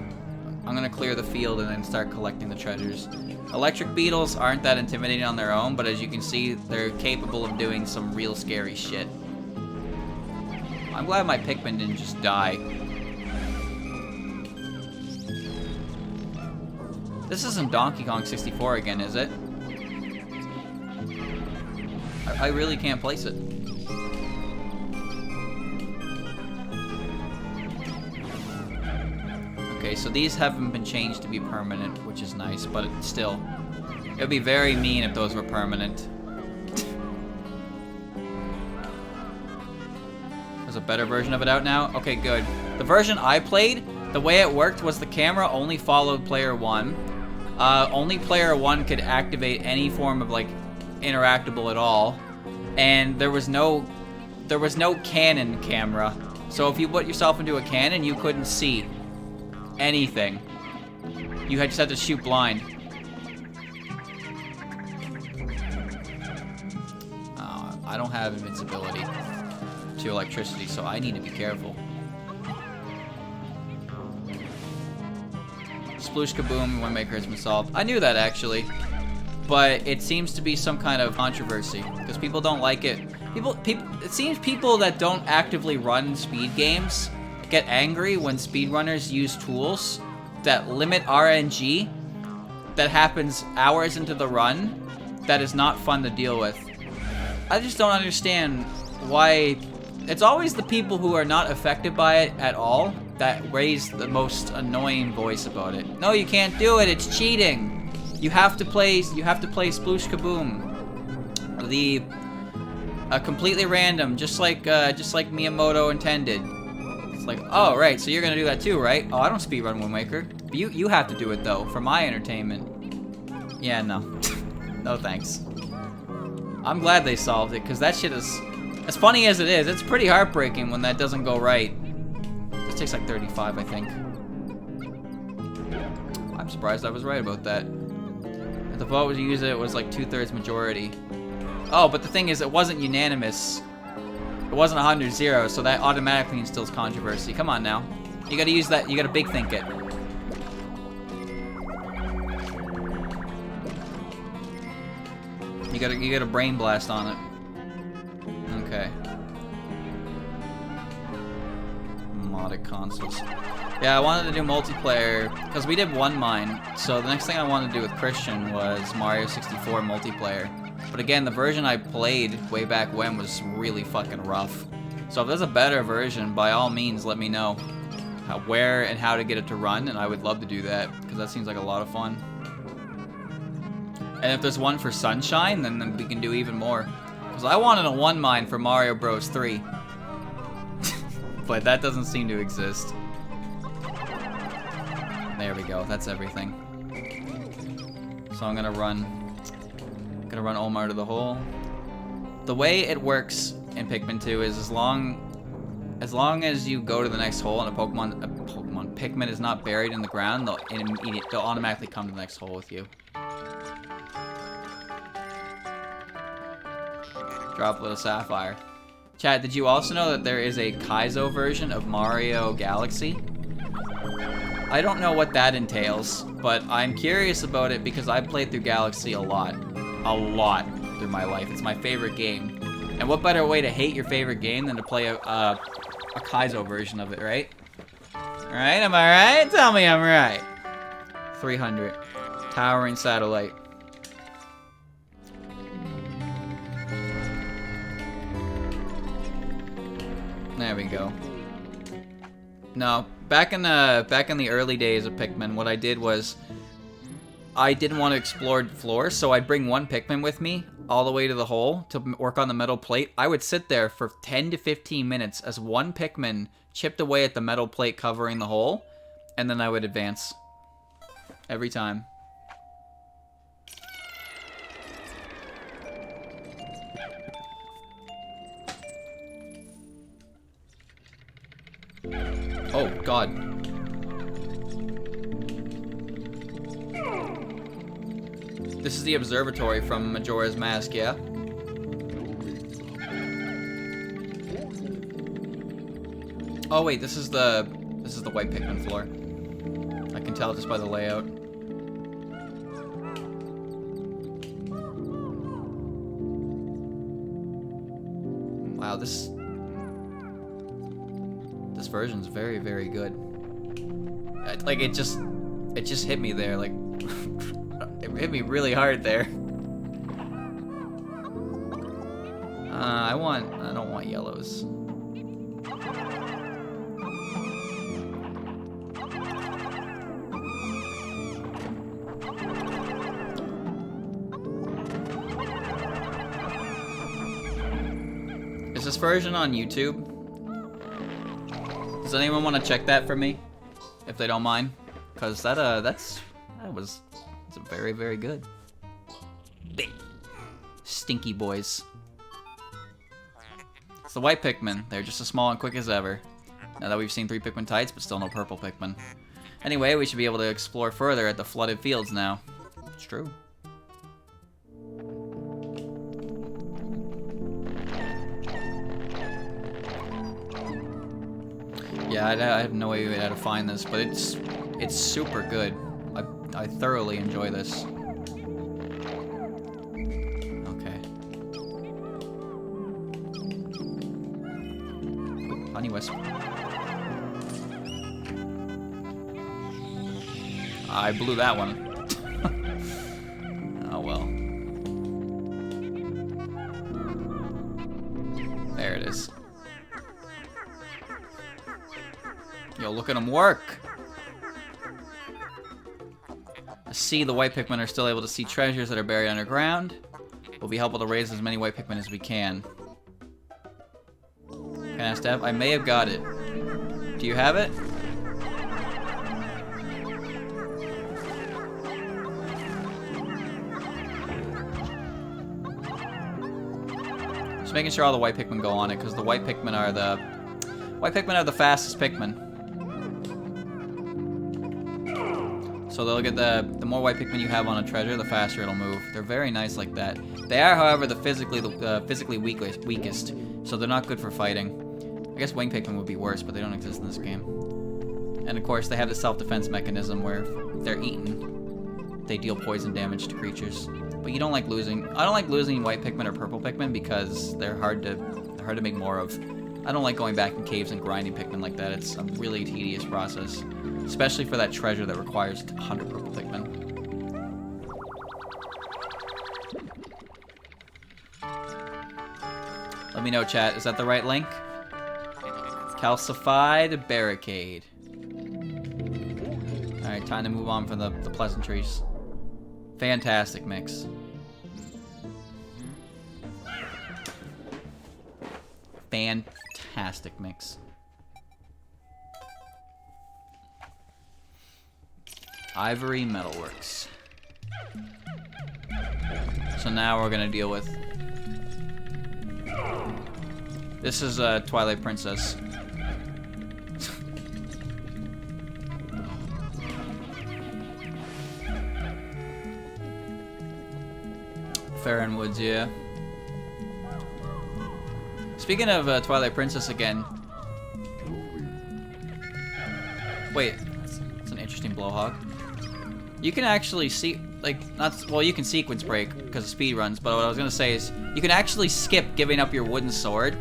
I'm gonna clear the field and then start collecting the treasures. Electric beetles aren't that intimidating on their own, but as you can see, they're capable of doing some real scary shit. I'm glad my Pikmin didn't just die. This isn't Donkey Kong 64 again, is it? I really can't place it. Okay, so these haven't been changed to be permanent, which is nice, but still. It would be very mean if those were permanent. There's a better version of it out now? Okay, good. The version I played, the way it worked was the camera only followed player 1. Only player 1 could activate any form of, like, interactable at all. And there was no there was no Canon camera. So if you put yourself into a cannon, you couldn't see anything. You just had to shoot blind. I don't have invincibility to electricity, so I need to be careful. Sploosh Kaboom, Windmaker has been solved. I knew that, actually. But it seems to be some kind of controversy, because people don't like it. It seems people that don't actively run speed games get angry when speedrunners use tools that limit RNG that happens hours into the run that is not fun to deal with. I just don't understand why. It's always the people who are not affected by it at all that raise the most annoying voice about it. No, you can't do it. It's cheating. You have to play Sploosh Kaboom. Completely random, just like Miyamoto intended. It's like, oh right, so you're gonna do that too, right? Oh, I don't speedrun Wind Waker. You have to do it though for my entertainment. Yeah, no, no thanks. I'm glad they solved it, because that shit is, as funny as it is, it's pretty heartbreaking when that doesn't go right. This takes like 35, I think. I'm surprised I was right about that. If the vote was used, it was like 2/3 majority. Oh, but the thing is, it wasn't unanimous. It wasn't 100-0, so that automatically instills controversy. Come on now. You gotta use that, you gotta big think it. You gotta brain blast on it. Okay. Modded consoles. Yeah, I wanted to do multiplayer, because we did one mine, so the next thing I wanted to do with Christian was Mario 64 multiplayer. But again, the version I played way back when was really fucking rough. So if there's a better version, by all means, let me know where and how to get it to run, and I would love to do that, because that seems like a lot of fun. And if there's one for Sunshine, then we can do even more. Because I wanted a one mine for Mario Bros. 3. But that doesn't seem to exist. There we go, that's everything. So I'm gonna run Omar to the hole. The way it works in Pikmin 2 is as long as you go to the next hole and a Pikmin is not buried in the ground, they'll automatically come to the next hole with you. Droplet of Sapphire. Chat, did you also know that there is a Kaizo version of Mario Galaxy? I don't know what that entails, but I'm curious about it because I've played through Galaxy a lot through my life. It's my favorite game. And what better way to hate your favorite game than to play a Kaizo version of it, right? Alright, am I right? Tell me I'm right. 300. Towering satellite. There we go. No, back in the early days of Pikmin, what I did was I didn't want to explore floors, so I'd bring one Pikmin with me all the way to the hole to work on the metal plate. I would sit there for 10 to 15 minutes as one Pikmin chipped away at the metal plate covering the hole, and then I would advance. Every time. Oh, God. This is the observatory from Majora's Mask, yeah? Oh wait, this is the white Pikmin floor. I can tell just by the layout. Wow, this version's very, very good. Like it just hit me there, like it hit me really hard there. I don't want yellows. Is this version on YouTube? Does anyone want to check that for me, if they don't mind? Cause that's very, very good. Stinky boys. It's the white Pikmin. They're just as small and quick as ever. Now that we've seen 3 Pikmin tights, but still no purple Pikmin. Anyway, we should be able to explore further at the flooded fields now. It's true. Yeah, I have no idea how to find this, but it's super good. I thoroughly enjoy this. Okay. Honey Wisp. I blew that one. Oh well. There it is. Yo, look at him work! I see the white Pikmin are still able to see treasures that are buried underground. We'll be helpful to raise as many white Pikmin as we can. Can I ask Dev? I may have got it. Do you have it? Just making sure all the white Pikmin go on it, because the white Pikmin are the fastest Pikmin. So they'll get the more white Pikmin you have on a treasure, the faster it'll move. They're very nice like that. They are, however, the physically weakest, so they're not good for fighting. I guess wing Pikmin would be worse, but they don't exist in this game. And of course, they have the self-defense mechanism where if they're eaten, they deal poison damage to creatures. But you don't like losing. I don't like losing white Pikmin or purple Pikmin because they're hard to make more of. I don't like going back in caves and grinding Pikmin like that. It's a really tedious process. Especially for that treasure that requires 100 purple Pikmin. Let me know, chat. Is that the right link? Calcified barricade. Alright, time to move on from the pleasantries. Fantastic mix. Fantastic mix. Ivory Metalworks. So now we're gonna deal with... This is Twilight Princess. Farron Woods, yeah. Speaking of Twilight Princess again. Wait, that's an interesting blowhog. You can actually see, like, well, you can sequence break because of speed runs, but what I was gonna say is you can actually skip giving up your wooden sword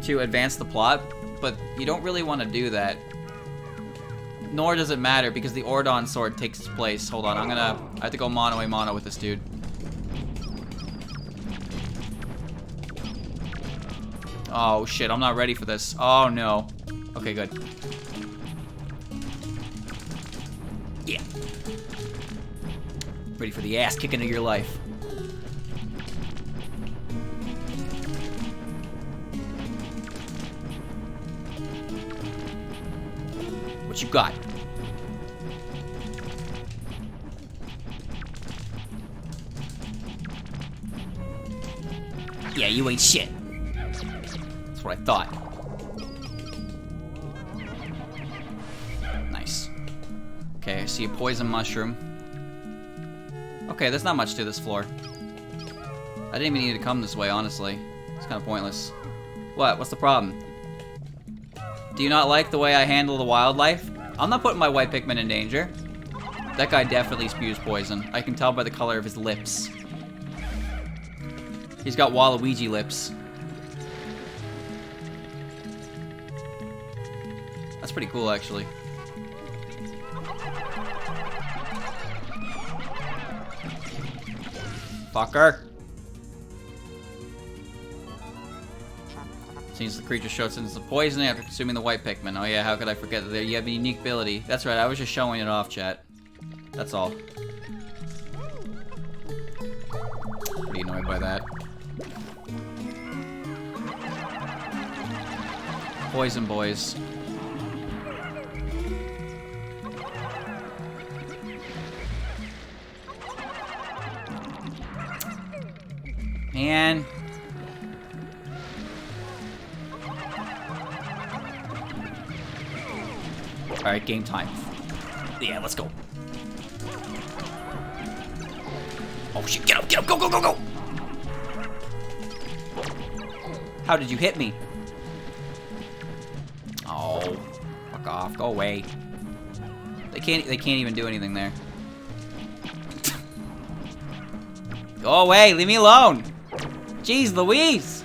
to advance the plot, but you don't really want to do that. Nor does it matter because the Ordon sword takes its place. Hold on, I have to go mono a mono with this dude. Oh shit, I'm not ready for this. Oh no. Okay, good. Yeah. Ready for the ass kicking of your life. What you got? Yeah, you ain't shit. That's what I thought. Nice. Okay, I see a poison mushroom. Okay, there's not much to this floor. I didn't even need to come this way, honestly. It's kind of pointless. What? What's the problem? Do you not like the way I handle the wildlife? I'm not putting my white Pikmin in danger. That guy definitely spews poison. I can tell by the color of his lips. He's got Waluigi lips. That's pretty cool, actually. Fucker. Seems the creature shows sense of poisoning after consuming the white Pikmin. Oh yeah, how could I forget that you have a unique ability? That's right, I was just showing it off, chat. That's all. Pretty annoyed by that. Poison boys. Man. Alright, game time. Yeah, let's go. Oh shit, get up, go, go, go, go! How did you hit me? Oh, fuck off, go away. They can't even do anything there. Go away, leave me alone! Jeez Louise!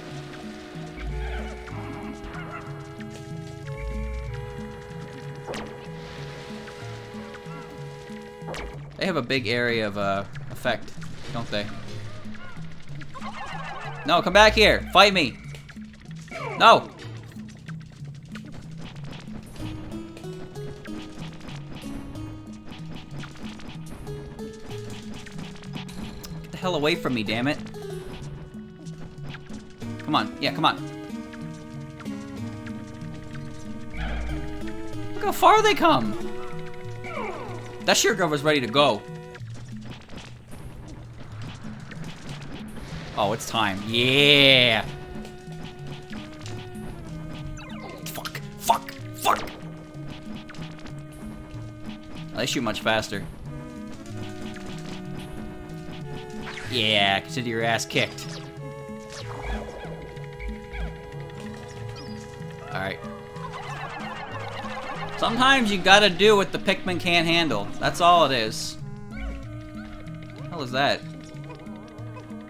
They have a big area of effect, don't they? No, come back here! Fight me! No! Get the hell away from me, damn it. Come on, yeah, come on. Look how far they come! That Sheargrove was ready to go. Oh, it's time. Yeah! Fuck, fuck, fuck! Oh, they shoot much faster. Yeah, consider your ass kicked. Alright. Sometimes you gotta do what the Pikmin can't handle. That's all it is. What the hell is that?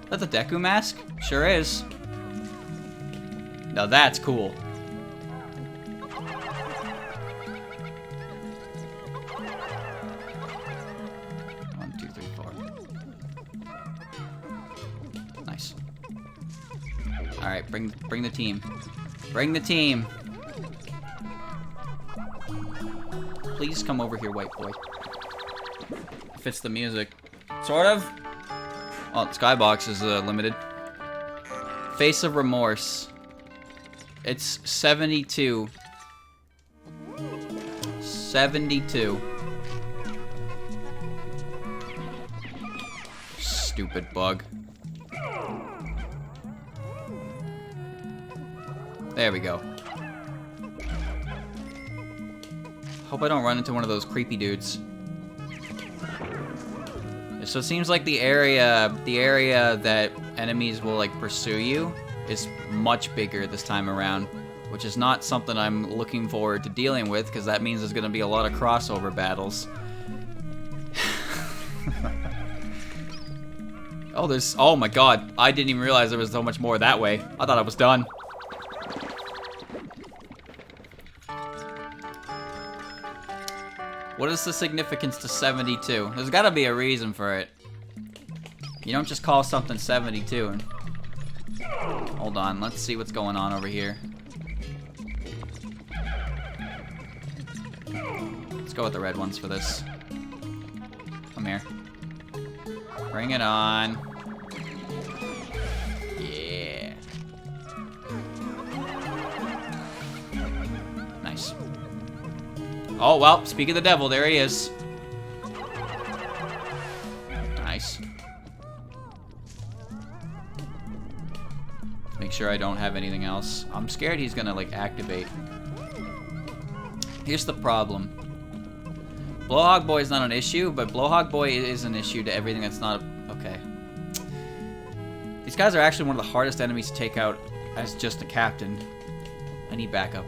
Is that the Deku mask? Sure is. Now that's cool. 1, 2, 3, 4. Nice. Alright, bring the team. Bring the team. Please come over here, white boy. Fits the music. Sort of. Oh, Skybox is limited. Face of Remorse. It's 72. 72. Stupid bug. There we go. Hope I don't run into one of those creepy dudes. So it seems like the area that enemies will like pursue you is much bigger this time around, which is not something I'm looking forward to dealing with, because that means there's going to be a lot of crossover battles. Oh my god, I didn't even realize there was so much more that way. I thought I was done. What is the significance to 72? There's gotta be a reason for it. You don't just call something 72 and... Hold on, let's see what's going on over here. Let's go with the red ones for this. Come here. Bring it on. Yeah. Nice. Oh, well, speak of the devil, there he is. Nice. Make sure I don't have anything else. I'm scared he's gonna, like, activate. Here's the problem. Blowhog Boy is not an issue, but Blowhog Boy is an issue to everything that's not... Okay. These guys are actually one of the hardest enemies to take out as just a captain. I need backup.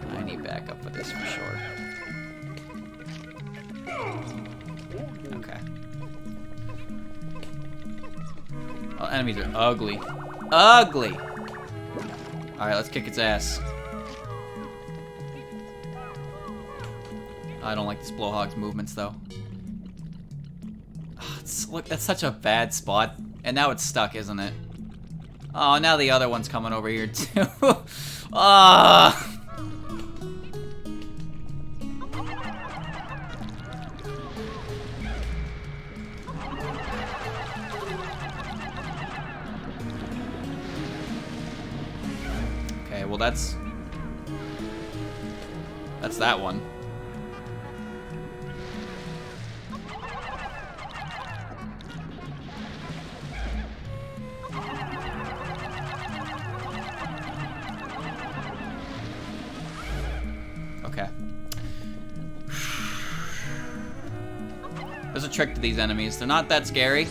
I need backup for this for sure. Okay. Oh, enemies are ugly. Ugly! Alright, let's kick its ass. I don't like this Blowhog's movements, though. Oh, look, that's such a bad spot. And now it's stuck, isn't it? Oh, now the other one's coming over here, too. Ah! Okay, well that's that one. Okay. There's a trick to these enemies. They're not that scary.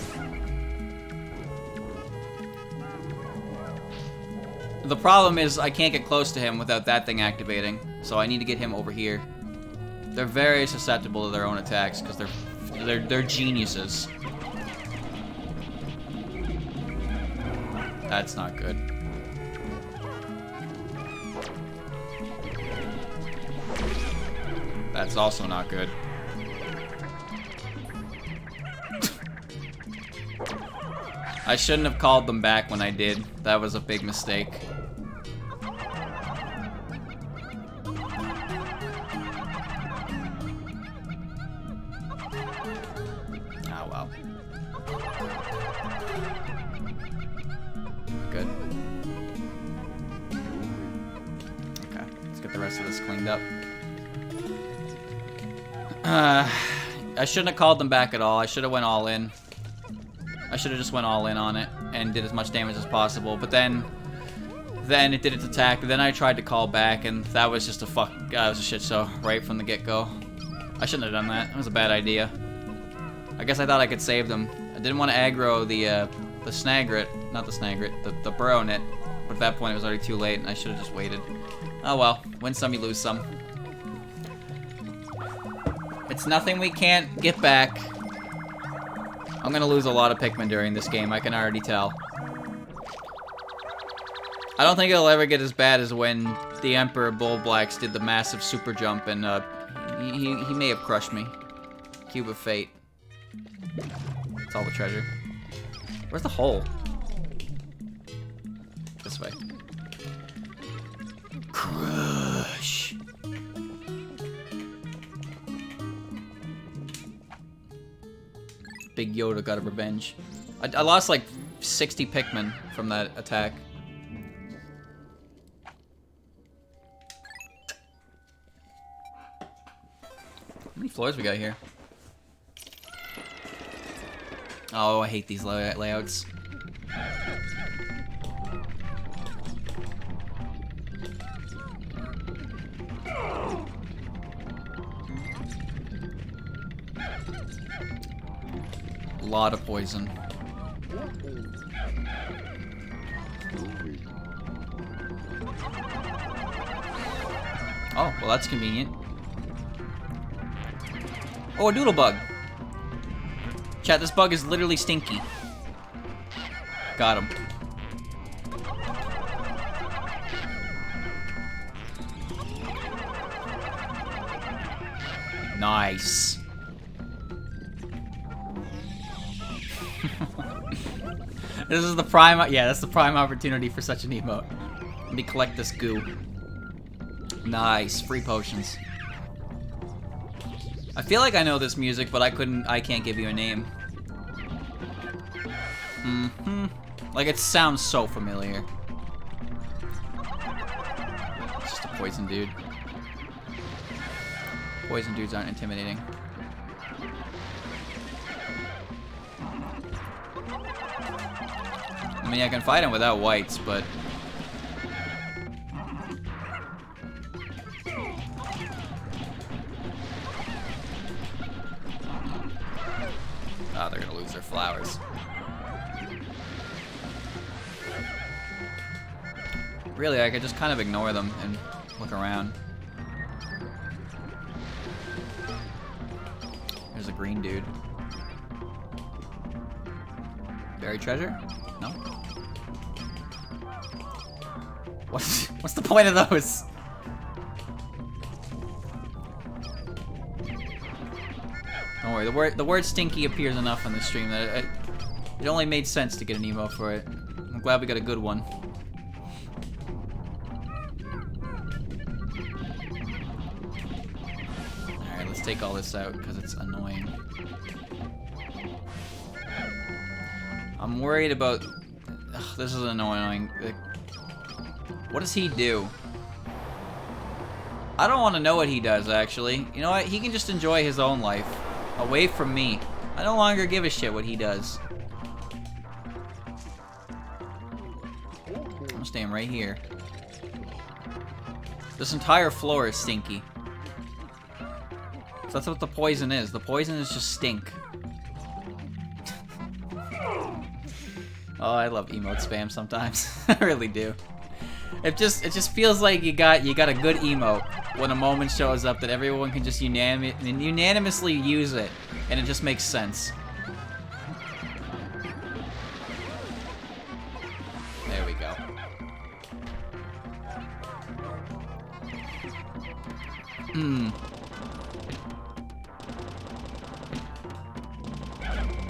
The problem is I can't get close to him without that thing activating, so I need to get him over here. They're very susceptible to their own attacks because they're geniuses. That's not good. That's also not good. I shouldn't have called them back when I did. That was a big mistake. Oh well. Good. Okay, let's get the rest of this cleaned up. I shouldn't have called them back at all. I should have went all in. I should have just went all in on it and did as much damage as possible. But then it did its attack. Then I tried to call back, and that was just a was a shit show right from the get-go. I shouldn't have done that. It was a bad idea. I guess I thought I could save them. I didn't want to aggro the Snagret, not the Snagret, the Burrownit. But at that point, it was already too late, and I should have just waited. Oh well, win some, you lose some. It's nothing we can't get back. I'm gonna lose a lot of Pikmin during this game, I can already tell. I don't think it'll ever get as bad as when the Emperor Bullblacks did the massive super jump and he may have crushed me. Cube of Fate. It's all the treasure. Where's the hole? This way. Crush. Big Yoda got a revenge. I lost like 60 Pikmin from that attack. How many floors we got here? Oh, I hate these layouts. A lot of poison. Oh, well that's convenient. Oh, a doodle bug. Chat, this bug is literally stinky. Got him. Nice. This is the prime, yeah, that's the prime opportunity for such an emote. Let me collect this goo. Nice, free potions. I feel like I know this music, but I can't give you a name. Like, it sounds so familiar. It's just a poison dude. Poison dudes aren't intimidating. I mean, I can fight him without whites, but... oh, they're gonna lose their flowers. Really, I could just kind of ignore them and look around. There's a green dude. Buried treasure? No? What's the point of those? Don't worry, the word stinky appears enough on the stream that it only made sense to get an emo for it. I'm glad we got a good one. Alright, let's take all this out because it's annoying. I'm worried about... ugh, this is annoying. What does he do? I don't want to know what he does, actually. You know what? He can just enjoy his own life. Away from me. I no longer give a shit what he does. I'm staying right here. This entire floor is stinky. That's what the poison is. The poison is just stink. Oh, I love emote spam sometimes. I really do. It just feels like you got a good emote when a moment shows up that everyone can just unanimously use it, and it just makes sense. There we go.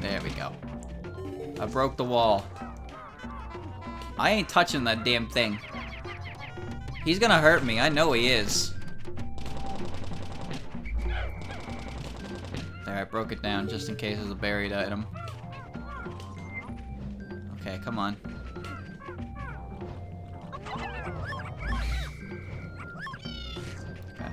There we go. I broke the wall. I ain't touching that damn thing. He's gonna hurt me. I know he is. There, I broke it down just in case there's a buried item. Okay, come on. Okay.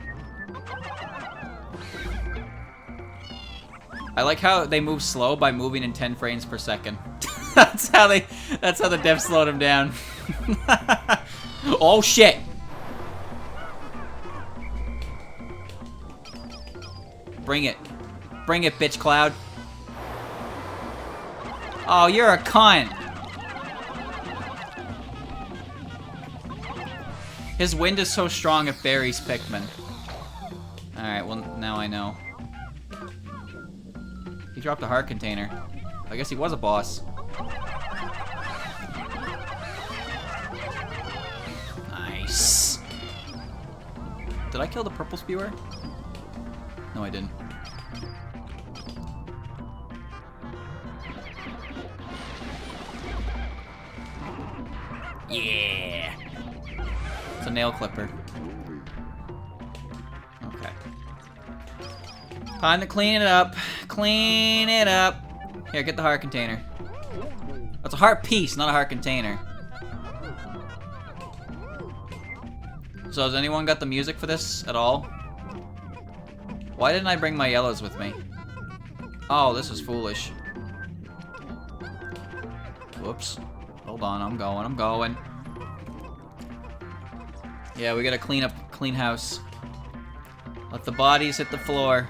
I like how they move slow by moving in 10 frames per second. That's how the devs slowed him down. Oh shit! Bring it. Bring it, bitch cloud. Oh, you're a cunt. His wind is so strong it buries Pikmin. Alright, well, now I know. He dropped a heart container. I guess he was a boss. Nice. Did I kill the purple spewer? No, I didn't. Yeah. It's a nail clipper. Okay. Time to clean it up. Clean it up. Here, get the heart container. That's a heart piece, not a heart container. So has anyone got the music for this at all? Why didn't I bring my yellows with me? Oh, this is foolish. Whoops. Hold on, I'm going. Yeah, we gotta clean house. Let the bodies hit the floor.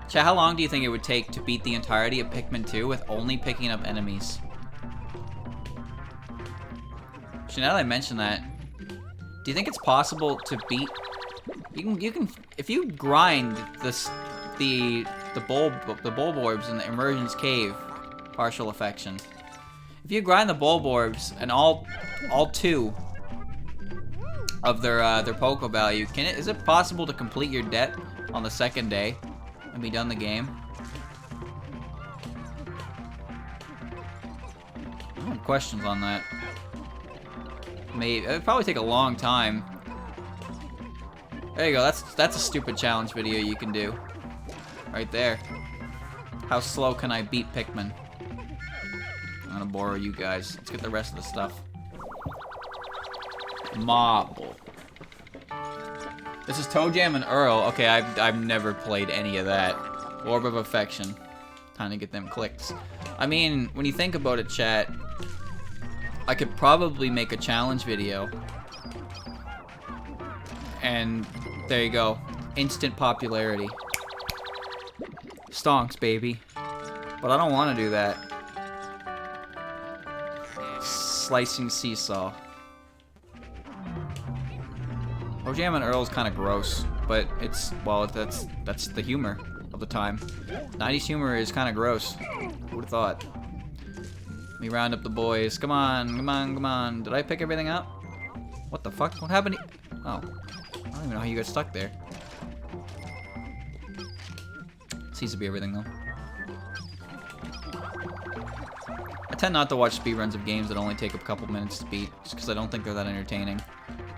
Chat, how long do you think it would take to beat the entirety of Pikmin 2 with only picking up enemies? Actually, now that I mention that, do you think it's possible to beat? You can if you grind the bulb orbs in the Emergence Cave, partial affection. If you grind the bulb orbs and all two of their Poké value, is it possible to complete your debt on the second day and be done the game? I have questions on that. Maybe it'd probably take a long time. There you go. That's a stupid challenge video you can do. Right there. How slow can I beat Pikmin? I'm gonna borrow you guys. Let's get the rest of the stuff. Marble. This is Toe Jam and Earl. Okay, I've never played any of that. Orb of Affection. Time to get them clicks. I mean, when you think about it, chat, I could probably make a challenge video. And there you go. Instant popularity. Stonks, baby. But I don't want to do that. Slicing seesaw. Toe Jam and Earl is kind of gross, but it's, well, that's the humor of the time. 90s humor is kind of gross. Who would have thought? Let me round up the boys. Come on, come on, come on. Did I pick everything up? What the fuck? What happened? Oh. I don't even know how you got stuck there. Seems to be everything, though. I tend not to watch speedruns of games that only take a couple minutes to beat, just because I don't think they're that entertaining.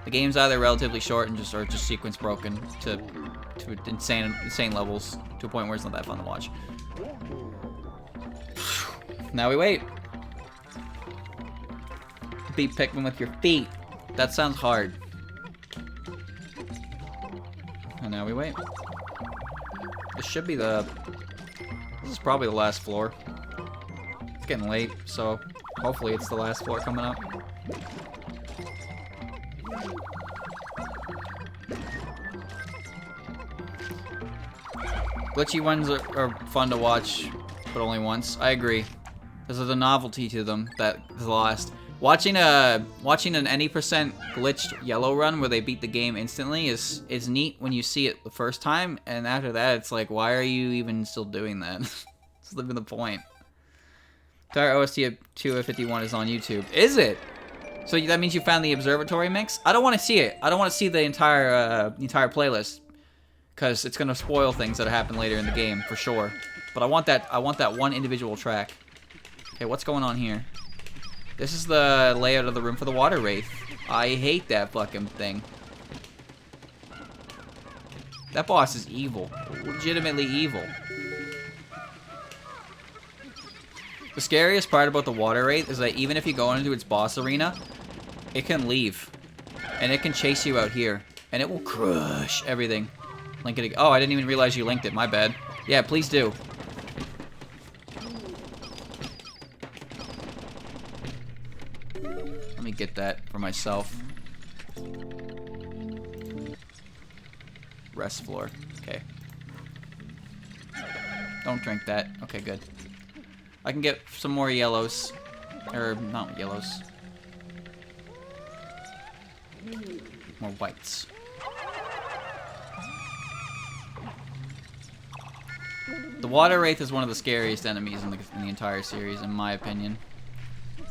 The game's either relatively short and just sequence broken to insane levels, to a point where it's not that fun to watch. Now we wait. Beat Pikmin with your feet. That sounds hard. And now we wait. This should be this is probably the last floor. It's getting late, so hopefully it's the last floor coming up. Glitchy ones are fun to watch, but only once. I agree. There's a novelty to them that is lost. Watching an any percent glitched yellow run where they beat the game instantly is neat when you see it the first time, and after that it's like, why are you even still doing that? It's living the point. Entire OST of 251 is on YouTube. Is it? So that means you found the observatory mix? I don't want to see it. I don't want to see the entire playlist, because it's gonna spoil things that happen later in the game for sure. But I want that one individual track. Okay, what's going on here? This is the layout of the room for the Waterwraith. I hate that fucking thing. That boss is evil. Legitimately evil. The scariest part about the Waterwraith is that even if you go into its boss arena, it can leave. And it can chase you out here. And it will crush everything. Link it. Oh, I didn't even realize you linked it. My bad. Yeah, please do. Let me get that for myself. Rest floor. Okay. Don't drink that. Okay, good. I can get some more yellows. Or, not yellows. More whites. The Waterwraith is one of the scariest enemies in the entire series, in my opinion.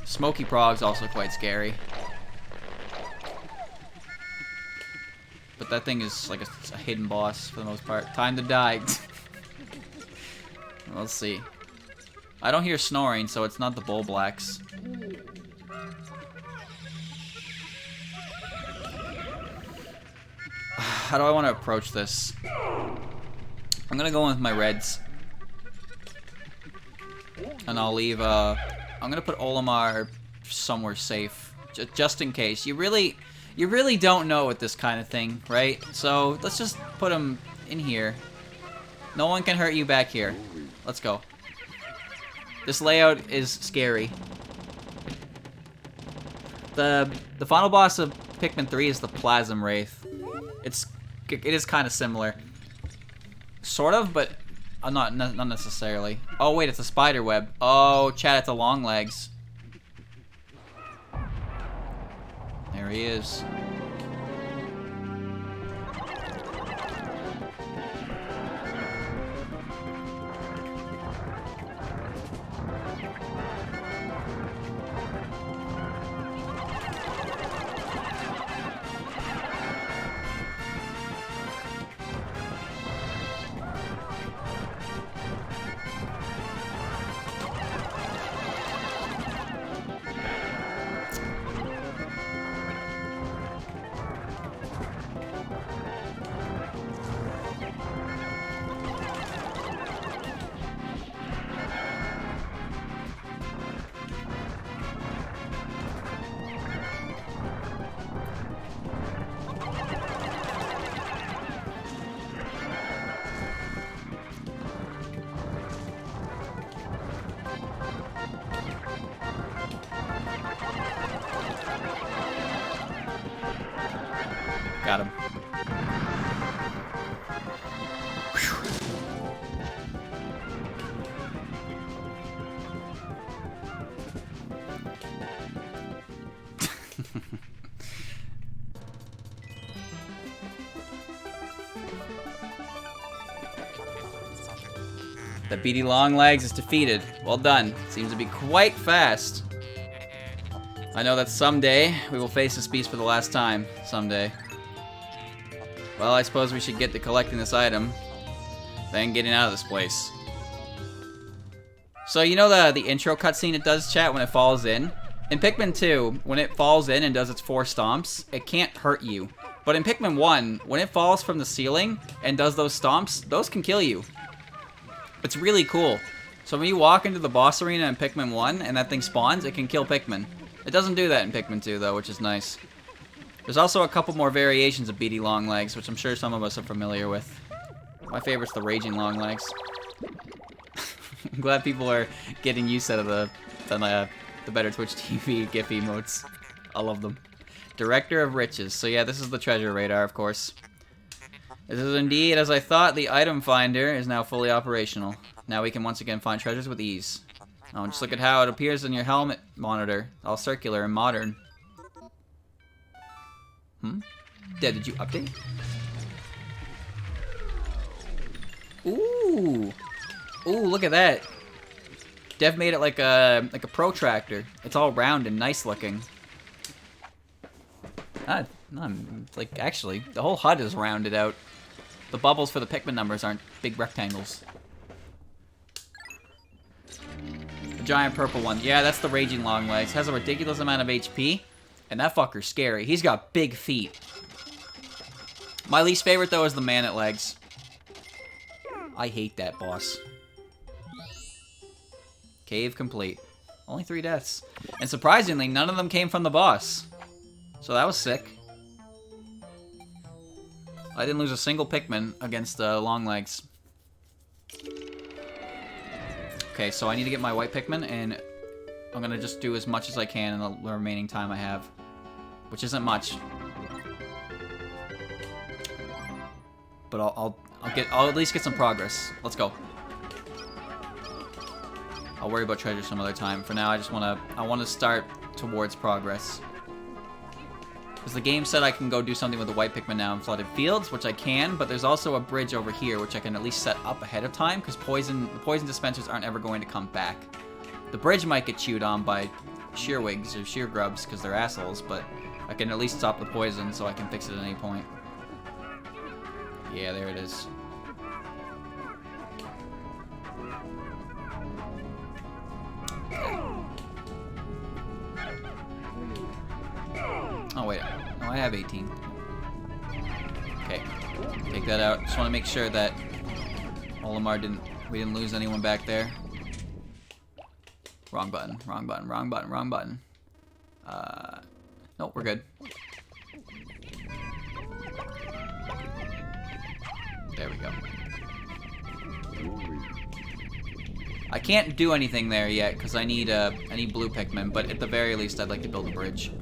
Smoky Prog's also quite scary. But that thing is like a hidden boss for the most part. Time to die. Let's see. I don't hear snoring, so it's not the Bull Blacks. How do I want to approach this? I'm gonna go in with my reds. And I'll leave, I'm gonna put Olimar somewhere safe. Just in case. You really don't know with this kind of thing, right? So, let's just put him in here. No one can hurt you back here. Let's go. This layout is scary. The final boss of Pikmin 3 is the Plasm Wraith. It is kind of similar. Sort of, but not necessarily. Oh wait, it's a spider web. Oh, chat, it's a long legs. There he is. Got him. The beady Longlegs is defeated. Well done. Seems to be quite fast. I know that someday we will face this beast for the last time. Someday. Well, I suppose we should get to collecting this item, then getting out of this place. So, you know the intro cutscene it does, chat, when it falls in? In Pikmin 2, when it falls in and does its 4 stomps, it can't hurt you. But in Pikmin 1, when it falls from the ceiling and does those stomps, those can kill you. It's really cool. So when you walk into the boss arena in Pikmin 1 and that thing spawns, it can kill Pikmin. It doesn't do that in Pikmin 2, though, which is nice. There's also a couple more variations of beady Longlegs, which I'm sure some of us are familiar with. My favorite's the Raging Longlegs. I'm glad people are getting used to the better Twitch TV GIF emotes. I love them. Director of Riches. So yeah, this is the treasure radar, of course. This is indeed as I thought. The item finder is now fully operational. Now we can once again find treasures with ease. Oh, just look at how it appears in your helmet monitor. All circular and modern. Dad, did you update? Ooh. Ooh, look at that. Dev made it like a protractor. It's all round and nice looking. Like, actually, the whole HUD is rounded out. The bubbles for the Pikmin numbers aren't big rectangles. The giant purple one. Yeah, that's the Raging Longlegs. Has a ridiculous amount of HP, and that fucker's scary. He's got big feet. My least favorite, though, is the Man-at Legs. I hate that boss. Cave complete. Only 3 deaths. And surprisingly, none of them came from the boss. So that was sick. I didn't lose a single Pikmin against Longlegs. Okay, so I need to get my white Pikmin, and I'm gonna just do as much as I can in the remaining time I have. Which isn't much. But I'll at least get some progress. Let's go. I'll worry about treasure some other time. For now, I wanna start towards progress. Because the game said I can go do something with the white Pikmin now in flooded fields, which I can, but there's also a bridge over here, which I can at least set up ahead of time, because the poison dispensers aren't ever going to come back. The bridge might get chewed on by shearwigs or shear grubs, because they're assholes, but I can at least stop the poison so I can fix it at any point. Yeah, there it is. Oh, wait. No, I have 18. Okay. Take that out. Just want to make sure that we didn't lose anyone back there. Wrong button. Wrong button. Wrong button. Wrong button. Nope, we're good. There we go. I can't do anything there yet because I need blue Pikmin, but at the very least I'd like to build a bridge.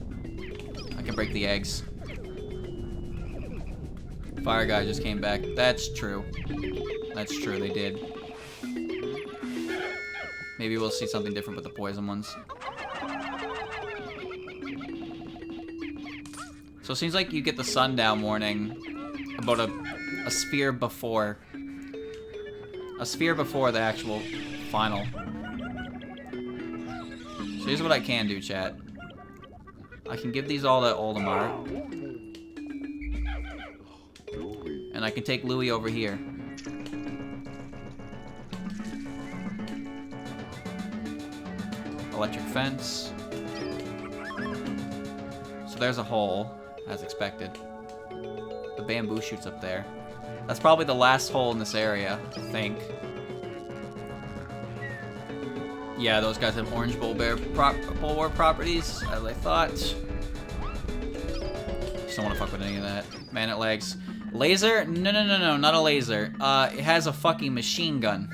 I can break the eggs. Fire guy just came back. That's true. That's true, they did. Maybe we'll see something different with the poison ones. So it seems like you get the sundown warning about a sphere before. A sphere before the actual final. So here's what I can do, chat. I can give these all to Oldemar. And I can take Louie over here. Electric fence. So there's a hole, as expected. The bamboo shoots up there. That's probably the last hole in this area, I think. Yeah, those guys have orange bulwark properties, as I thought. Just don't want to fuck with any of that. Man-at Legs. Laser? No, not a laser. It has a fucking machine gun.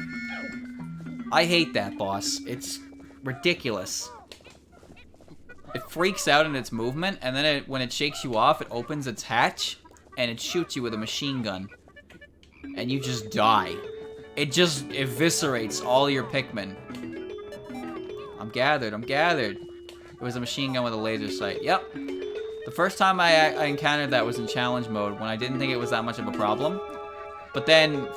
I hate that boss. It's ridiculous. It freaks out in its movement, and then when it shakes you off, it opens its hatch, and it shoots you with a machine gun. And you just die. It just eviscerates all your Pikmin. I'm gathered. It was a machine gun with a laser sight. Yep. The first time I encountered that was in challenge mode, when I didn't think it was that much of a problem. But then,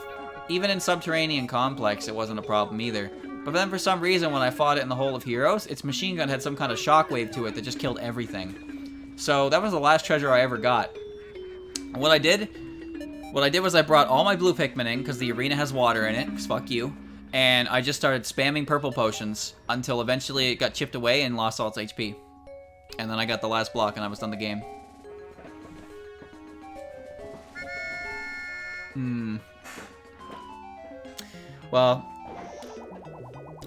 even in Subterranean Complex, it wasn't a problem either. But then for some reason, when I fought it in the Hole of Heroes, its machine gun had some kind of shockwave to it that just killed everything. So that was the last treasure I ever got. And what I did was I brought all my blue Pikmin in, because the arena has water in it, because fuck you. And I just started spamming purple potions until eventually it got chipped away and lost all its HP. And then I got the last block and I was done the game. Well,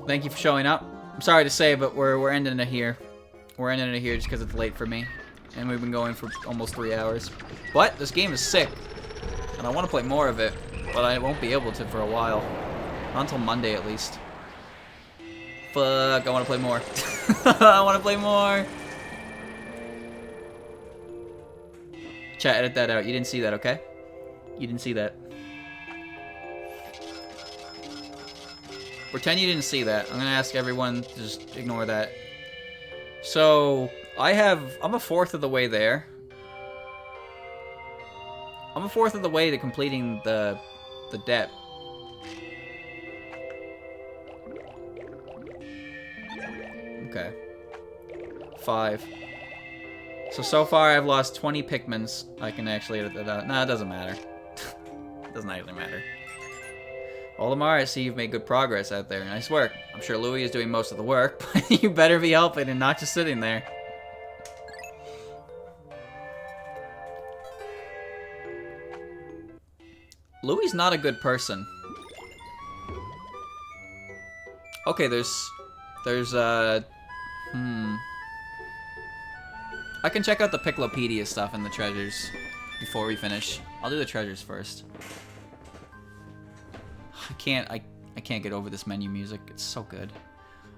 thank you for showing up. I'm sorry to say, but we're ending it here. We're ending it here just because it's late for me. And we've been going for almost 3 hours. But this game is sick. And I want to play more of it. But I won't be able to for a while. Not until Monday, at least. Fuck, I want to play more. I want to play more. Chat, edit that out. You didn't see that, okay? You didn't see that. Pretend you didn't see that. I'm gonna ask everyone to just ignore that. So, I'm a fourth of the way there. I'm a fourth of the way to completing the debt. Okay. 5. So far I've lost 20 Pikmins. I can actually edit that out. Nah, it doesn't matter. It doesn't actually matter. Olimar, I see you've made good progress out there. Nice work. I'm sure Louie is doing most of the work, but you better be helping and not just sitting there. Louie's not a good person. Okay, I can check out the Picklopedia stuff and the treasures before we finish. I'll do the treasures first. I can't get over this menu music. It's so good.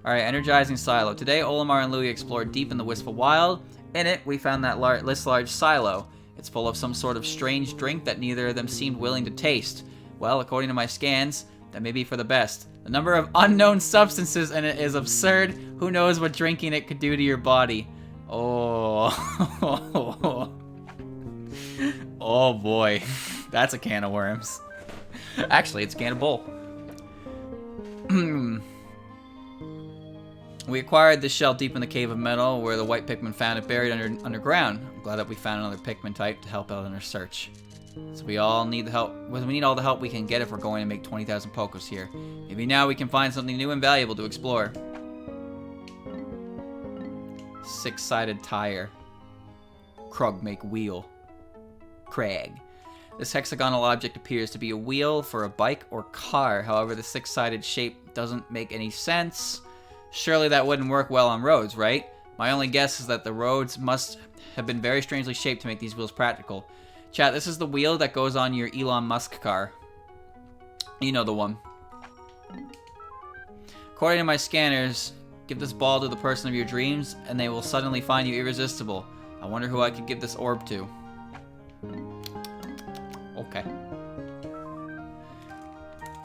Alright, energizing silo. Today, Olimar and Louie explored deep in the Wistful Wild. In it, we found that large silo. It's full of some sort of strange drink that neither of them seemed willing to taste. Well, according to my scans, that may be for the best. The number of unknown substances in it is absurd. Who knows what drinking it could do to your body. Oh. Oh boy. That's a can of worms. Actually, it's a can of bull. We acquired this shell deep in the cave of metal where the white Pikmin found it buried underground. I'm glad that we found another Pikmin type to help out in our search. So we all need the help. We need all the help we can get if we're going to make 20,000 Pokos here. Maybe now we can find something new and valuable to explore. 6-sided tire. Krug make wheel. Crag. This hexagonal object appears to be a wheel for a bike or car. However, the 6-sided shape doesn't make any sense. Surely that wouldn't work well on roads, right? My only guess is that the roads must have been very strangely shaped to make these wheels practical. Chat, this is the wheel that goes on your Elon Musk car. You know the one. According to my scanners, give this ball to the person of your dreams, and they will suddenly find you irresistible. I wonder who I could give this orb to. Okay.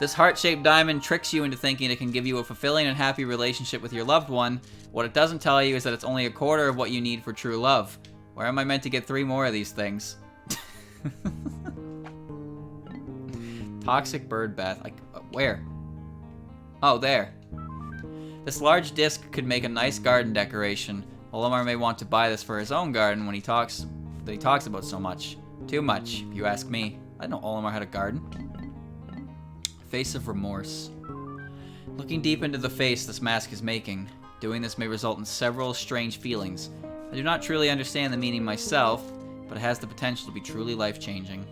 This heart-shaped diamond tricks you into thinking it can give you a fulfilling and happy relationship with your loved one. What it doesn't tell you is that it's only a quarter of what you need for true love. Where am I meant to get 3 more of these things? Toxic bird bath. Like, where? Oh, there. This large disc could make a nice garden decoration. Olimar may want to buy this for his own garden when he talks about so much. Too much, if you ask me. I didn't know Olimar had a garden. Face of remorse. Looking deep into the face this mask is making. Doing this may result in several strange feelings. I do not truly understand the meaning myself, but it has the potential to be truly life-changing.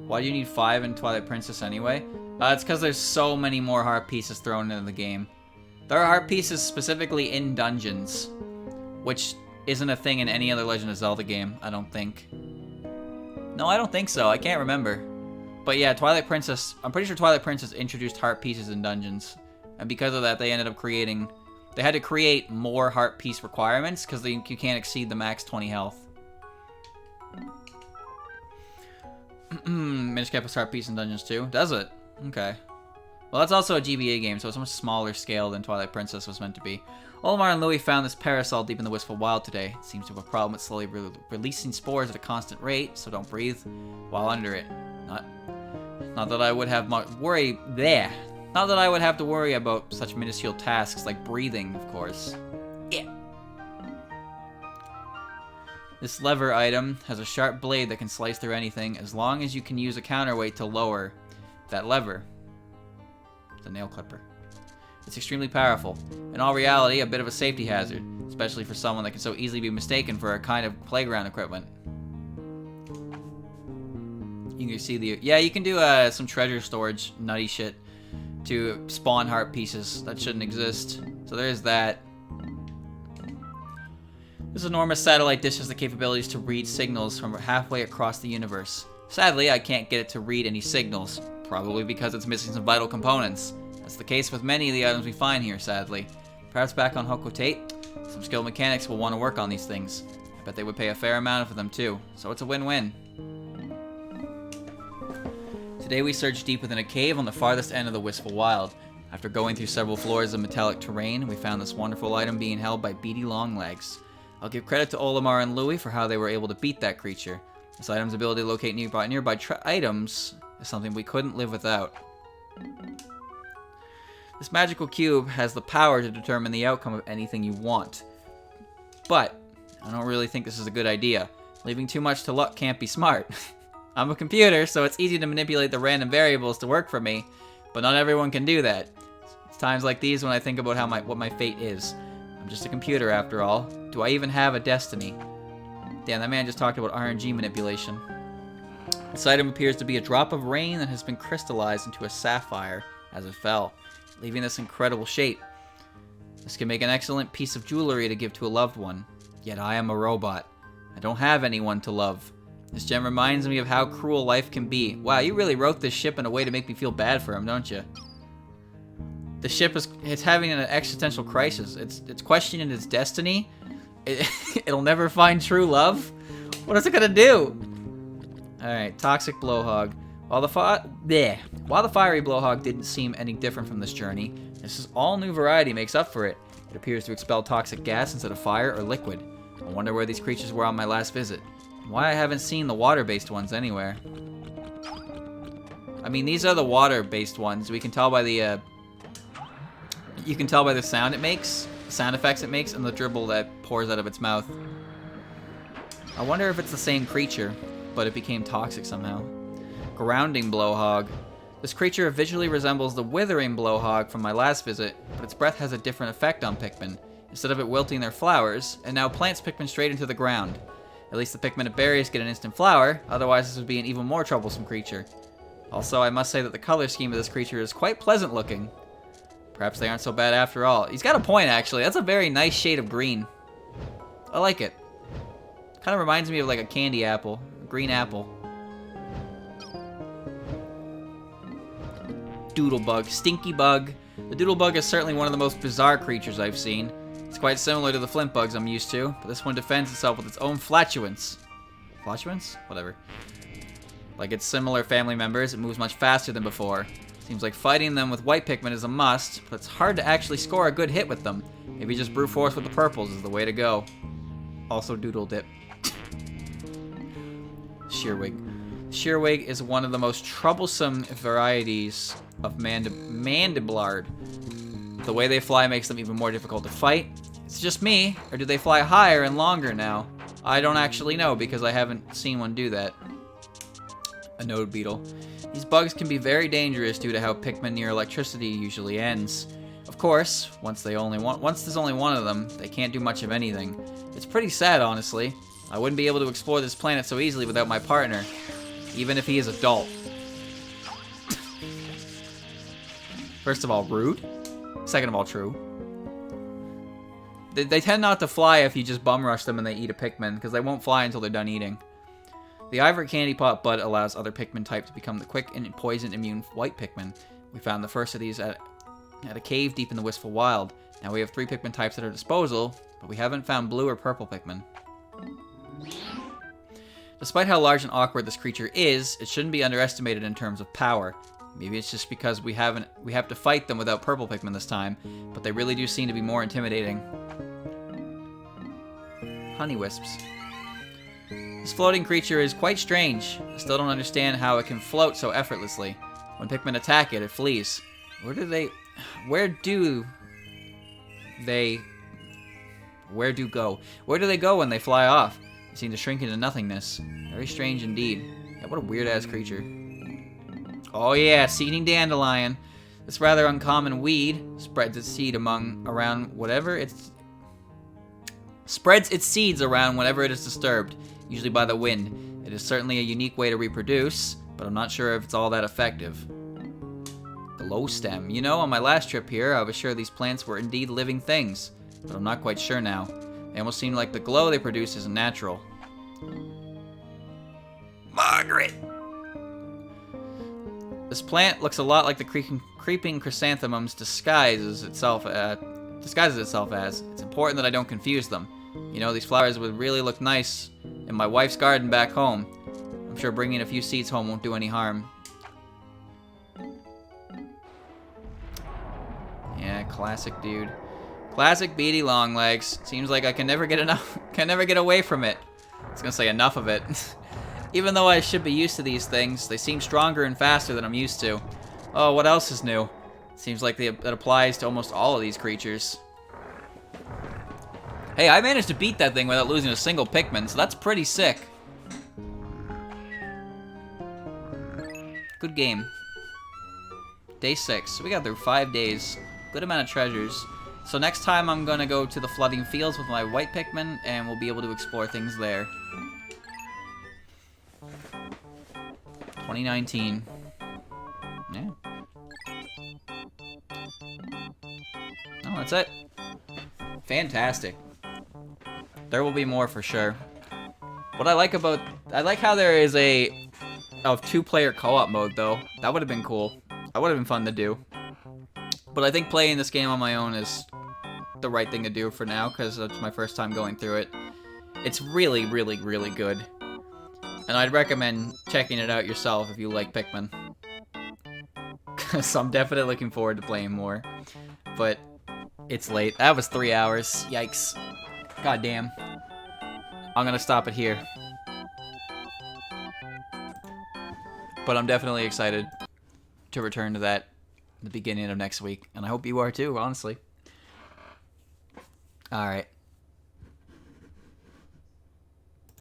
Why do you need 5 in Twilight Princess anyway? It's because there's so many more heart pieces thrown into the game. There are heart pieces specifically in dungeons, which isn't a thing in any other Legend of Zelda game, I don't think. No, I don't think so. I can't remember. But yeah, Twilight Princess, I'm pretty sure Twilight Princess introduced heart pieces in dungeons. And because of that, they ended up creating... They had to create more heart piece requirements because you can't exceed the max 20 health. Minish Cap has heart piece in dungeons too. Does it? Okay. Well, that's also a GBA game, so it's a much smaller scale than Twilight Princess was meant to be. Olimar and Louie found this parasol deep in the Wistful Wild today. It seems to have a problem with slowly releasing spores at a constant rate, so don't breathe while under it. Not that I would have much worry there. Not that I would have to worry about such minuscule tasks like breathing, of course. Yeah. This lever item has a sharp blade that can slice through anything as long as you can use a counterweight to lower that lever. The nail clipper. It's extremely powerful. In all reality, a bit of a safety hazard, especially for someone that can so easily be mistaken for a kind of playground equipment. You can see the... Yeah, you can do some treasure storage nutty shit to spawn heart pieces that shouldn't exist. So there's that. This enormous satellite dish has the capabilities to read signals from halfway across the universe. Sadly, I can't get it to read any signals, probably because it's missing some vital components. That's the case with many of the items we find here, sadly. Perhaps back on Hokotate, some skilled mechanics will want to work on these things. I bet they would pay a fair amount for them too, so it's a win-win. Today we searched deep within a cave on the farthest end of the Wistful Wild. After going through several floors of metallic terrain, we found this wonderful item being held by beady longlegs. I'll give credit to Olimar and Louie for how they were able to beat that creature. This item's ability to locate nearby items is something we couldn't live without. This magical cube has the power to determine the outcome of anything you want. But I don't really think this is a good idea. Leaving too much to luck can't be smart. I'm a computer, so it's easy to manipulate the random variables to work for me, but not everyone can do that. It's times like these when I think about what my fate is. I'm just a computer after all. Do I even have a destiny? Damn, that man just talked about RNG manipulation. This item appears to be a drop of rain that has been crystallized into a sapphire as it fell, leaving this incredible shape. This can make an excellent piece of jewelry to give to a loved one. Yet I am a robot. I don't have anyone to love. This gem reminds me of how cruel life can be. Wow, you really wrote this ship in a way to make me feel bad for him, don't you? The ship it's having an existential crisis. It's questioning its destiny. It'll never find true love. What is it gonna do? Alright, toxic blowhog. While the fiery blowhog didn't seem any different from this journey, this all new variety makes up for it. It appears to expel toxic gas instead of fire or liquid. I wonder where these creatures were on my last visit. Why I haven't seen the water-based ones anywhere. I mean, these are the water-based ones. We can tell by the you can tell by the sound it makes, sound effects it makes, and the dribble that pours out of its mouth. I wonder if it's the same creature, but it became toxic somehow. Grounding blowhog. This creature visually resembles the withering blowhog from my last visit, but its breath has a different effect on Pikmin. Instead of it wilting their flowers, it now plants Pikmin straight into the ground. At least the Pikmin it buries get an instant flower, otherwise this would be an even more troublesome creature. Also, I must say that the color scheme of this creature is quite pleasant looking. Perhaps they aren't so bad after all. He's got a point, actually. That's a very nice shade of green. I like it. Kind of reminds me of like a candy apple, a green apple. Doodlebug, stinky bug. The doodlebug is certainly one of the most bizarre creatures I've seen. It's quite similar to the flint bugs I'm used to, but this one defends itself with its own flatulence. Flatulence? Whatever. Like its similar family members, it moves much faster than before. Seems like fighting them with white Pikmin is a must, but it's hard to actually score a good hit with them. Maybe just brute force with the purples is the way to go. Also Doodle Dip. Shearwig. Shearwig is one of the most troublesome varieties of Mandiblard. The way they fly makes them even more difficult to fight. It's just me, or do they fly higher and longer now? I don't actually know because I haven't seen one do that. A node beetle. These bugs can be very dangerous due to how Pikmin near electricity usually ends. Of course, once there's only one of them, they can't do much of anything. It's pretty sad, honestly. I wouldn't be able to explore this planet so easily without my partner, even if he is adult. First of all, rude. Second of all, true. They tend not to fly if you just bum rush them and they eat a Pikmin, because they won't fly until they're done eating. The ivory candy pot bud allows other Pikmin type to become the quick and poison immune white Pikmin. We found the first of these at a cave deep in the Wistful Wild. Now we have 3 Pikmin types at our disposal, but we haven't found blue or purple Pikmin. Despite how large and awkward this creature is, it shouldn't be underestimated in terms of power. Maybe it's just because we have to fight them without purple Pikmin this time, but they really do seem to be more intimidating. Honey wisps. This floating creature is quite strange. I still don't understand how it can float so effortlessly. When Pikmin attack it, it flees. Where do they go when they fly off? They seem to shrink into nothingness. Very strange indeed. Yeah, what a weird-ass creature. Oh yeah, seeding dandelion. This rather uncommon weed spreads its seeds around whenever it is disturbed, usually by the wind. It is certainly a unique way to reproduce, but I'm not sure if it's all that effective. Glow stem. You know, on my last trip here, I was sure these plants were indeed living things, but I'm not quite sure now. They almost seem like the glow they produce isn't natural. Margaret! This plant looks a lot like the creeping chrysanthemums disguises itself as. It's important that I don't confuse them. You know, these flowers would really look nice in my wife's garden back home. I'm sure bringing a few seeds home won't do any harm. classic dude. Classic beady long legs. Seems like I can never get enough, can never get away from it. I was gonna say enough of it. Even though I should be used to these things, they seem stronger and faster than I'm used to. Oh, what else is new? Seems like that applies to almost all of these creatures. Hey, I managed to beat that thing without losing a single Pikmin, so that's pretty sick. Good game. Day 6. We got through 5 days. Good amount of treasures. So next time I'm gonna go to the flooding fields with my white Pikmin, and we'll be able to explore things there. 2019. Yeah. Oh, that's it. Fantastic. There will be more for sure. What I like how there is a 2-player co-op mode though. That would have been cool. That would have been fun to do. But I think playing this game on my own is the right thing to do for now, because it's my first time going through it. It's really, really, really good. And I'd recommend checking it out yourself if you like Pikmin. So I'm definitely looking forward to playing more. But it's late. That was 3 hours. Yikes. God damn. I'm gonna stop it here. But I'm definitely excited to return to that at the beginning of next week. And I hope you are too, honestly. Alright.